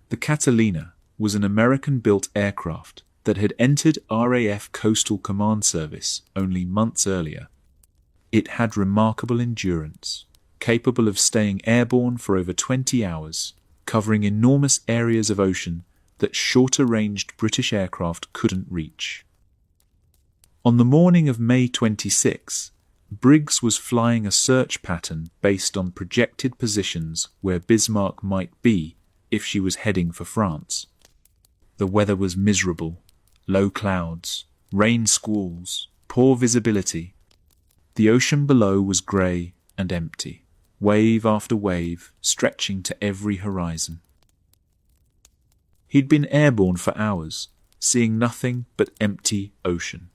The Catalina was an American-built aircraft that had entered RAF Coastal Command Service only months earlier. It had remarkable endurance, capable of staying airborne for over 20 hours, covering enormous areas of ocean that shorter-ranged British aircraft couldn't reach. On the morning of May 26, Briggs was flying a search pattern based on projected positions where Bismarck might be if she was heading for France. The weather was miserable, low clouds, rain squalls, poor visibility. The ocean below was grey and empty, wave after wave stretching to every horizon. He'd been airborne for hours, seeing nothing but empty ocean.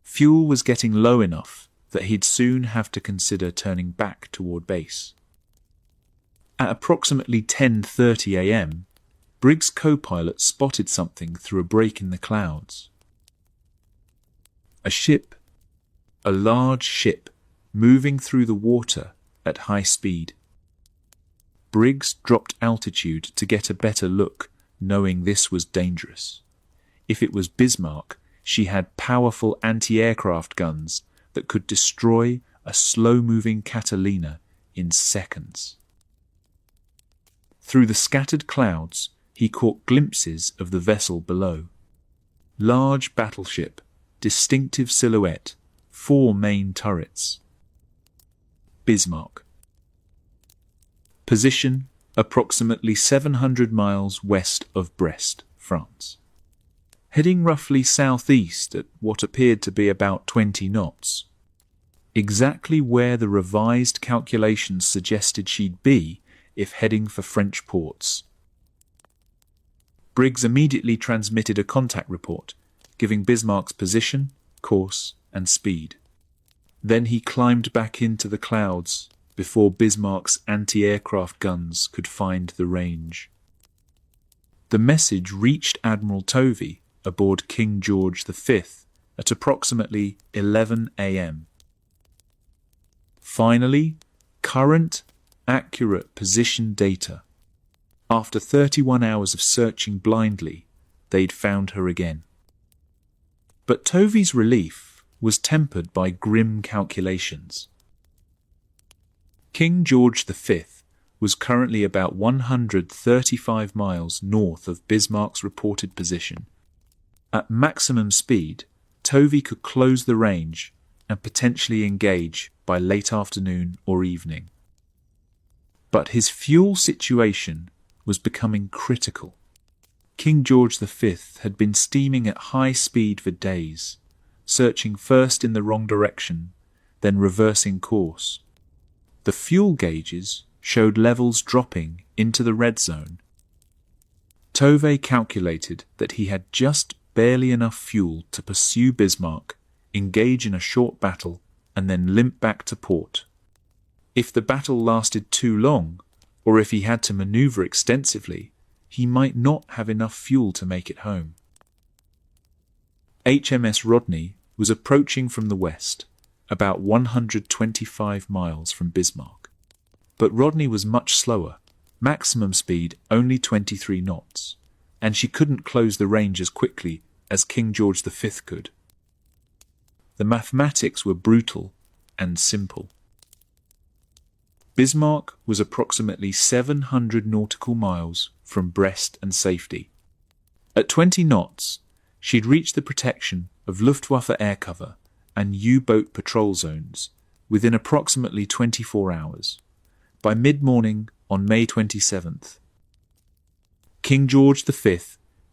Fuel was getting low enough that he'd soon have to consider turning back toward base. At approximately 10:30 a.m., Briggs' co-pilot spotted something through a break in the clouds. A ship, a large ship, moving through the water at high speed. Briggs dropped altitude to get a better look, knowing this was dangerous. If it was Bismarck, she had powerful anti-aircraft guns that could destroy a slow-moving Catalina in seconds. Through the scattered clouds, he caught glimpses of the vessel below. Large battleship, distinctive silhouette, 4 main turrets. Bismarck. Position approximately 700 miles west of Brest, France. Heading roughly southeast at what appeared to be about 20 knots. Exactly where the revised calculations suggested she'd be if heading for French ports. Briggs immediately transmitted a contact report, giving Bismarck's position, course, and speed. Then he climbed back into the clouds before Bismarck's anti-aircraft guns could find the range. The message reached Admiral Tovey aboard King George V at approximately 11 a.m. Finally, current, accurate position data. After 31 hours of searching blindly, they'd found her again. But Tovey's relief was tempered by grim calculations. King George V was currently about 135 miles north of Bismarck's reported position. At maximum speed, Tovey could close the range and potentially engage by late afternoon or evening. But his fuel situation was becoming critical. King George V had been steaming at high speed for days, searching first in the wrong direction, then reversing course. The fuel gauges showed levels dropping into the red zone. Tovey calculated that he had just barely enough fuel to pursue Bismarck, engage in a short battle, and then limp back to port. If the battle lasted too long, or if he had to maneuver extensively, he might not have enough fuel to make it home. HMS Rodney was approaching from the west, about 125 miles from Bismarck. But Rodney was much slower, maximum speed only 23 knots, and she couldn't close the range as quickly as King George V could. The mathematics were brutal and simple. Bismarck was approximately 700 nautical miles from Brest and safety. At 20 knots, she'd reached the protection of Luftwaffe air cover and U-boat patrol zones within approximately 24 hours, by mid-morning on May 27th. King George V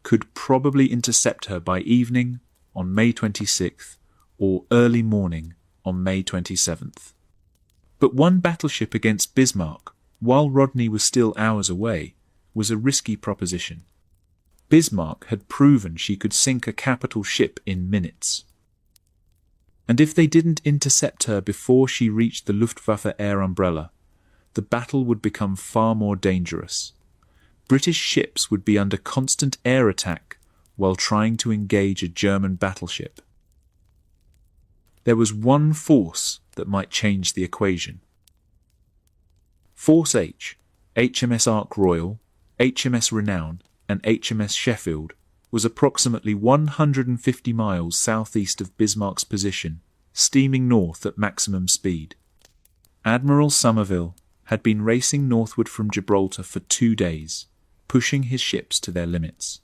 could probably intercept her by evening on May 26th or early morning on May 27th. But one battleship against Bismarck, while Rodney was still hours away, was a risky proposition. Bismarck had proven she could sink a capital ship in minutes. And if they didn't intercept her before she reached the Luftwaffe air umbrella, the battle would become far more dangerous. British ships would be under constant air attack while trying to engage a German battleship. There was one force that might change the equation. Force H, HMS Ark Royal, HMS Renown, and HMS Sheffield, was approximately 150 miles southeast of Bismarck's position, steaming north at maximum speed. Admiral Somerville had been racing northward from Gibraltar for 2 days, pushing his ships to their limits.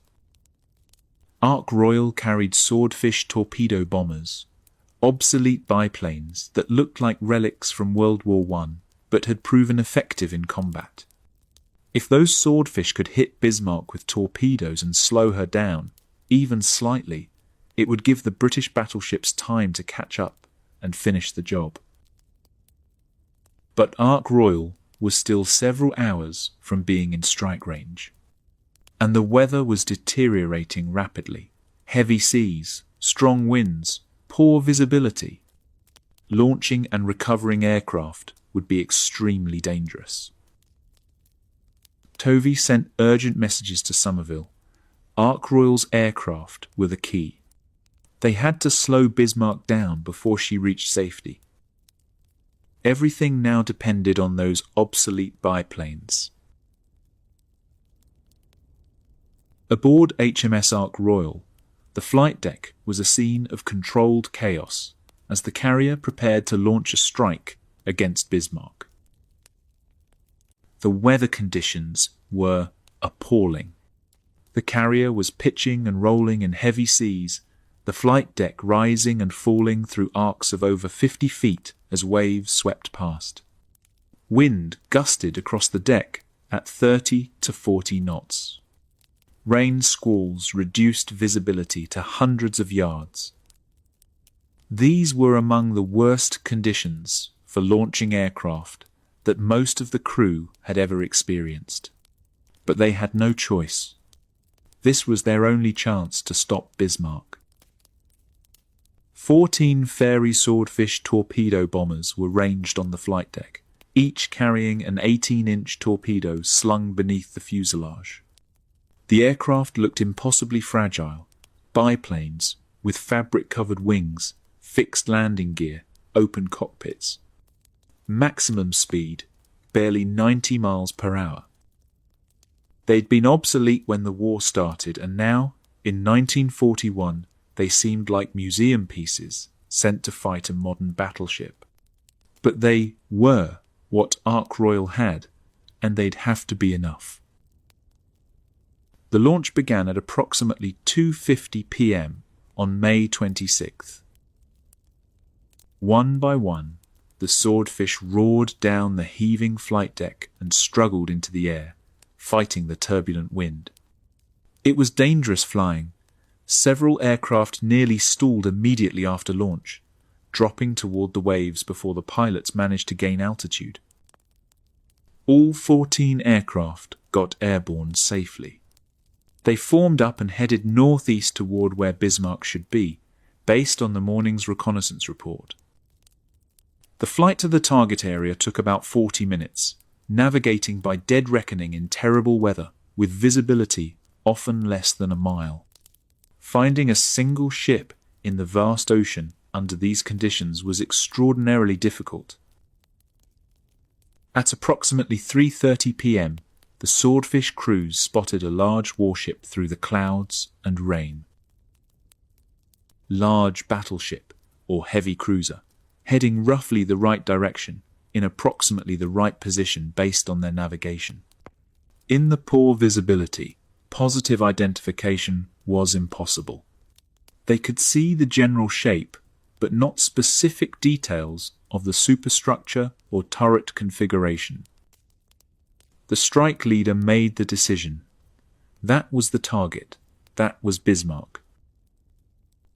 Ark Royal carried Swordfish torpedo bombers, obsolete biplanes that looked like relics from World War I, but had proven effective in combat. If those Swordfish could hit Bismarck with torpedoes and slow her down, even slightly, it would give the British battleships time to catch up and finish the job. But Ark Royal was still several hours from being in strike range, and the weather was deteriorating rapidly. Heavy seas, strong winds, poor visibility. Launching and recovering aircraft would be extremely dangerous. Tovey sent urgent messages to Somerville. Ark Royal's aircraft were the key. They had to slow Bismarck down before she reached safety. Everything now depended on those obsolete biplanes. Aboard HMS Ark Royal, the flight deck was a scene of controlled chaos as the carrier prepared to launch a strike against Bismarck. The weather conditions were appalling. The carrier was pitching and rolling in heavy seas, the flight deck rising and falling through arcs of over 50 feet as waves swept past. Wind gusted across the deck at 30 to 40 knots. Rain squalls reduced visibility to hundreds of yards. These were among the worst conditions for launching aircraft that most of the crew had ever experienced. But they had no choice. This was their only chance to stop Bismarck. 14 Fairey Swordfish torpedo bombers were ranged on the flight deck, each carrying an 18-inch torpedo slung beneath the fuselage. The aircraft looked impossibly fragile, biplanes with fabric-covered wings, fixed landing gear, open cockpits. Maximum speed, barely 90 miles per hour. They'd been obsolete when the war started, and now, in 1941, they seemed like museum pieces sent to fight a modern battleship. But they were what Ark Royal had, and they'd have to be enough. The launch began at approximately 2:50 p.m. on May 26th. One by one, the Swordfish roared down the heaving flight deck and struggled into the air, fighting the turbulent wind. It was dangerous flying. Several aircraft nearly stalled immediately after launch, dropping toward the waves before the pilots managed to gain altitude. All 14 aircraft got airborne safely. They formed up and headed northeast toward where Bismarck should be, based on the morning's reconnaissance report. The flight to the target area took about 40 minutes, navigating by dead reckoning in terrible weather, with visibility often less than a mile. Finding a single ship in the vast ocean under these conditions was extraordinarily difficult. At approximately 3:30 p.m., the Swordfish crews spotted a large warship through the clouds and rain. large battleship or heavy cruiser, heading roughly the right direction in approximately the right position based on their navigation. In the poor visibility, positive identification was impossible. They could see the general shape, but not specific details of the superstructure or turret configuration. The strike leader made the decision. That was the target. That was Bismarck.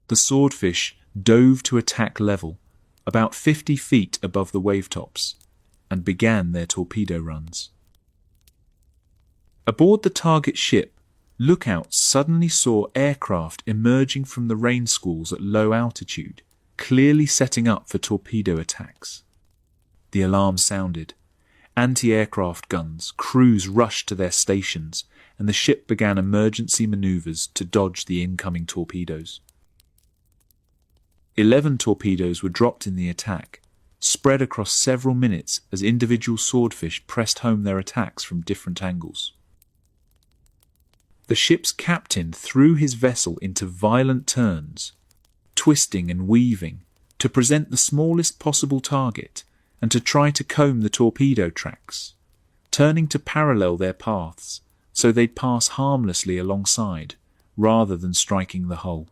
The swordfish dove to attack level, about 50 feet above the wavetops, and began their torpedo runs. Aboard the target ship, lookouts suddenly saw aircraft emerging from the rain squalls at low altitude, clearly setting up for torpedo attacks. The alarm sounded. Anti-aircraft guns, crews rushed to their stations, and the ship began emergency maneuvers to dodge the incoming torpedoes. 11 torpedoes were dropped in the attack, spread across several minutes as individual swordfish pressed home their attacks from different angles. The ship's captain threw his vessel into violent turns, twisting and weaving, to present the smallest possible target and to try to comb the torpedo tracks, turning to parallel their paths so they'd pass harmlessly alongside, rather than striking the hull.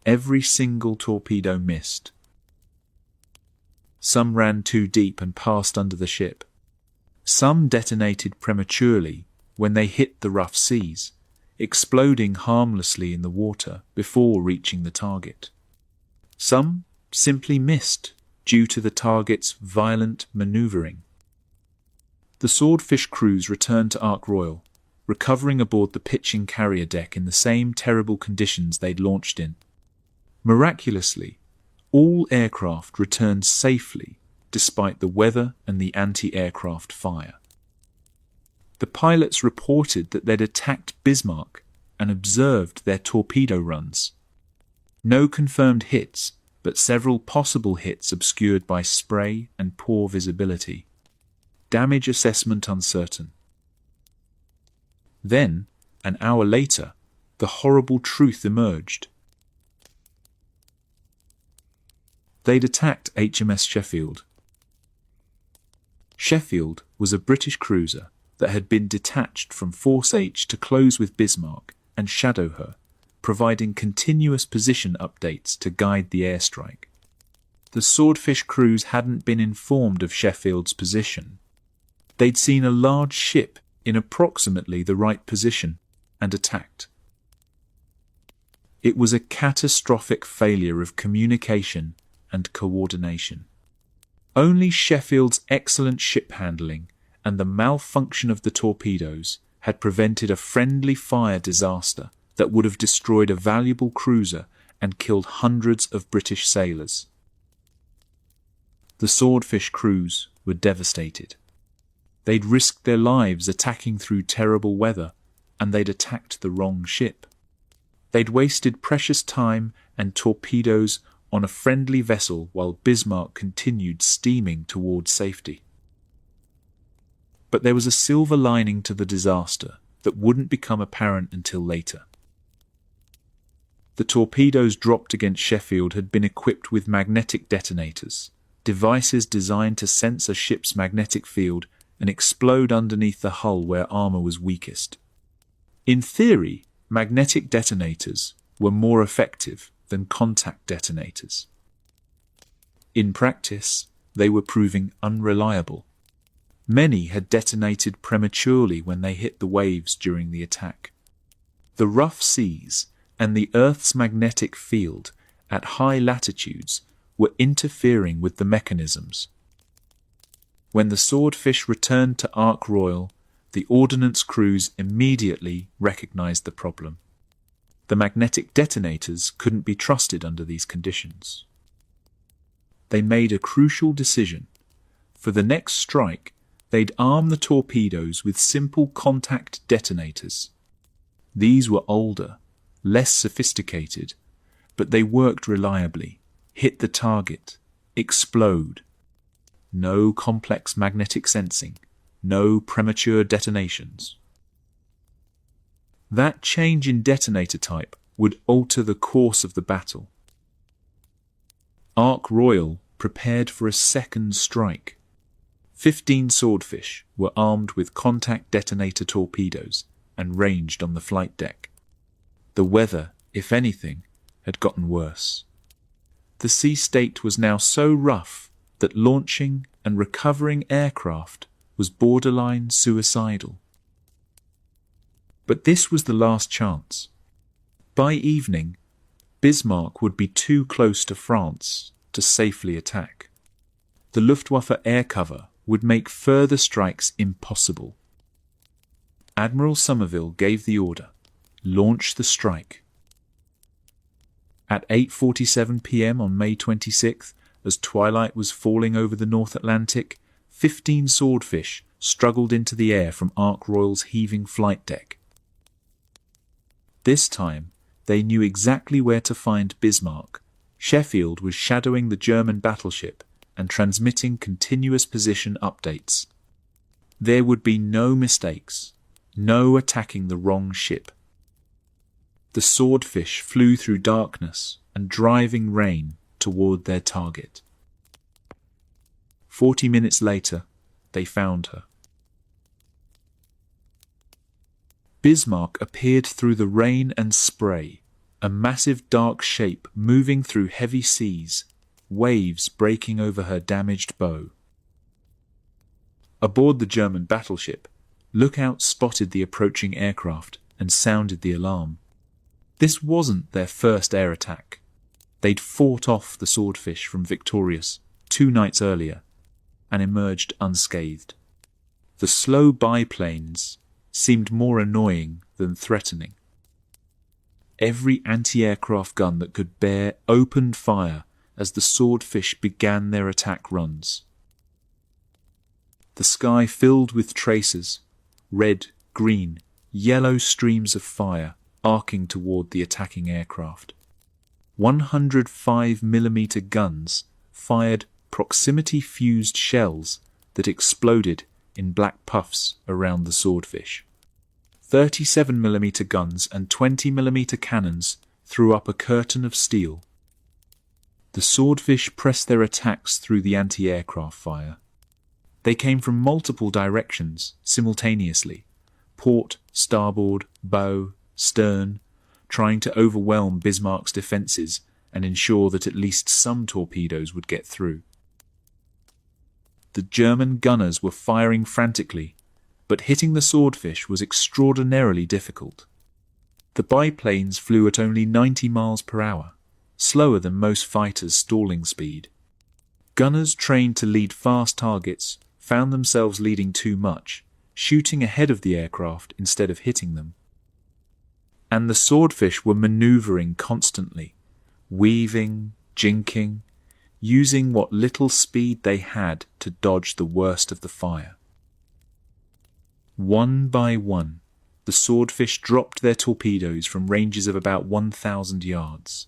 Every single torpedo missed. Some ran too deep and passed under the ship. Some detonated prematurely when they hit the rough seas, exploding harmlessly in the water before reaching the target. Some simply missed due to the target's violent maneuvering. The swordfish crews returned to Ark Royal, recovering aboard the pitching carrier deck in the same terrible conditions they'd launched in. Miraculously, all aircraft returned safely despite the weather and the anti-aircraft fire. The pilots reported that they'd attacked Bismarck and observed their torpedo runs. No confirmed hits, but several possible hits obscured by spray and poor visibility. Damage assessment uncertain. Then, an hour later, the horrible truth emerged. They'd attacked HMS Sheffield. Sheffield was a British cruiser that had been detached from Force H to close with Bismarck and shadow her, providing continuous position updates to guide the airstrike. The swordfish crews hadn't been informed of Sheffield's position. They'd seen a large ship in approximately the right position and attacked. It was a catastrophic failure of communication and coordination. Only Sheffield's excellent ship handling and the malfunction of the torpedoes had prevented a friendly fire disaster that would have destroyed a valuable cruiser and killed hundreds of British sailors. The swordfish crews were devastated. They'd risked their lives attacking through terrible weather, and they'd attacked the wrong ship. They'd wasted precious time and torpedoes on a friendly vessel while Bismarck continued steaming toward safety. But there was a silver lining to the disaster that wouldn't become apparent until later. The torpedoes dropped against Sheffield had been equipped with magnetic detonators, devices designed to sense a ship's magnetic field and explode underneath the hull where armor was weakest. In theory, magnetic detonators were more effective than contact detonators. In practice, they were proving unreliable. Many had detonated prematurely when they hit the waves during the attack. The rough seas and the Earth's magnetic field at high latitudes were interfering with the mechanisms. When the swordfish returned to Ark Royal, the ordnance crews immediately recognized the problem. The magnetic detonators couldn't be trusted under these conditions. They made a crucial decision. For the next strike, they'd arm the torpedoes with simple contact detonators. These were older, less sophisticated, but they worked reliably, hit the target, explode. No complex magnetic sensing, no premature detonations. That change in detonator type would alter the course of the battle. Ark Royal prepared for a second strike. 15 swordfish were armed with contact detonator torpedoes and ranged on the flight deck. The weather, if anything, had gotten worse. The sea state was now so rough that launching and recovering aircraft was borderline suicidal. But this was the last chance. By evening, Bismarck would be too close to France to safely attack. The Luftwaffe air cover would make further strikes impossible. Admiral Somerville gave the order, launch the strike. At 8:47 p.m. on May 26th, as twilight was falling over the North Atlantic, 15 swordfish struggled into the air from Ark Royal's heaving flight deck. This time, they knew exactly where to find Bismarck. Sheffield was shadowing the German battleship and transmitting continuous position updates. There would be no mistakes, no attacking the wrong ship. The swordfish flew through darkness and driving rain toward their target. 40 minutes later, they found her. Bismarck appeared through the rain and spray, a massive dark shape moving through heavy seas, waves breaking over her damaged bow. Aboard the German battleship, lookouts spotted the approaching aircraft and sounded the alarm. This wasn't their first air attack. They'd fought off the swordfish from Victorious 2 nights earlier and emerged unscathed. The slow biplanes seemed more annoying than threatening. Every anti-aircraft gun that could bear opened fire as the swordfish began their attack runs. The sky filled with tracers, red, green, yellow streams of fire arcing toward the attacking aircraft. 105mm guns fired proximity-fused shells that exploded in black puffs around the swordfish. 37mm guns and 20mm cannons threw up a curtain of steel. The swordfish pressed their attacks through the anti-aircraft fire. They came from multiple directions simultaneously, port, starboard, bow, stern, trying to overwhelm Bismarck's defences and ensure that at least some torpedoes would get through. The German gunners were firing frantically, but hitting the swordfish was extraordinarily difficult. The biplanes flew at only 90 miles per hour, slower than most fighters' stalling speed. Gunners trained to lead fast targets found themselves leading too much, shooting ahead of the aircraft instead of hitting them. And the swordfish were manoeuvring constantly, weaving, jinking, using what little speed they had to dodge the worst of the fire. One by one, the swordfish dropped their torpedoes from ranges of about 1,000 yards.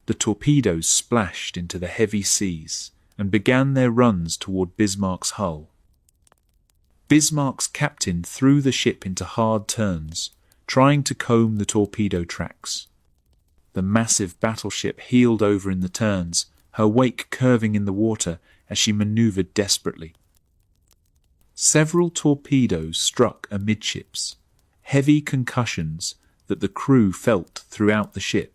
The torpedoes splashed into the heavy seas and began their runs toward Bismarck's hull. Bismarck's captain threw the ship into hard turns, trying to comb the torpedo tracks. The massive battleship heeled over in the turns, her wake curving in the water as she manoeuvred desperately. Several torpedoes struck amidships, heavy concussions that the crew felt throughout the ship.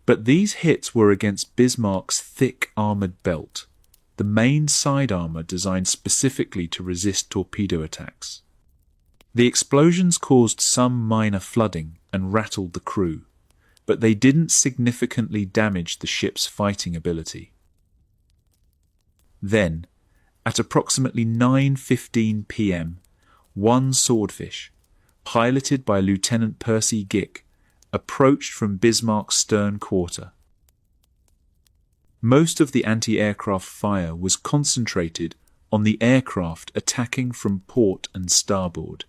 But these hits were against Bismarck's thick armoured belt, the main side armour designed specifically to resist torpedo attacks. The explosions caused some minor flooding and rattled the crew, but they didn't significantly damage the ship's fighting ability. Then, at approximately 9:15 p.m., one swordfish, piloted by Lieutenant Percy Gick, approached from Bismarck's stern quarter. Most of the anti-aircraft fire was concentrated on the aircraft attacking from port and starboard.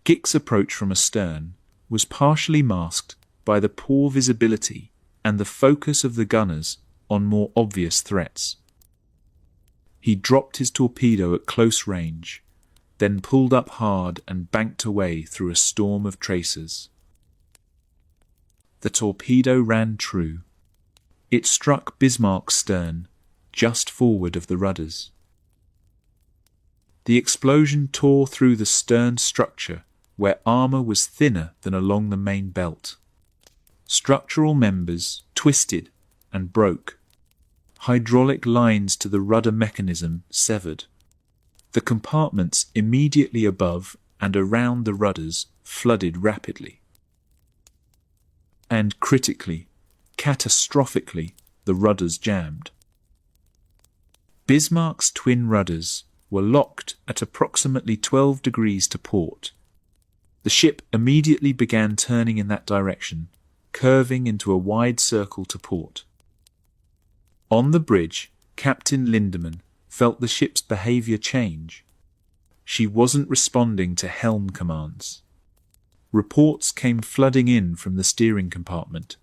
Gick's approach from astern was partially masked by the poor visibility and the focus of the gunners on more obvious threats. He dropped his torpedo at close range, then pulled up hard and banked away through a storm of tracers. The torpedo ran true. It struck Bismarck's stern, just forward of the rudders. The explosion tore through the stern structure, where armour was thinner than along the main belt. Structural members twisted and broke. Hydraulic lines to the rudder mechanism severed. The compartments immediately above and around the rudders flooded rapidly. And critically, catastrophically, the rudders jammed. Bismarck's twin rudders were locked at approximately 12 degrees to port. The ship immediately began turning in that direction, curving into a wide circle to port. On the bridge, Captain Lindemann felt the ship's behaviour change. She wasn't responding to helm commands. Reports came flooding in from the steering compartment.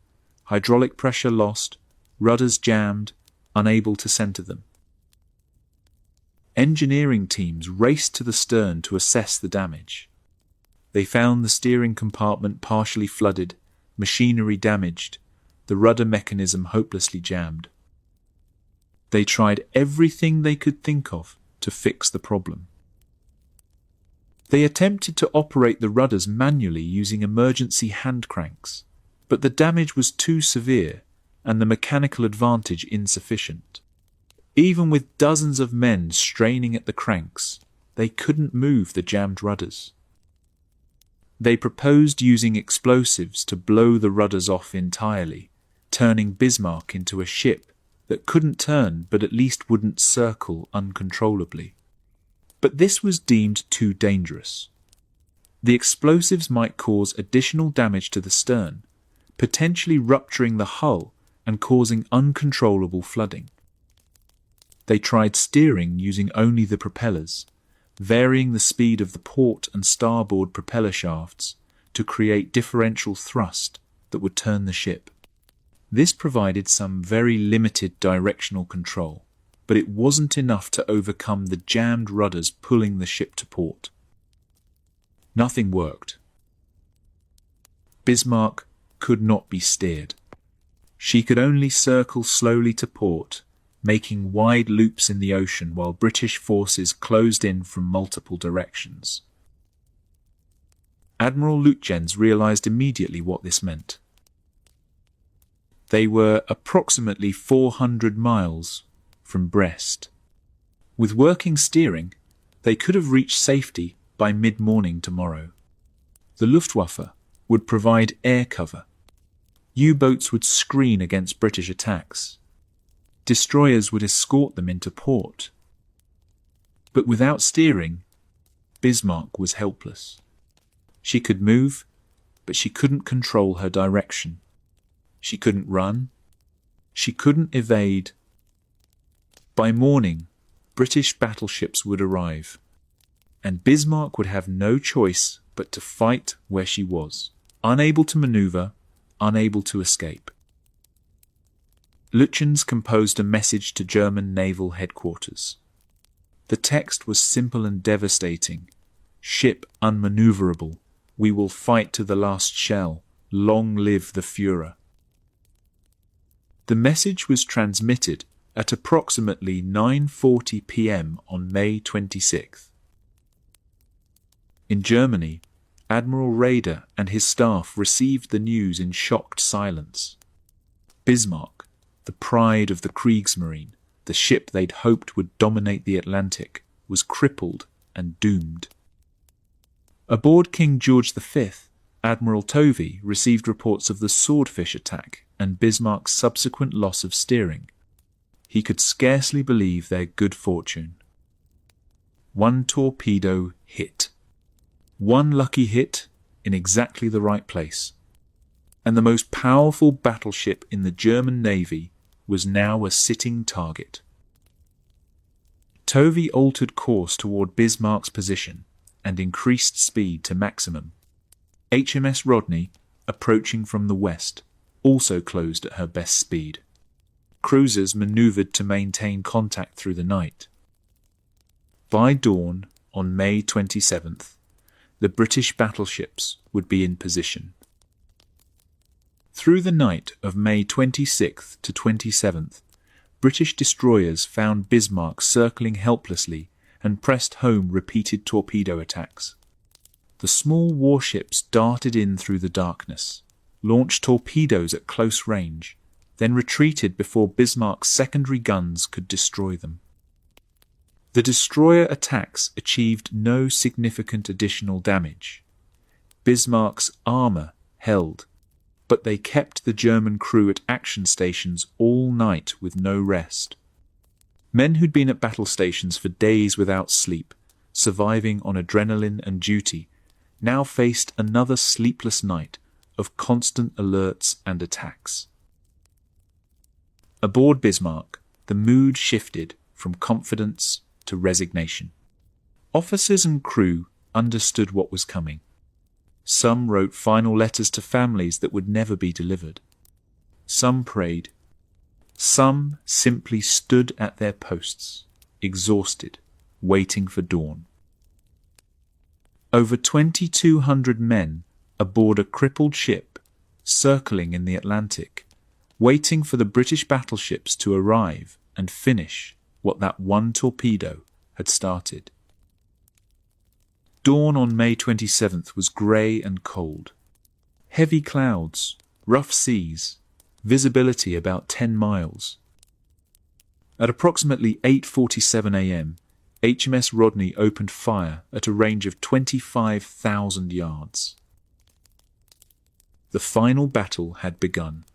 Hydraulic pressure lost, rudders jammed, unable to centre them. Engineering teams raced to the stern to assess the damage. They found the steering compartment partially flooded, machinery damaged, the rudder mechanism hopelessly jammed. They tried everything they could think of to fix the problem. They attempted to operate the rudders manually using emergency hand cranks, but the damage was too severe and the mechanical advantage insufficient. Even with dozens of men straining at the cranks, they couldn't move the jammed rudders. They proposed using explosives to blow the rudders off entirely, turning Bismarck into a ship that couldn't turn but at least wouldn't circle uncontrollably. But this was deemed too dangerous. The explosives might cause additional damage to the stern, potentially rupturing the hull and causing uncontrollable flooding. They tried steering using only the propellers, varying the speed of the port and starboard propeller shafts to create differential thrust that would turn the ship. This provided some very limited directional control, but it wasn't enough to overcome the jammed rudders pulling the ship to port. Nothing worked. Bismarck could not be steered. She could only circle slowly to port, making wide loops in the ocean while British forces closed in from multiple directions. Admiral Lütjens realized immediately what this meant. They were approximately 400 miles from Brest. With working steering, they could have reached safety by mid-morning tomorrow. The Luftwaffe would provide air cover. U-boats would screen against British attacks. Destroyers would escort them into port. But without steering, Bismarck was helpless. She could move, but she couldn't control her direction. She couldn't run. She couldn't evade. By morning, British battleships would arrive, and Bismarck would have no choice but to fight where she was, unable to maneuver, unable to escape. Lütjens composed a message to German naval headquarters. The text was simple and devastating. Ship unmaneuverable. We will fight to the last shell. Long live the Führer. The message was transmitted at approximately 9:40 p.m. on May 26th. In Germany, Admiral Raeder and his staff received the news in shocked silence. Bismarck, the pride of the Kriegsmarine, the ship they'd hoped would dominate the Atlantic, was crippled and doomed. Aboard King George V, Admiral Tovey received reports of the Swordfish attack and Bismarck's subsequent loss of steering. He could scarcely believe their good fortune. One torpedo hit. One lucky hit in exactly the right place. And the most powerful battleship in the German Navy was now a sitting target. Tovey altered course toward Bismarck's position and increased speed to maximum. HMS Rodney, approaching from the west, also closed at her best speed. Cruisers manoeuvred to maintain contact through the night. By dawn on May 27th, the British battleships would be in position. Through the night of May 26th to 27th, British destroyers found Bismarck circling helplessly and pressed home repeated torpedo attacks. The small warships darted in through the darkness, launched torpedoes at close range, then retreated before Bismarck's secondary guns could destroy them. The destroyer attacks achieved no significant additional damage. Bismarck's armour held, but they kept the German crew at action stations all night with no rest. Men who'd been at battle stations for days without sleep, surviving on adrenaline and duty, now faced another sleepless night of constant alerts and attacks. Aboard Bismarck, the mood shifted from confidence to resignation. Officers and crew understood what was coming. Some wrote final letters to families that would never be delivered. Some prayed. Some simply stood at their posts, exhausted, waiting for dawn. Over 2,200 men aboard a crippled ship, circling in the Atlantic, waiting for the British battleships to arrive and finish what that one torpedo had started. Dawn on May 27th was grey and cold. Heavy clouds, rough seas, visibility about 10 miles. At approximately 8:47 a.m., HMS Rodney opened fire at a range of 25,000 yards. The final battle had begun.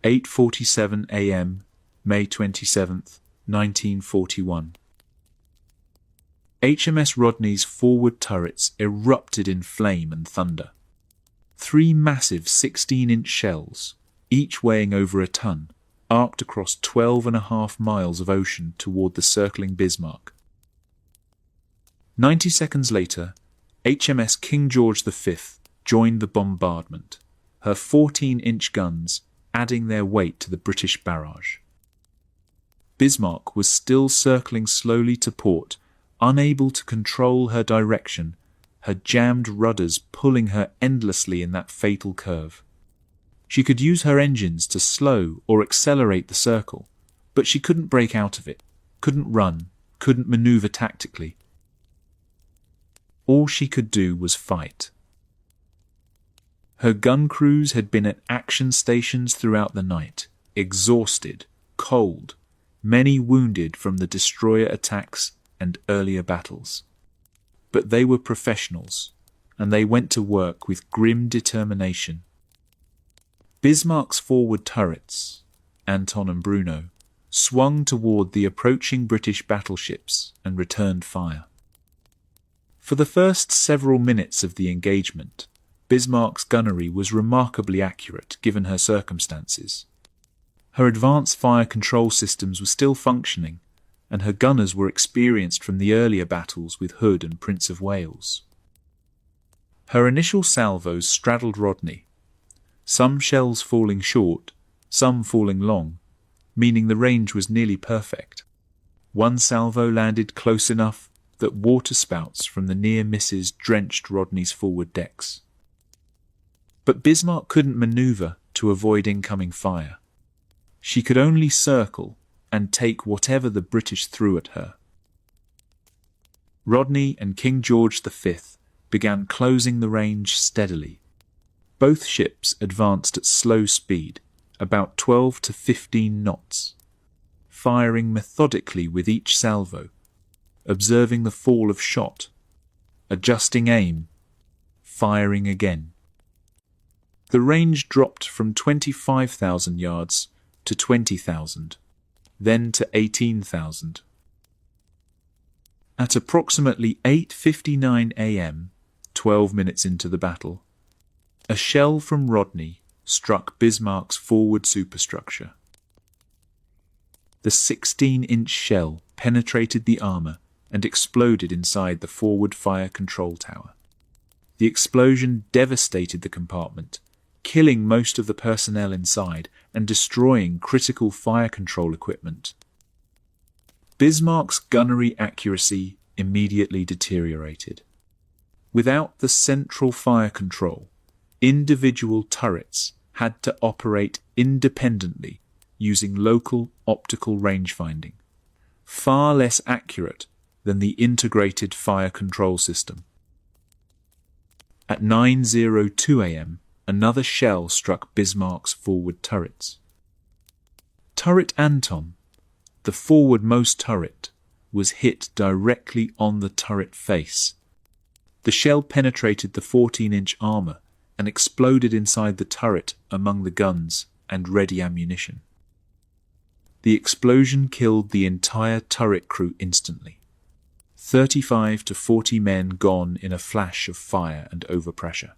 8:47 a.m., May 27th, 1941. HMS Rodney's forward turrets erupted in flame and thunder. 3 massive 16-inch shells, each weighing over a ton, arced across 12.5 miles of ocean toward the circling Bismarck. 90 seconds later, HMS King George V joined the bombardment, her 14-inch guns adding their weight to the British barrage. Bismarck was still circling slowly to port, unable to control her direction, her jammed rudders pulling her endlessly in that fatal curve. She could use her engines to slow or accelerate the circle, but she couldn't break out of it, couldn't run, couldn't maneuver tactically. All she could do was fight. Her gun crews had been at action stations throughout the night, exhausted, cold, many wounded from the destroyer attacks and earlier battles. But they were professionals, and they went to work with grim determination. Bismarck's forward turrets, Anton and Bruno, swung toward the approaching British battleships and returned fire. For the first several minutes of the engagement, Bismarck's gunnery was remarkably accurate given her circumstances. Her advanced fire control systems were still functioning, and her gunners were experienced from the earlier battles with Hood and Prince of Wales. Her initial salvos straddled Rodney, some shells falling short, some falling long, meaning the range was nearly perfect. One salvo landed close enough that waterspouts from the near misses drenched Rodney's forward decks. But Bismarck couldn't maneuver to avoid incoming fire. She could only circle and take whatever the British threw at her. Rodney and King George V began closing the range steadily. Both ships advanced at slow speed, about 12 to 15 knots, firing methodically with each salvo, observing the fall of shot, adjusting aim, firing again. The range dropped from 25,000 yards to 20,000, then to 18,000. At approximately 8:59 a.m., 12 minutes into the battle, a shell from Rodney struck Bismarck's forward superstructure. The 16-inch shell penetrated the armour and exploded inside the forward fire control tower. The explosion devastated the compartment, killing most of the personnel inside and destroying critical fire control equipment. Bismarck's gunnery accuracy immediately deteriorated. Without the central fire control, Individual turrets had to operate independently using local optical rangefinding, far less accurate than the integrated fire control system. At 9:02 a.m., another shell struck Bismarck's forward turrets. Turret Anton, the forwardmost turret, was hit directly on the turret face. The shell penetrated the 14-inch armor and exploded inside the turret among the guns and ready ammunition. The explosion killed the entire turret crew instantly. 35 to 40 men gone in a flash of fire and overpressure.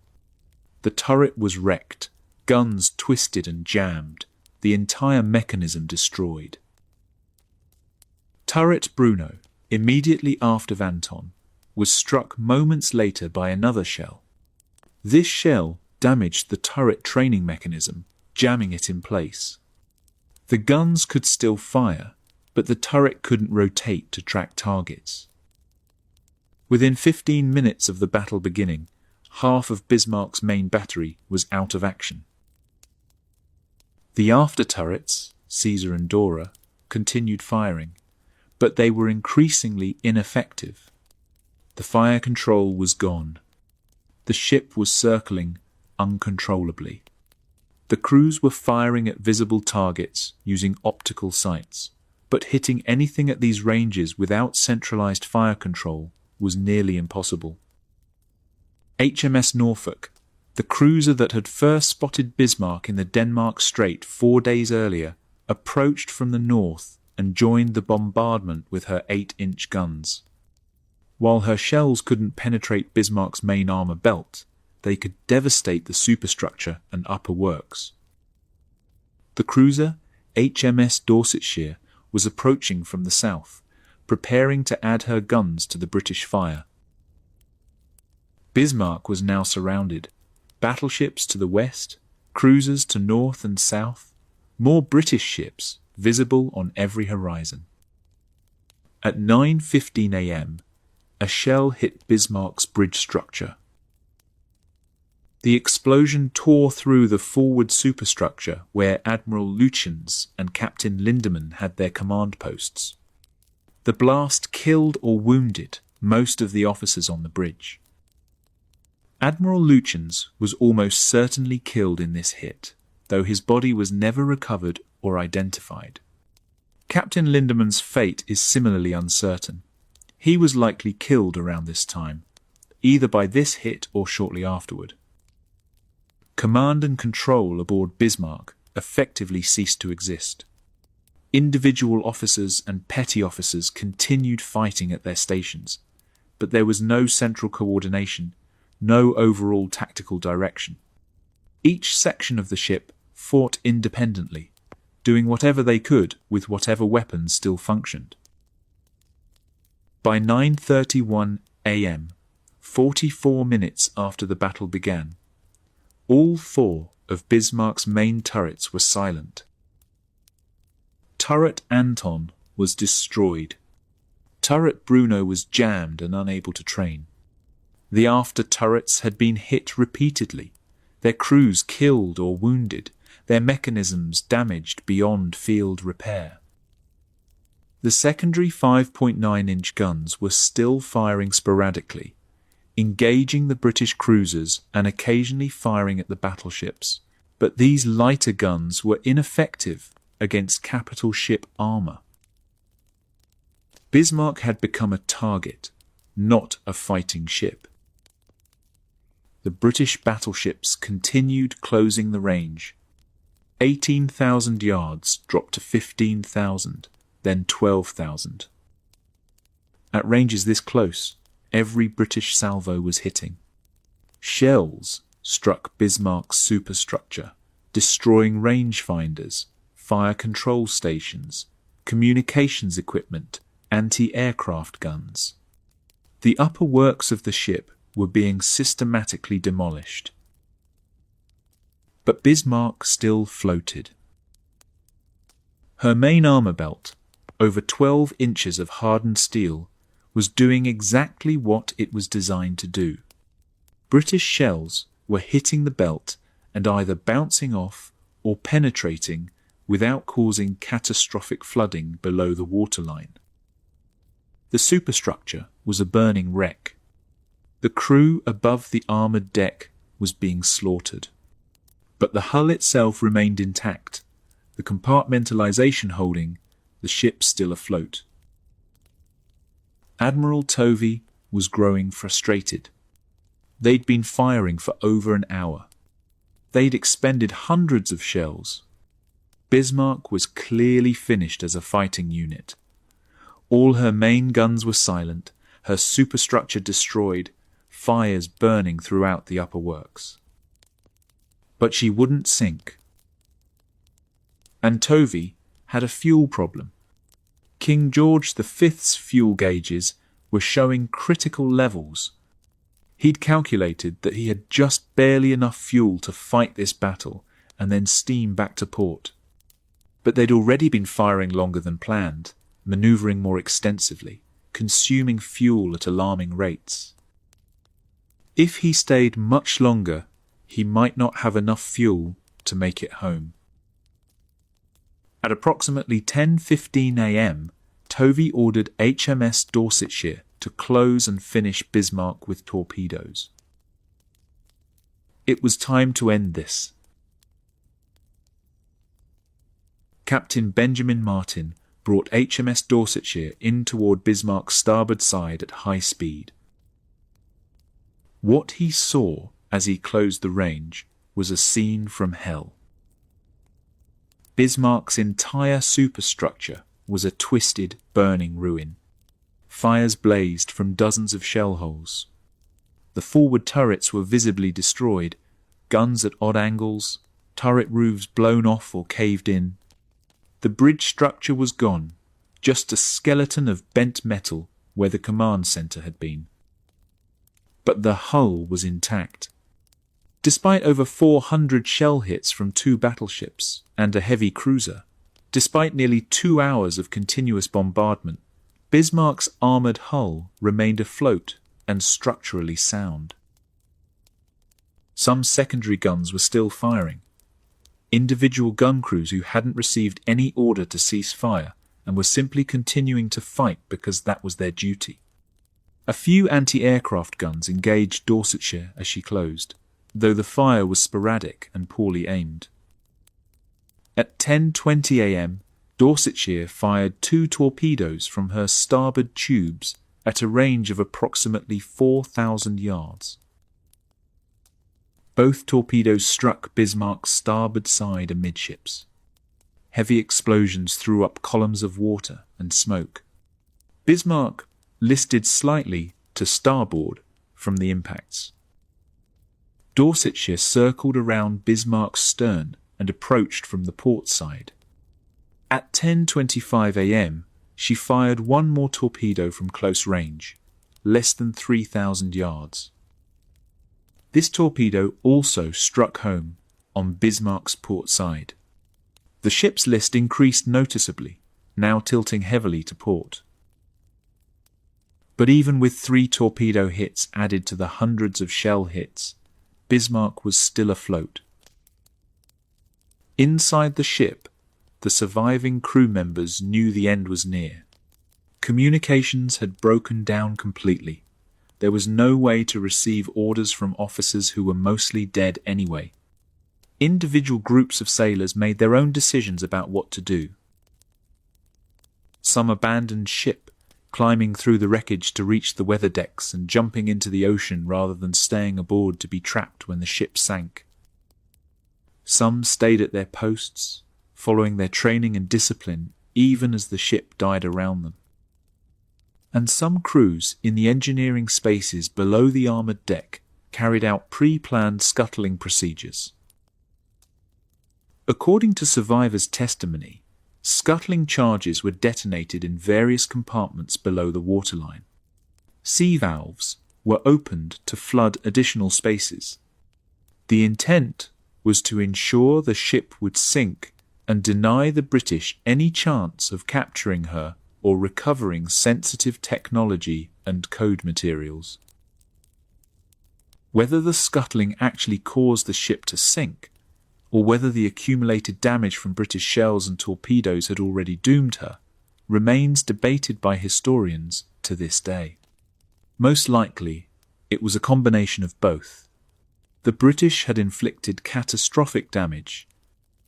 The turret was wrecked, guns twisted and jammed, the entire mechanism destroyed. Turret Bruno, immediately after Anton, was struck moments later by another shell. This shell damaged the turret training mechanism, jamming it in place. The guns could still fire, but the turret couldn't rotate to track targets. Within 15 minutes of the battle beginning, half of Bismarck's main battery was out of action. The after turrets, Caesar and Dora, continued firing, but they were increasingly ineffective. The fire control was gone. The ship was circling uncontrollably. The crews were firing at visible targets using optical sights, but hitting anything at these ranges without centralized fire control was nearly impossible. HMS Norfolk, the cruiser that had first spotted Bismarck in the Denmark Strait 4 days earlier, approached from the north and joined the bombardment with her 8-inch guns. While her shells couldn't penetrate Bismarck's main armor belt, they could devastate the superstructure and upper works. The cruiser, HMS Dorsetshire, was approaching from the south, preparing to add her guns to the British fire. Bismarck was now surrounded. Battleships to the west, cruisers to north and south, more British ships visible on every horizon. At 9:15 a.m., a shell hit Bismarck's bridge structure. The explosion tore through the forward superstructure where Admiral Lutyens and Captain Lindemann had their command posts. The blast killed or wounded most of the officers on the bridge. Admiral Lutyens was almost certainly killed in this hit, though his body was never recovered or identified. Captain Lindemann's fate is similarly uncertain. He was likely killed around this time, either by this hit or shortly afterward. Command and control aboard Bismarck effectively ceased to exist. Individual officers and petty officers continued fighting at their stations, but there was no central coordination, no overall tactical direction. Each section of the ship fought independently, doing whatever they could with whatever weapons still functioned. By 9:31 a.m., 44 minutes after the battle began, all 4 of Bismarck's main turrets were silent. Turret Anton was destroyed. Turret Bruno was jammed and unable to train. The after turrets had been hit repeatedly, their crews killed or wounded, their mechanisms damaged beyond field repair. The secondary 5.9-inch guns were still firing sporadically, engaging the British cruisers and occasionally firing at the battleships, but these lighter guns were ineffective against capital ship armor. Bismarck had become a target, not a fighting ship. The British battleships continued closing the range. 18,000 yards dropped to 15,000, then 12,000. At ranges this close, every British salvo was hitting. Shells struck Bismarck's superstructure, destroying rangefinders, fire control stations, communications equipment, anti-aircraft guns. The upper works of the ship were being systematically demolished. But Bismarck still floated. Her main armor belt, over 12 inches of hardened steel, was doing exactly what it was designed to do. British shells were hitting the belt and either bouncing off or penetrating without causing catastrophic flooding below the waterline. The superstructure was a burning wreck. The crew above the armoured deck was being slaughtered. But the hull itself remained intact, the compartmentalization holding the ship still afloat. Admiral Tovey was growing frustrated. They'd been firing for over an hour. They'd expended hundreds of shells. Bismarck was clearly finished as a fighting unit. All her main guns were silent, her superstructure destroyed, fires burning throughout the upper works. But she wouldn't sink. And Tovey had a fuel problem. King George V's fuel gauges were showing critical levels. He'd calculated that he had just barely enough fuel to fight this battle and then steam back to port. But they'd already been firing longer than planned, manoeuvring more extensively, consuming fuel at alarming rates. If he stayed much longer, he might not have enough fuel to make it home. At approximately 10:15 a.m., Tovey ordered HMS Dorsetshire to close and finish Bismarck with torpedoes. It was time to end this. Captain Benjamin Martin brought HMS Dorsetshire in toward Bismarck's starboard side at high speed. What he saw as he closed the range was a scene from hell. Bismarck's entire superstructure was a twisted, burning ruin. Fires blazed from dozens of shell holes. The forward turrets were visibly destroyed, guns at odd angles, turret roofs blown off or caved in. The bridge structure was gone, just a skeleton of bent metal where the command centre had been. But the hull was intact. Despite over 400 shell hits from 2 battleships and a heavy cruiser, despite nearly 2 hours of continuous bombardment, Bismarck's armoured hull remained afloat and structurally sound. Some secondary guns were still firing. Individual gun crews who hadn't received any order to cease fire and were simply continuing to fight because that was their duty. A few anti-aircraft guns engaged Dorsetshire as she closed, though the fire was sporadic and poorly aimed. At 10:20 a.m., Dorsetshire fired 2 torpedoes from her starboard tubes at a range of approximately 4,000 yards. Both torpedoes struck Bismarck's starboard side amidships. Heavy explosions threw up columns of water and smoke. Bismarck listed slightly to starboard from the impacts. Dorsetshire circled around Bismarck's stern and approached from the port side. At 10:25 a.m., she fired 1 more torpedo from close range, less than 3,000 yards. This torpedo also struck home on Bismarck's port side. The ship's list increased noticeably, now tilting heavily to port. But even with 3 torpedo hits added to the hundreds of shell hits, Bismarck was still afloat. Inside the ship, the surviving crew members knew the end was near. Communications had broken down completely. There was no way to receive orders from officers who were mostly dead anyway. Individual groups of sailors made their own decisions about what to do. Some abandoned ship, climbing through the wreckage to reach the weather decks and jumping into the ocean rather than staying aboard to be trapped when the ship sank. Some stayed at their posts, following their training and discipline even as the ship died around them. And some crews in the engineering spaces below the armoured deck carried out pre-planned scuttling procedures. According to survivors' testimony, scuttling charges were detonated in various compartments below the waterline. Sea valves were opened to flood additional spaces. The intent was to ensure the ship would sink and deny the British any chance of capturing her or recovering sensitive technology and code materials. Whether the scuttling actually caused the ship to sink, or whether the accumulated damage from British shells and torpedoes had already doomed her, remains debated by historians to this day. Most likely, it was a combination of both. The British had inflicted catastrophic damage,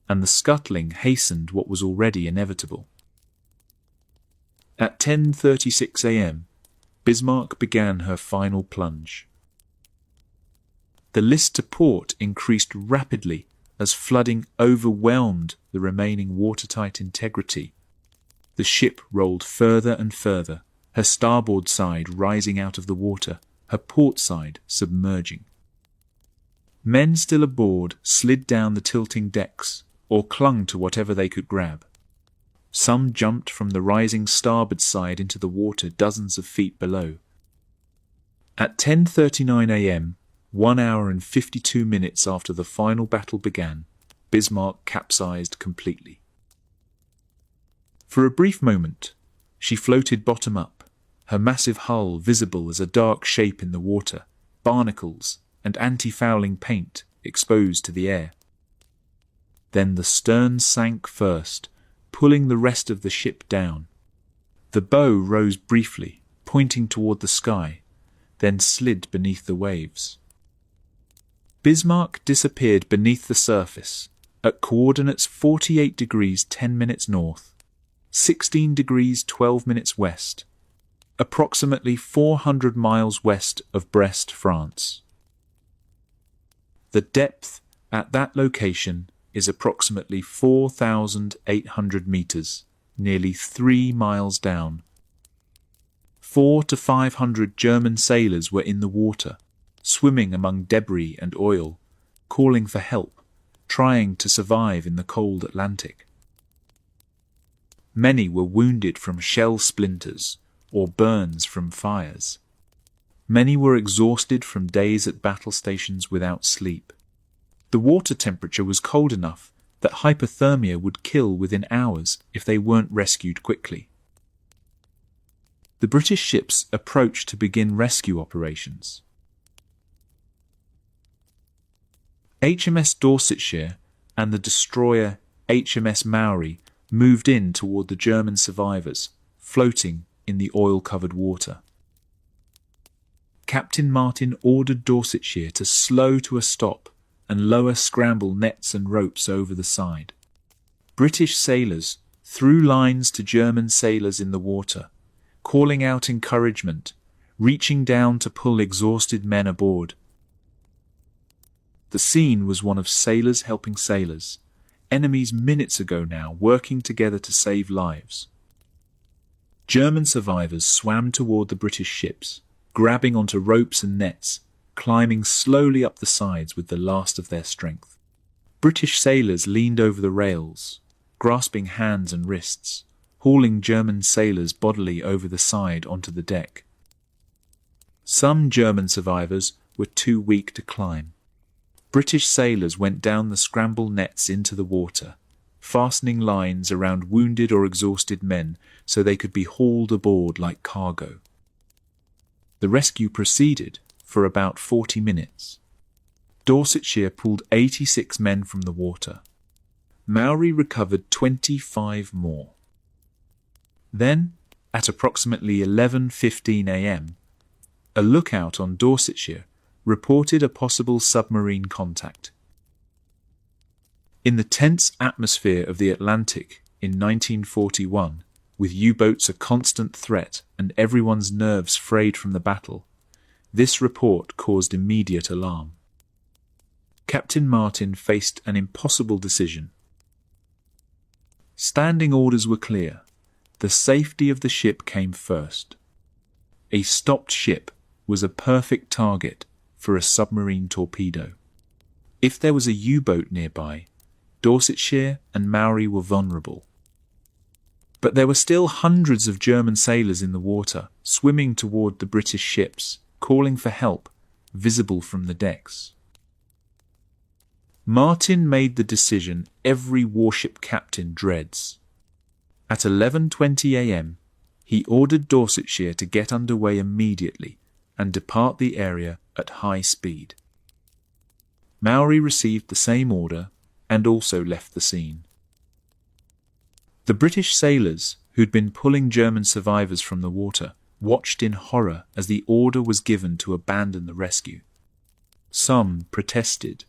and the scuttling hastened what was already inevitable. At 10:36 a.m., Bismarck began her final plunge. The list to port increased rapidly as flooding overwhelmed the remaining watertight integrity. The ship rolled further and further, her starboard side rising out of the water, her port side submerging. Men still aboard slid down the tilting decks or clung to whatever they could grab. Some jumped from the rising starboard side into the water dozens of feet below. At 10:39 a.m., 1 hour and 52 minutes after the final battle began, Bismarck capsized completely. For a brief moment, she floated bottom up, her massive hull visible as a dark shape in the water, barnacles and anti-fouling paint exposed to the air. Then the stern sank first, pulling the rest of the ship down. The bow rose briefly, pointing toward the sky, then slid beneath the waves. Bismarck disappeared beneath the surface at coordinates 48 degrees 10 minutes north, 16 degrees 12 minutes west, approximately 400 miles west of Brest, France. The depth at that location is approximately 4,800 meters, nearly 3 miles down. 400 to 500 German sailors were in the water, swimming among debris and oil, calling for help, trying to survive in the cold Atlantic. Many were wounded from shell splinters or burns from fires. Many were exhausted from days at battle stations without sleep. The water temperature was cold enough that hypothermia would kill within hours if they weren't rescued quickly. The British ships approached to begin rescue operations. HMS Dorsetshire and the destroyer HMS Maori moved in toward the German survivors, floating in the oil-covered water. Captain Martin ordered Dorsetshire to slow to a stop and lower scramble nets and ropes over the side. British sailors threw lines to German sailors in the water, calling out encouragement, reaching down to pull exhausted men aboard. The scene was one of sailors helping sailors, enemies minutes ago now working together to save lives. German survivors swam toward the British ships, grabbing onto ropes and nets, climbing slowly up the sides with the last of their strength. British sailors leaned over the rails, grasping hands and wrists, hauling German sailors bodily over the side onto the deck. Some German survivors were too weak to climb. British sailors went down the scramble nets into the water, fastening lines around wounded or exhausted men so they could be hauled aboard like cargo. The rescue proceeded for about 40 minutes. Dorsetshire pulled 86 men from the water. Maori recovered 25 more. Then, at approximately 11:15 a.m., a lookout on Dorsetshire reported a possible submarine contact. In the tense atmosphere of the Atlantic in 1941, with U-boats a constant threat and everyone's nerves frayed from the battle, this report caused immediate alarm. Captain Martin faced an impossible decision. Standing orders were clear. The safety of the ship came first. A stopped ship was a perfect target for a submarine torpedo. If there was a U-boat nearby, Dorsetshire and Maori were vulnerable. But there were still hundreds of German sailors in the water, swimming toward the British ships, calling for help, visible from the decks. Martin made the decision every warship captain dreads. At 11:20 a.m., he ordered Dorsetshire to get underway immediately and depart the area at high speed. Maori received the same order and also left the scene. The British sailors, who'd been pulling German survivors from the water, watched in horror as the order was given to abandon the rescue. Some protested.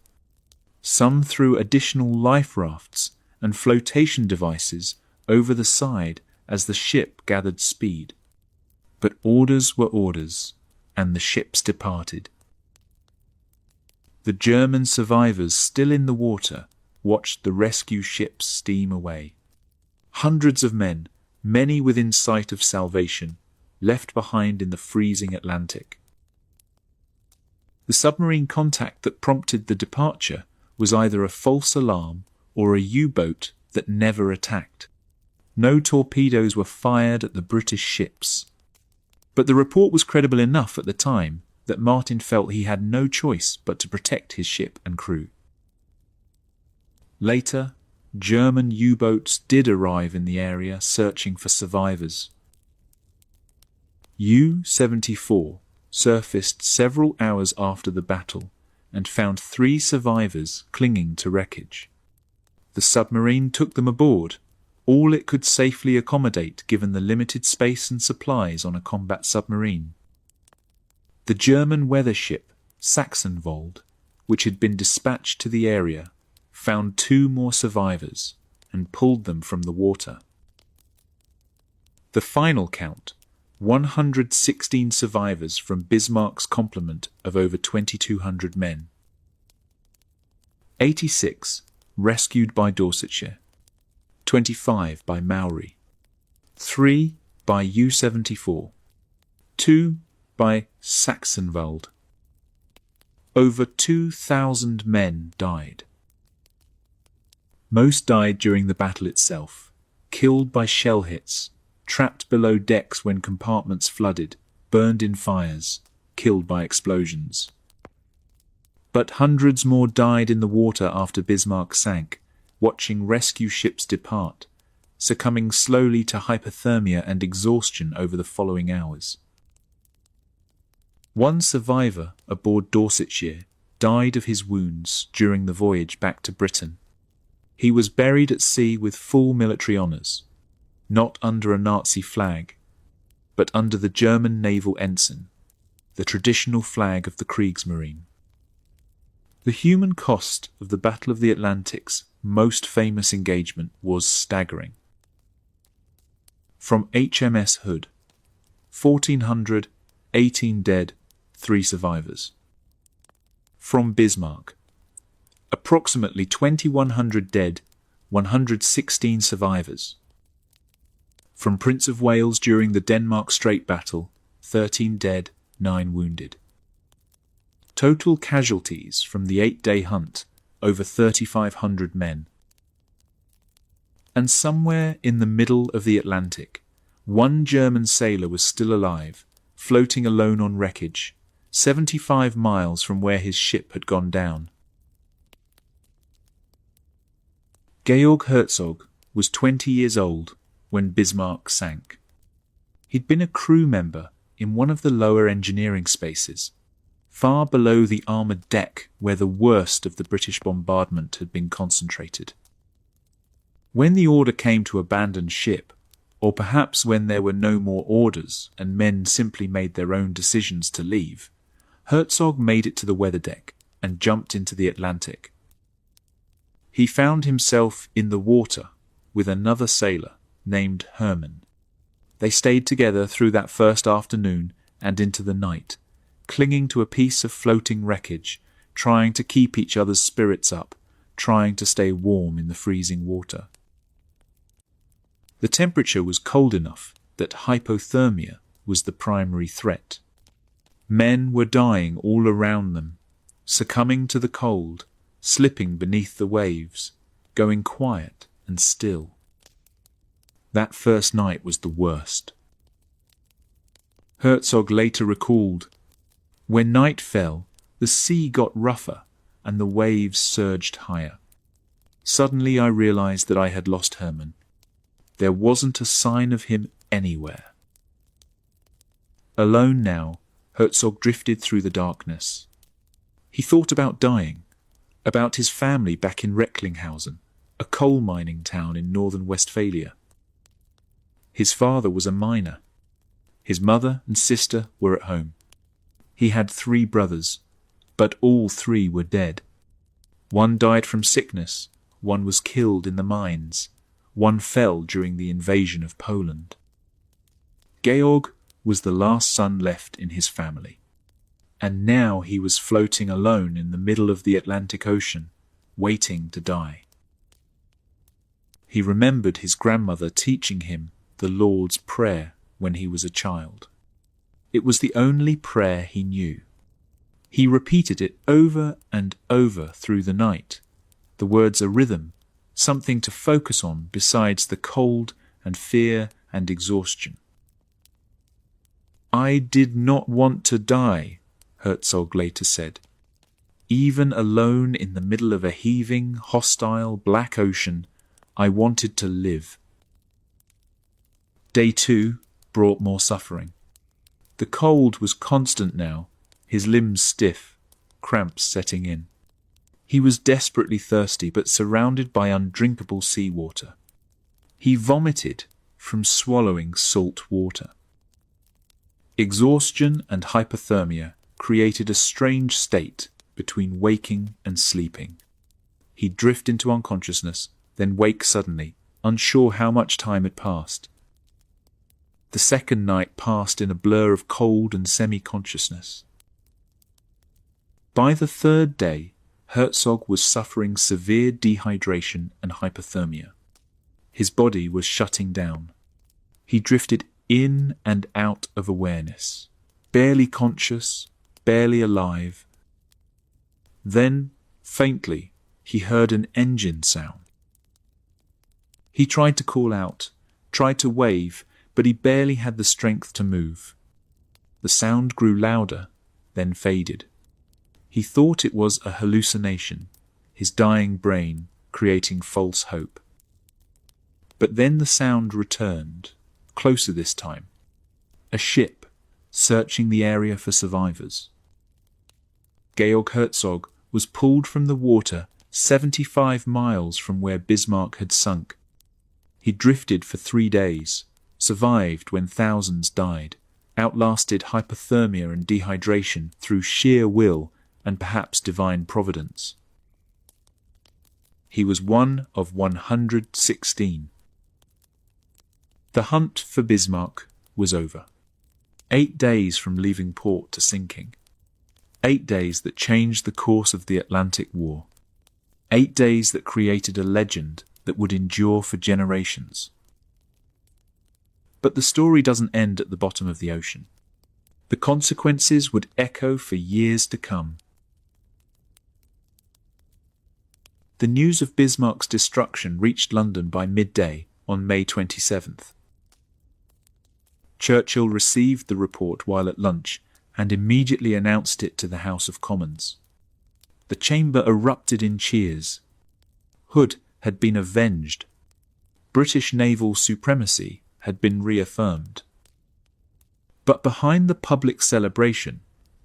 Some threw additional life rafts and flotation devices over the side as the ship gathered speed. But orders were orders, and the ships departed. The German survivors, still in the water, watched the rescue ships steam away. Hundreds of men, many within sight of salvation, left behind in the freezing Atlantic. The submarine contact that prompted the departure was either a false alarm or a U-boat that never attacked. No torpedoes were fired at the British ships. But the report was credible enough at the time that Martin felt he had no choice but to protect his ship and crew. Later, German U-boats did arrive in the area searching for survivors. U-74 surfaced several hours after the battle and found 3 survivors clinging to wreckage. The submarine took them aboard, all it could safely accommodate given the limited space and supplies on a combat submarine. The German weather ship Sachsenwald, which had been dispatched to the area, found 2 more survivors and pulled them from the water. The final count, 116 survivors from Bismarck's complement of over 2,200 men. 86 rescued by Dorsetshire, 25 by Maori, 3 by U-74, 2 by Sachsenwald. Over 2,000 men died. Most died during the battle itself, killed by shell hits, trapped below decks when compartments flooded, burned in fires, killed by explosions. But hundreds more died in the water after Bismarck sank, watching rescue ships depart, succumbing slowly to hypothermia and exhaustion over the following hours. One survivor aboard Dorsetshire died of his wounds during the voyage back to Britain. He was buried at sea with full military honours, not under a Nazi flag, but under the German naval ensign, the traditional flag of the Kriegsmarine. The human cost of the Battle of the Atlantic's most famous engagement was staggering. From HMS Hood, 1,400, 18 dead, 3 survivors. From Bismarck, approximately 2,100 dead, 116 survivors. From Prince of Wales during the Denmark Strait Battle, 13 dead, 9 wounded. Total casualties from the 8-day hunt, over 3,500 men. And somewhere in the middle of the Atlantic, one German sailor was still alive, floating alone on wreckage, 75 miles from where his ship had gone down. Georg Herzog was 20 years old when Bismarck sank. He'd been a crew member in one of the lower engineering spaces, far below the armoured deck where the worst of the British bombardment had been concentrated. When the order came to abandon ship, or perhaps when there were no more orders and men simply made their own decisions to leave, Herzog made it to the weather deck and jumped into the Atlantic. He found himself in the water with another sailor named Hermann. They stayed together through that first afternoon and into the night, clinging to a piece of floating wreckage, trying to keep each other's spirits up, trying to stay warm in the freezing water. The temperature was cold enough that hypothermia was the primary threat. Men were dying all around them, succumbing to the cold, slipping beneath the waves, going quiet and still. That first night was the worst. Herzog later recalled, "When night fell, the sea got rougher and the waves surged higher. Suddenly I realized that I had lost Hermann. There wasn't a sign of him anywhere." Alone now, Herzog drifted through the darkness. He thought about dying, about his family back in Recklinghausen, a coal mining town in northern Westphalia. His father was a miner. His mother and sister were at home. He had 3 brothers, but all 3 were dead. One died from sickness, one was killed in the mines, one fell during the invasion of Poland. Georg was the last son left in his family, and now he was floating alone in the middle of the Atlantic Ocean, waiting to die. He remembered his grandmother teaching him the Lord's Prayer when he was a child. It was the only prayer he knew. He repeated it over and over through the night, the words a rhythm, something to focus on besides the cold and fear and exhaustion. "I did not want to die," Herzog later said. "Even alone in the middle of a heaving, hostile, black ocean, I wanted to live." Day 2 brought more suffering. The cold was constant now, his limbs stiff, cramps setting in. He was desperately thirsty, but surrounded by undrinkable seawater. He vomited from swallowing salt water. Exhaustion and hypothermia created a strange state between waking and sleeping. He'd drift into unconsciousness, then wake suddenly, unsure how much time had passed. The second night passed in a blur of cold and semi-consciousness. By the 3rd day, Herzog was suffering severe dehydration and hypothermia. His body was shutting down. He drifted in and out of awareness, barely conscious, barely alive. Then, faintly, he heard an engine sound. He tried to call out, tried to wave, but he barely had the strength to move. The sound grew louder, then faded. He thought it was a hallucination, his dying brain creating false hope. But then the sound returned, closer this time. A ship, searching the area for survivors. Georg Herzog was pulled from the water 75 miles from where Bismarck had sunk. He drifted for 3 days, survived when thousands died, outlasted hypothermia and dehydration through sheer will and perhaps divine providence. He was one of 116. The hunt for Bismarck was over. 8 days from leaving port to sinking. 8 days that changed the course of the Atlantic War. 8 days that created a legend that would endure for generations. But the story doesn't end at the bottom of the ocean. The consequences would echo for years to come. The news of Bismarck's destruction reached London by midday on May 27th. Churchill received the report while at lunch and immediately announced it to the House of Commons. The chamber erupted in cheers. Hood had been avenged. British naval supremacy had been reaffirmed. But behind the public celebration,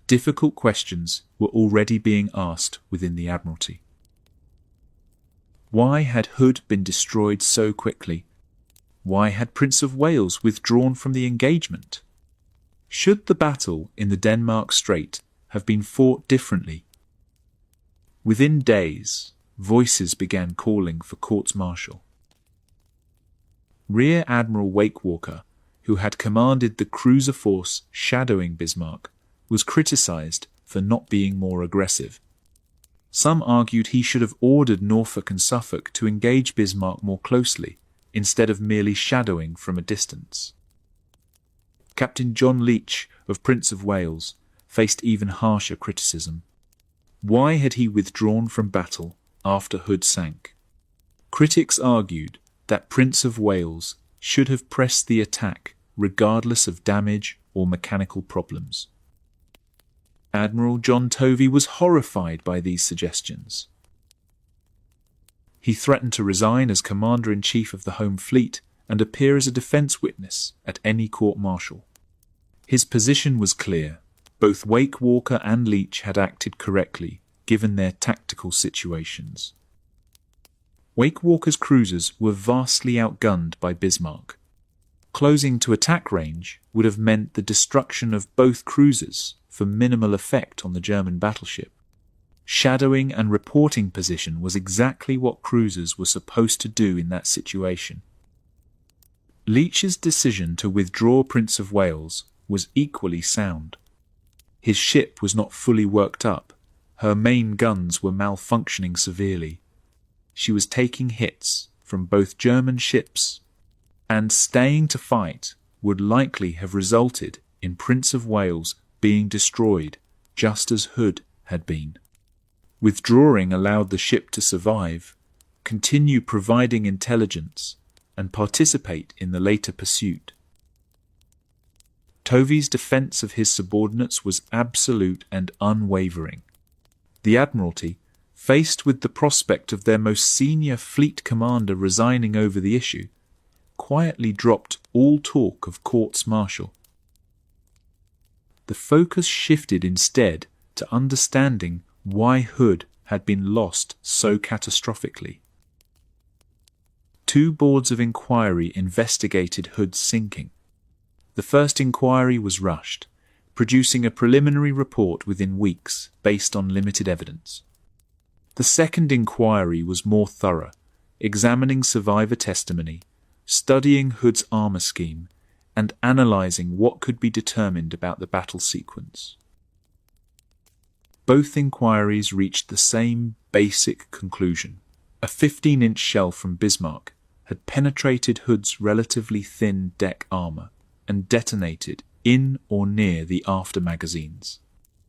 difficult questions were already being asked within the Admiralty. Why had Hood been destroyed so quickly? Why had Prince of Wales withdrawn from the engagement? Should the battle in the Denmark Strait have been fought differently? Within days, voices began calling for courts-martial. Rear Admiral Wakewalker, who had commanded the cruiser force shadowing Bismarck, was criticised for not being more aggressive. Some argued he should have ordered Norfolk and Suffolk to engage Bismarck more closely, instead of merely shadowing from a distance. Captain John Leach of Prince of Wales faced even harsher criticism. Why had he withdrawn from battle after Hood sank? Critics argued that Prince of Wales should have pressed the attack regardless of damage or mechanical problems. Admiral John Tovey was horrified by these suggestions. He threatened to resign as Commander-in-Chief of the Home Fleet and appear as a defence witness at any court-martial. His position was clear. Both Wake-Walker and Leach had acted correctly, given their tactical situations. Wake-Walker's cruisers were vastly outgunned by Bismarck. Closing to attack range would have meant the destruction of both cruisers for minimal effect on the German battleship. Shadowing and reporting position was exactly what cruisers were supposed to do in that situation. Leach's decision to withdraw Prince of Wales was equally sound. His ship was not fully worked up. Her main guns were malfunctioning severely. She was taking hits from both German ships, and staying to fight would likely have resulted in Prince of Wales being destroyed, just as Hood had been. Withdrawing allowed the ship to survive, continue providing intelligence, and participate in the later pursuit. Tovey's defence of his subordinates was absolute and unwavering. The Admiralty, faced with the prospect of their most senior fleet commander resigning over the issue, quietly dropped all talk of courts-martial. The focus shifted instead to understanding why Hood had been lost so catastrophically. 2 boards of inquiry investigated Hood's sinking. The first inquiry was rushed, producing a preliminary report within weeks based on limited evidence. The second inquiry was more thorough, examining survivor testimony, studying Hood's armour scheme, and analysing what could be determined about the battle sequence. Both inquiries reached the same basic conclusion. A 15-inch shell from Bismarck had penetrated Hood's relatively thin deck armour and detonated in or near the after magazines,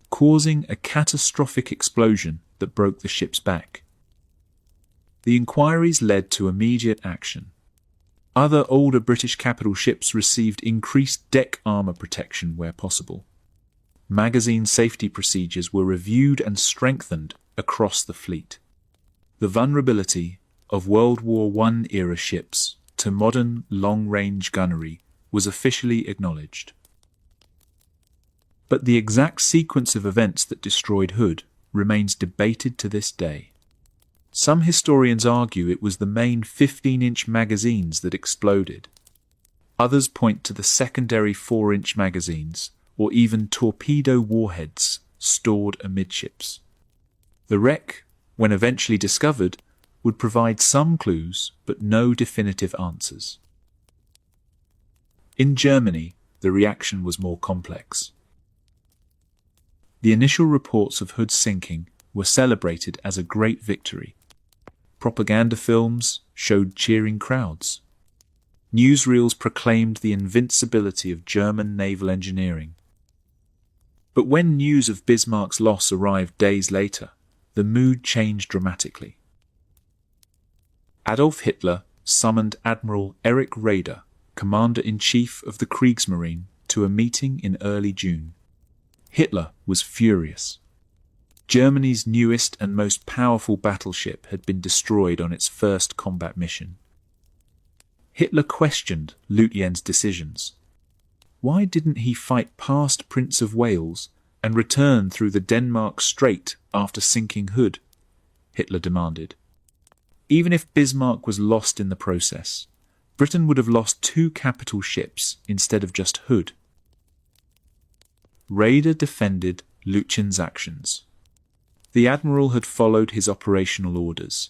causing a catastrophic explosion that broke the ship's back. The inquiries led to immediate action. Other older British capital ships received increased deck armour protection where possible. Magazine safety procedures were reviewed and strengthened across the fleet. The vulnerability of World War I-era ships to modern long-range gunnery was officially acknowledged. But the exact sequence of events that destroyed Hood remains debated to this day. Some historians argue it was the main 15-inch magazines that exploded. Others point to the secondary 4-inch magazines or even torpedo warheads stored amidships. The wreck, when eventually discovered, would provide some clues but no definitive answers. In Germany, the reaction was more complex. The initial reports of Hood's sinking were celebrated as a great victory. Propaganda films showed cheering crowds. Newsreels proclaimed the invincibility of German naval engineering. But when news of Bismarck's loss arrived days later, the mood changed dramatically. Adolf Hitler summoned Admiral Erich Raeder, Commander-in-Chief of the Kriegsmarine, to a meeting in early June. Hitler was furious. Germany's newest and most powerful battleship had been destroyed on its first combat mission. Hitler questioned Lutyen's decisions. Why didn't he fight past Prince of Wales and return through the Denmark Strait after sinking Hood? Hitler demanded. Even if Bismarck was lost in the process, Britain would have lost 2 capital ships instead of just Hood. Raeder defended Lutyen's actions. The admiral had followed his operational orders.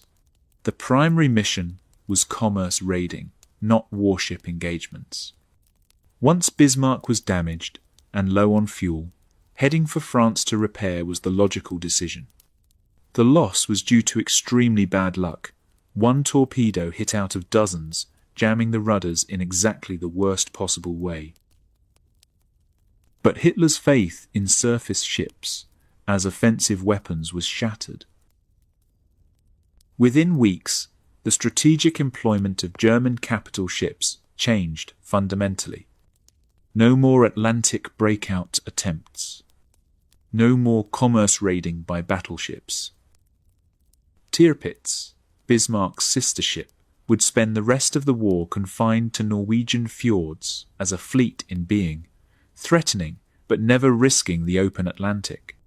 The primary mission was commerce raiding, not warship engagements. Once Bismarck was damaged and low on fuel, heading for France to repair was the logical decision. The loss was due to extremely bad luck. 1 torpedo hit out of dozens, jamming the rudders in exactly the worst possible way. But Hitler's faith in surface ships as offensive weapons was shattered. Within weeks, the strategic employment of German capital ships changed fundamentally. No more Atlantic breakout attempts. No more commerce raiding by battleships. Tirpitz, Bismarck's sister ship, would spend the rest of the war confined to Norwegian fjords as a fleet in being, threatening but never risking the open Atlantic.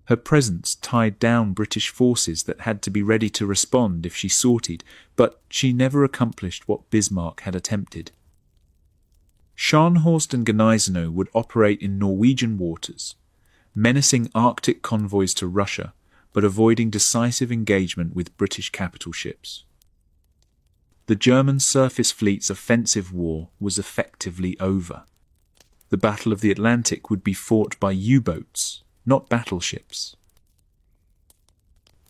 Her presence tied down British forces that had to be ready to respond if she sortied, but she never accomplished what Bismarck had attempted. Scharnhorst and Gneisenau would operate in Norwegian waters, menacing Arctic convoys to Russia, but avoiding decisive engagement with British capital ships. The German surface fleet's offensive war was effectively over. The Battle of the Atlantic would be fought by U-boats, not battleships.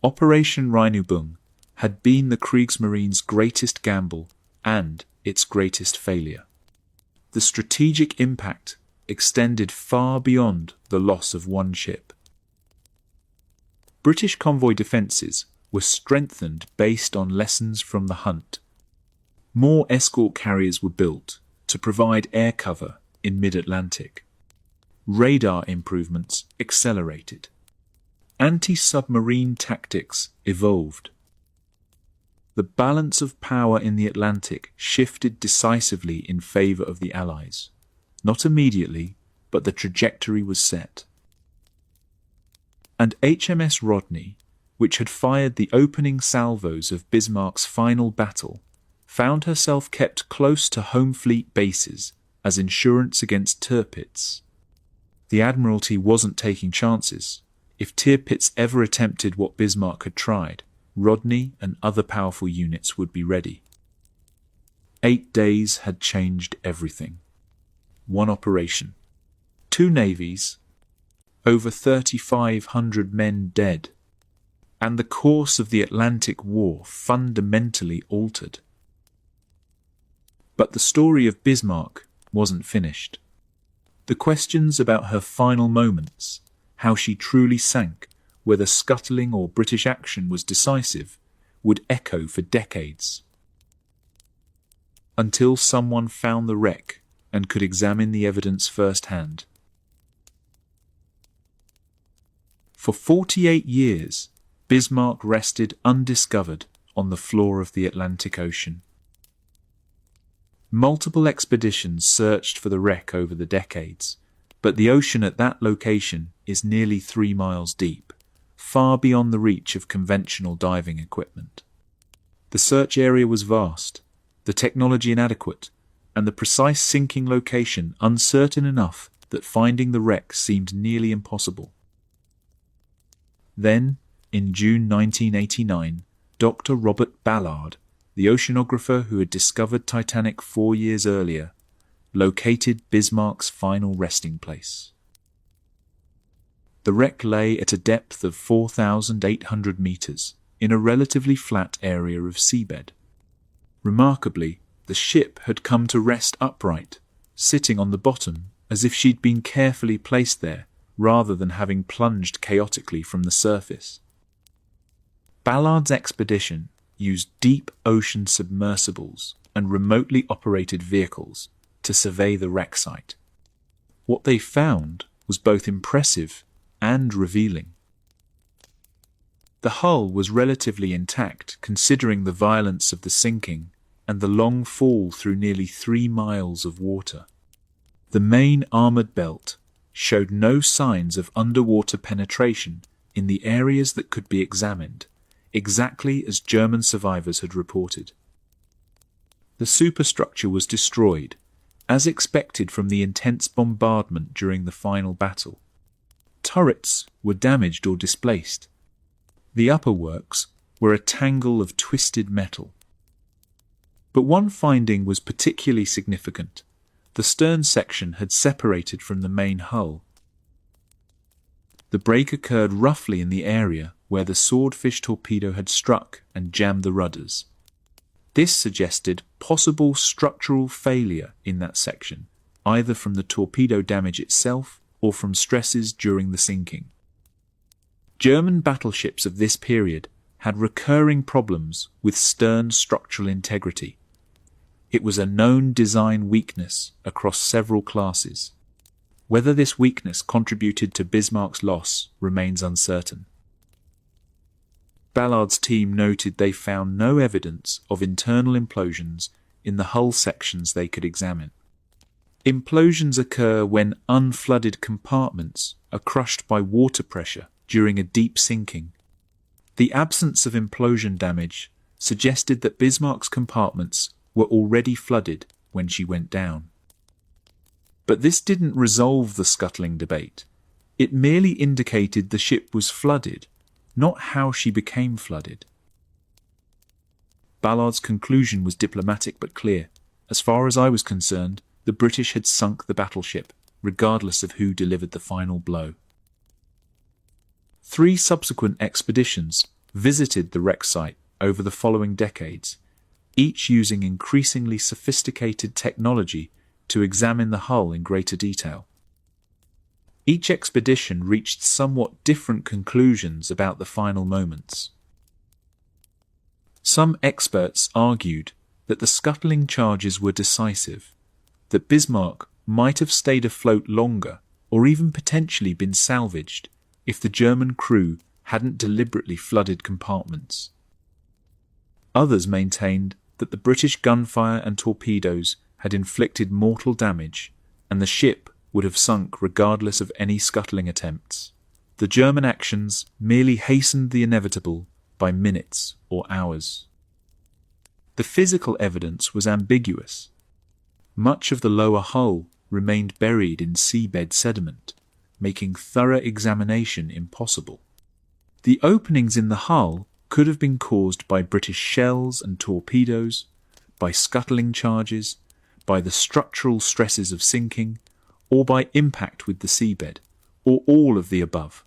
Operation Rheinübung had been the Kriegsmarine's greatest gamble and its greatest failure. The strategic impact extended far beyond the loss of one ship. British convoy defences were strengthened based on lessons from the hunt. More escort carriers were built to provide air cover in mid-Atlantic. Radar improvements accelerated. Anti-submarine tactics evolved. The balance of power in the Atlantic shifted decisively in favour of the Allies. Not immediately, but the trajectory was set. And HMS Rodney, which had fired the opening salvos of Bismarck's final battle, found herself kept close to home fleet bases as insurance against Tirpitz. The Admiralty wasn't taking chances. If Tirpitz ever attempted what Bismarck had tried, Rodney and other powerful units would be ready. 8 days had changed everything. One operation, 2 navies, over 3,500 men dead, and the course of the Atlantic War fundamentally altered. But the story of Bismarck wasn't finished. The questions about her final moments, how she truly sank, whether scuttling or British action was decisive, would echo for decades. Until someone found the wreck and could examine the evidence firsthand. For 48 years, Bismarck rested undiscovered on the floor of the Atlantic Ocean. Multiple expeditions searched for the wreck over the decades, but the ocean at that location is nearly 3 miles deep, far beyond the reach of conventional diving equipment. The search area was vast, the technology inadequate, and the precise sinking location uncertain enough that finding the wreck seemed nearly impossible. Then, in June 1989, Dr. Robert Ballard, the oceanographer who had discovered Titanic 4 years earlier, located Bismarck's final resting place. The wreck lay at a depth of 4,800 meters in a relatively flat area of seabed. Remarkably, the ship had come to rest upright, sitting on the bottom as if she'd been carefully placed there rather than having plunged chaotically from the surface. Ballard's expedition used deep ocean submersibles and remotely operated vehicles to survey the wreck site. What they found was both impressive and revealing. The hull was relatively intact considering the violence of the sinking and the long fall through nearly 3 miles of water. The main armoured belt showed no signs of underwater penetration in the areas that could be examined, exactly as German survivors had reported. The superstructure was destroyed, as expected from the intense bombardment during the final battle. Turrets were damaged or displaced. The upper works were a tangle of twisted metal. But one finding was particularly significant. The stern section had separated from the main hull. The break occurred roughly in the area where the swordfish torpedo had struck and jammed the rudders. This suggested possible structural failure in that section, either from the torpedo damage itself or from stresses during the sinking. German battleships of this period had recurring problems with stern structural integrity. It was a known design weakness across several classes. Whether this weakness contributed to Bismarck's loss remains uncertain. Ballard's team noted they found no evidence of internal implosions in the hull sections they could examine. Implosions occur when unflooded compartments are crushed by water pressure during a deep sinking. The absence of implosion damage suggested that Bismarck's compartments were already flooded when she went down. But this didn't resolve the scuttling debate. It merely indicated the ship was flooded, not how she became flooded. Ballard's conclusion was diplomatic but clear. As far as I was concerned, the British had sunk the battleship, regardless of who delivered the final blow. 3 subsequent expeditions visited the wreck site over the following decades, each using increasingly sophisticated technology to examine the hull in greater detail. Each expedition reached somewhat different conclusions about the final moments. Some experts argued that the scuttling charges were decisive, that Bismarck might have stayed afloat longer or even potentially been salvaged if the German crew hadn't deliberately flooded compartments. Others maintained that the British gunfire and torpedoes had inflicted mortal damage, and the ship would have sunk regardless of any scuttling attempts. The German actions merely hastened the inevitable by minutes or hours. The physical evidence was ambiguous. Much of the lower hull remained buried in seabed sediment, making thorough examination impossible. The openings in the hull could have been caused by British shells and torpedoes, by scuttling charges, by the structural stresses of sinking, or by impact with the seabed, or all of the above.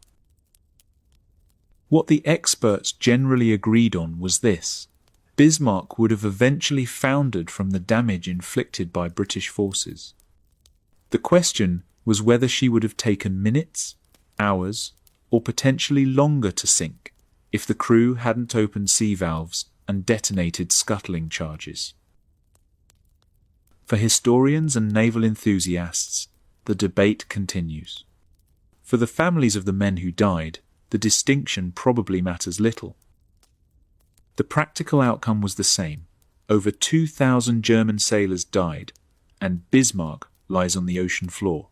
What the experts generally agreed on was this: Bismarck would have eventually foundered from the damage inflicted by British forces. The question was whether she would have taken minutes, hours, or potentially longer to sink if the crew hadn't opened sea valves and detonated scuttling charges. For historians and naval enthusiasts, the debate continues. For the families of the men who died, the distinction probably matters little. The practical outcome was the same. Over 2,000 German sailors died, and Bismarck lies on the ocean floor.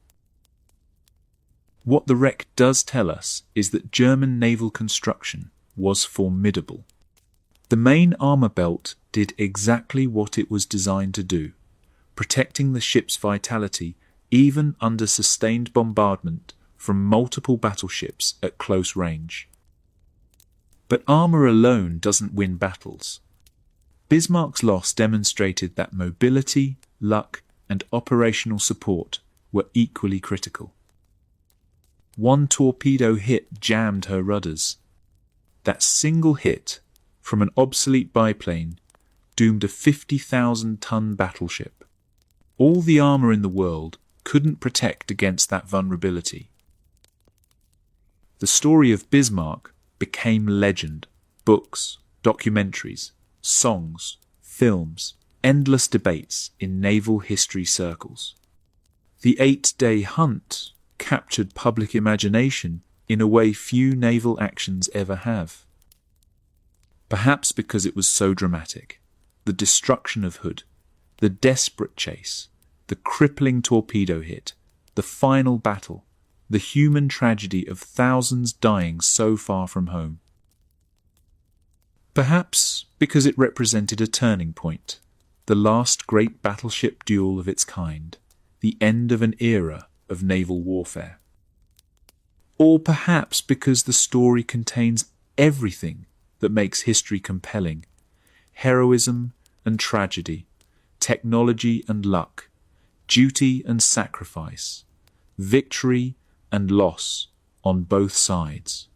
What the wreck does tell us is that German naval construction was formidable. The main armour belt did exactly what it was designed to do, protecting the ship's vitality even under sustained bombardment from multiple battleships at close range. But armour alone doesn't win battles. Bismarck's loss demonstrated that mobility, luck, and operational support were equally critical. One torpedo hit jammed her rudders. That single hit from an obsolete biplane doomed a 50,000-ton battleship. All the armour in the world couldn't protect against that vulnerability. The story of Bismarck became legend. Books, documentaries, songs, films, endless debates in naval history circles. The 8-day hunt captured public imagination in a way few naval actions ever have. Perhaps because it was so dramatic. The destruction of Hood, the desperate chase, the crippling torpedo hit, the final battle, the human tragedy of thousands dying so far from home. Perhaps because it represented a turning point, the last great battleship duel of its kind, the end of an era of naval warfare. Or perhaps because the story contains everything that makes history compelling: heroism and tragedy, technology and luck, duty and sacrifice, victory and loss on both sides.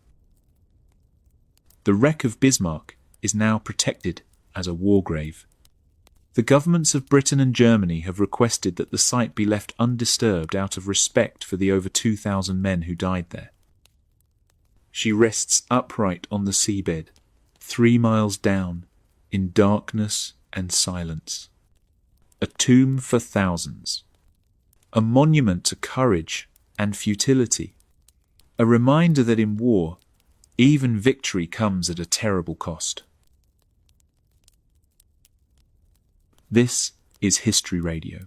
The wreck of Bismarck is now protected as a war grave. The governments of Britain and Germany have requested that the site be left undisturbed out of respect for the over 2,000 men who died there. She rests upright on the seabed, 3 miles down, in darkness and silence. A tomb for thousands. A monument to courage and futility. A reminder that in war, even victory comes at a terrible cost. This is History Radio.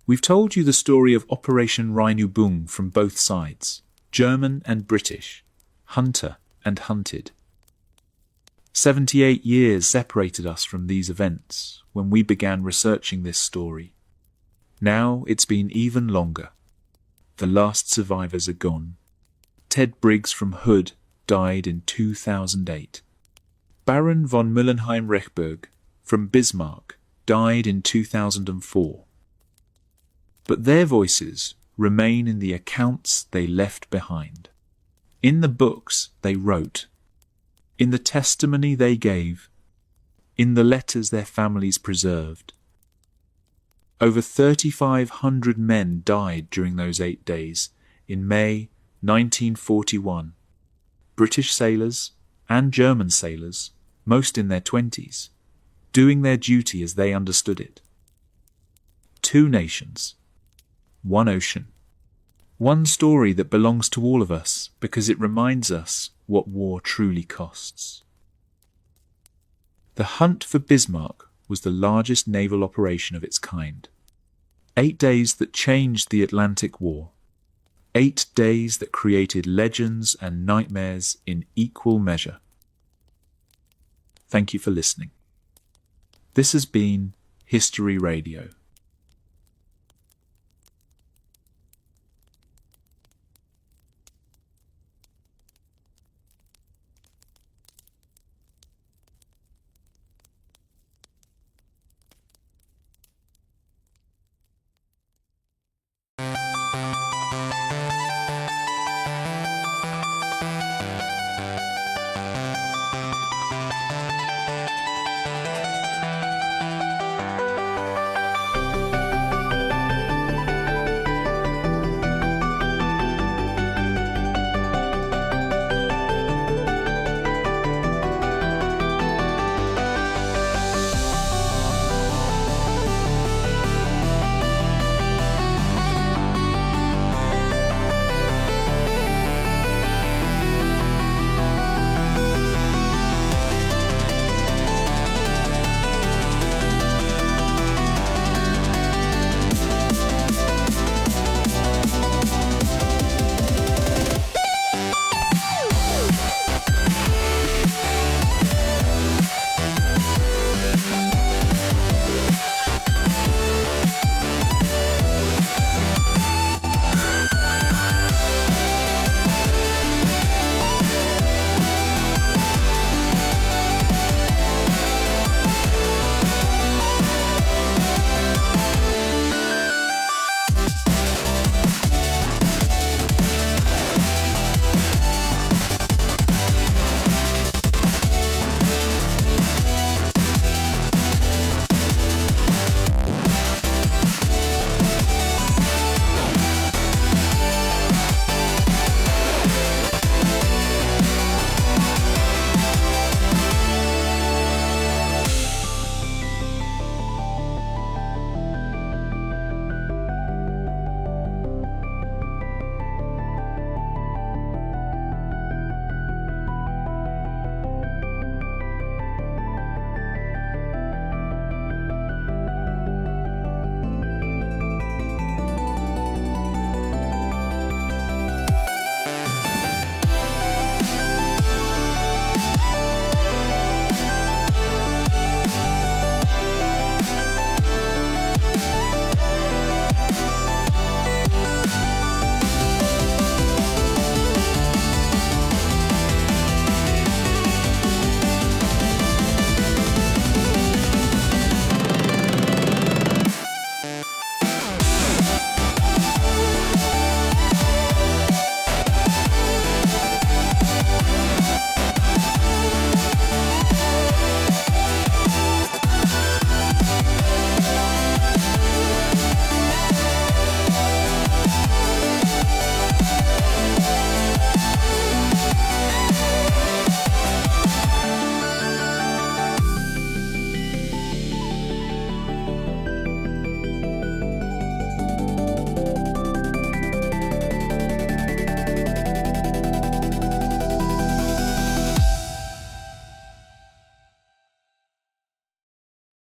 We've told you the story of Operation Rheinübung from both sides, German and British, hunter and hunted. 78 years separated us from these events when we began researching this story. Now it's been even longer. The last survivors are gone. Ted Briggs from Hood died in 2008. Baron von Müllenheim-Rechberg from Bismarck died in 2004. But their voices remain in the accounts they left behind, in the books they wrote, in the testimony they gave, in the letters their families preserved. Over 3,500 men died during those 8 days in May 1941. British sailors and German sailors, most in their 20s, doing their duty as they understood it. 2 nations, 1 ocean, one story that belongs to all of us because it reminds us what war truly costs. The hunt for Bismarck was the largest naval operation of its kind. 8 days that changed the Atlantic War. 8 days that created legends and nightmares in equal measure. Thank you for listening. This has been History Radio.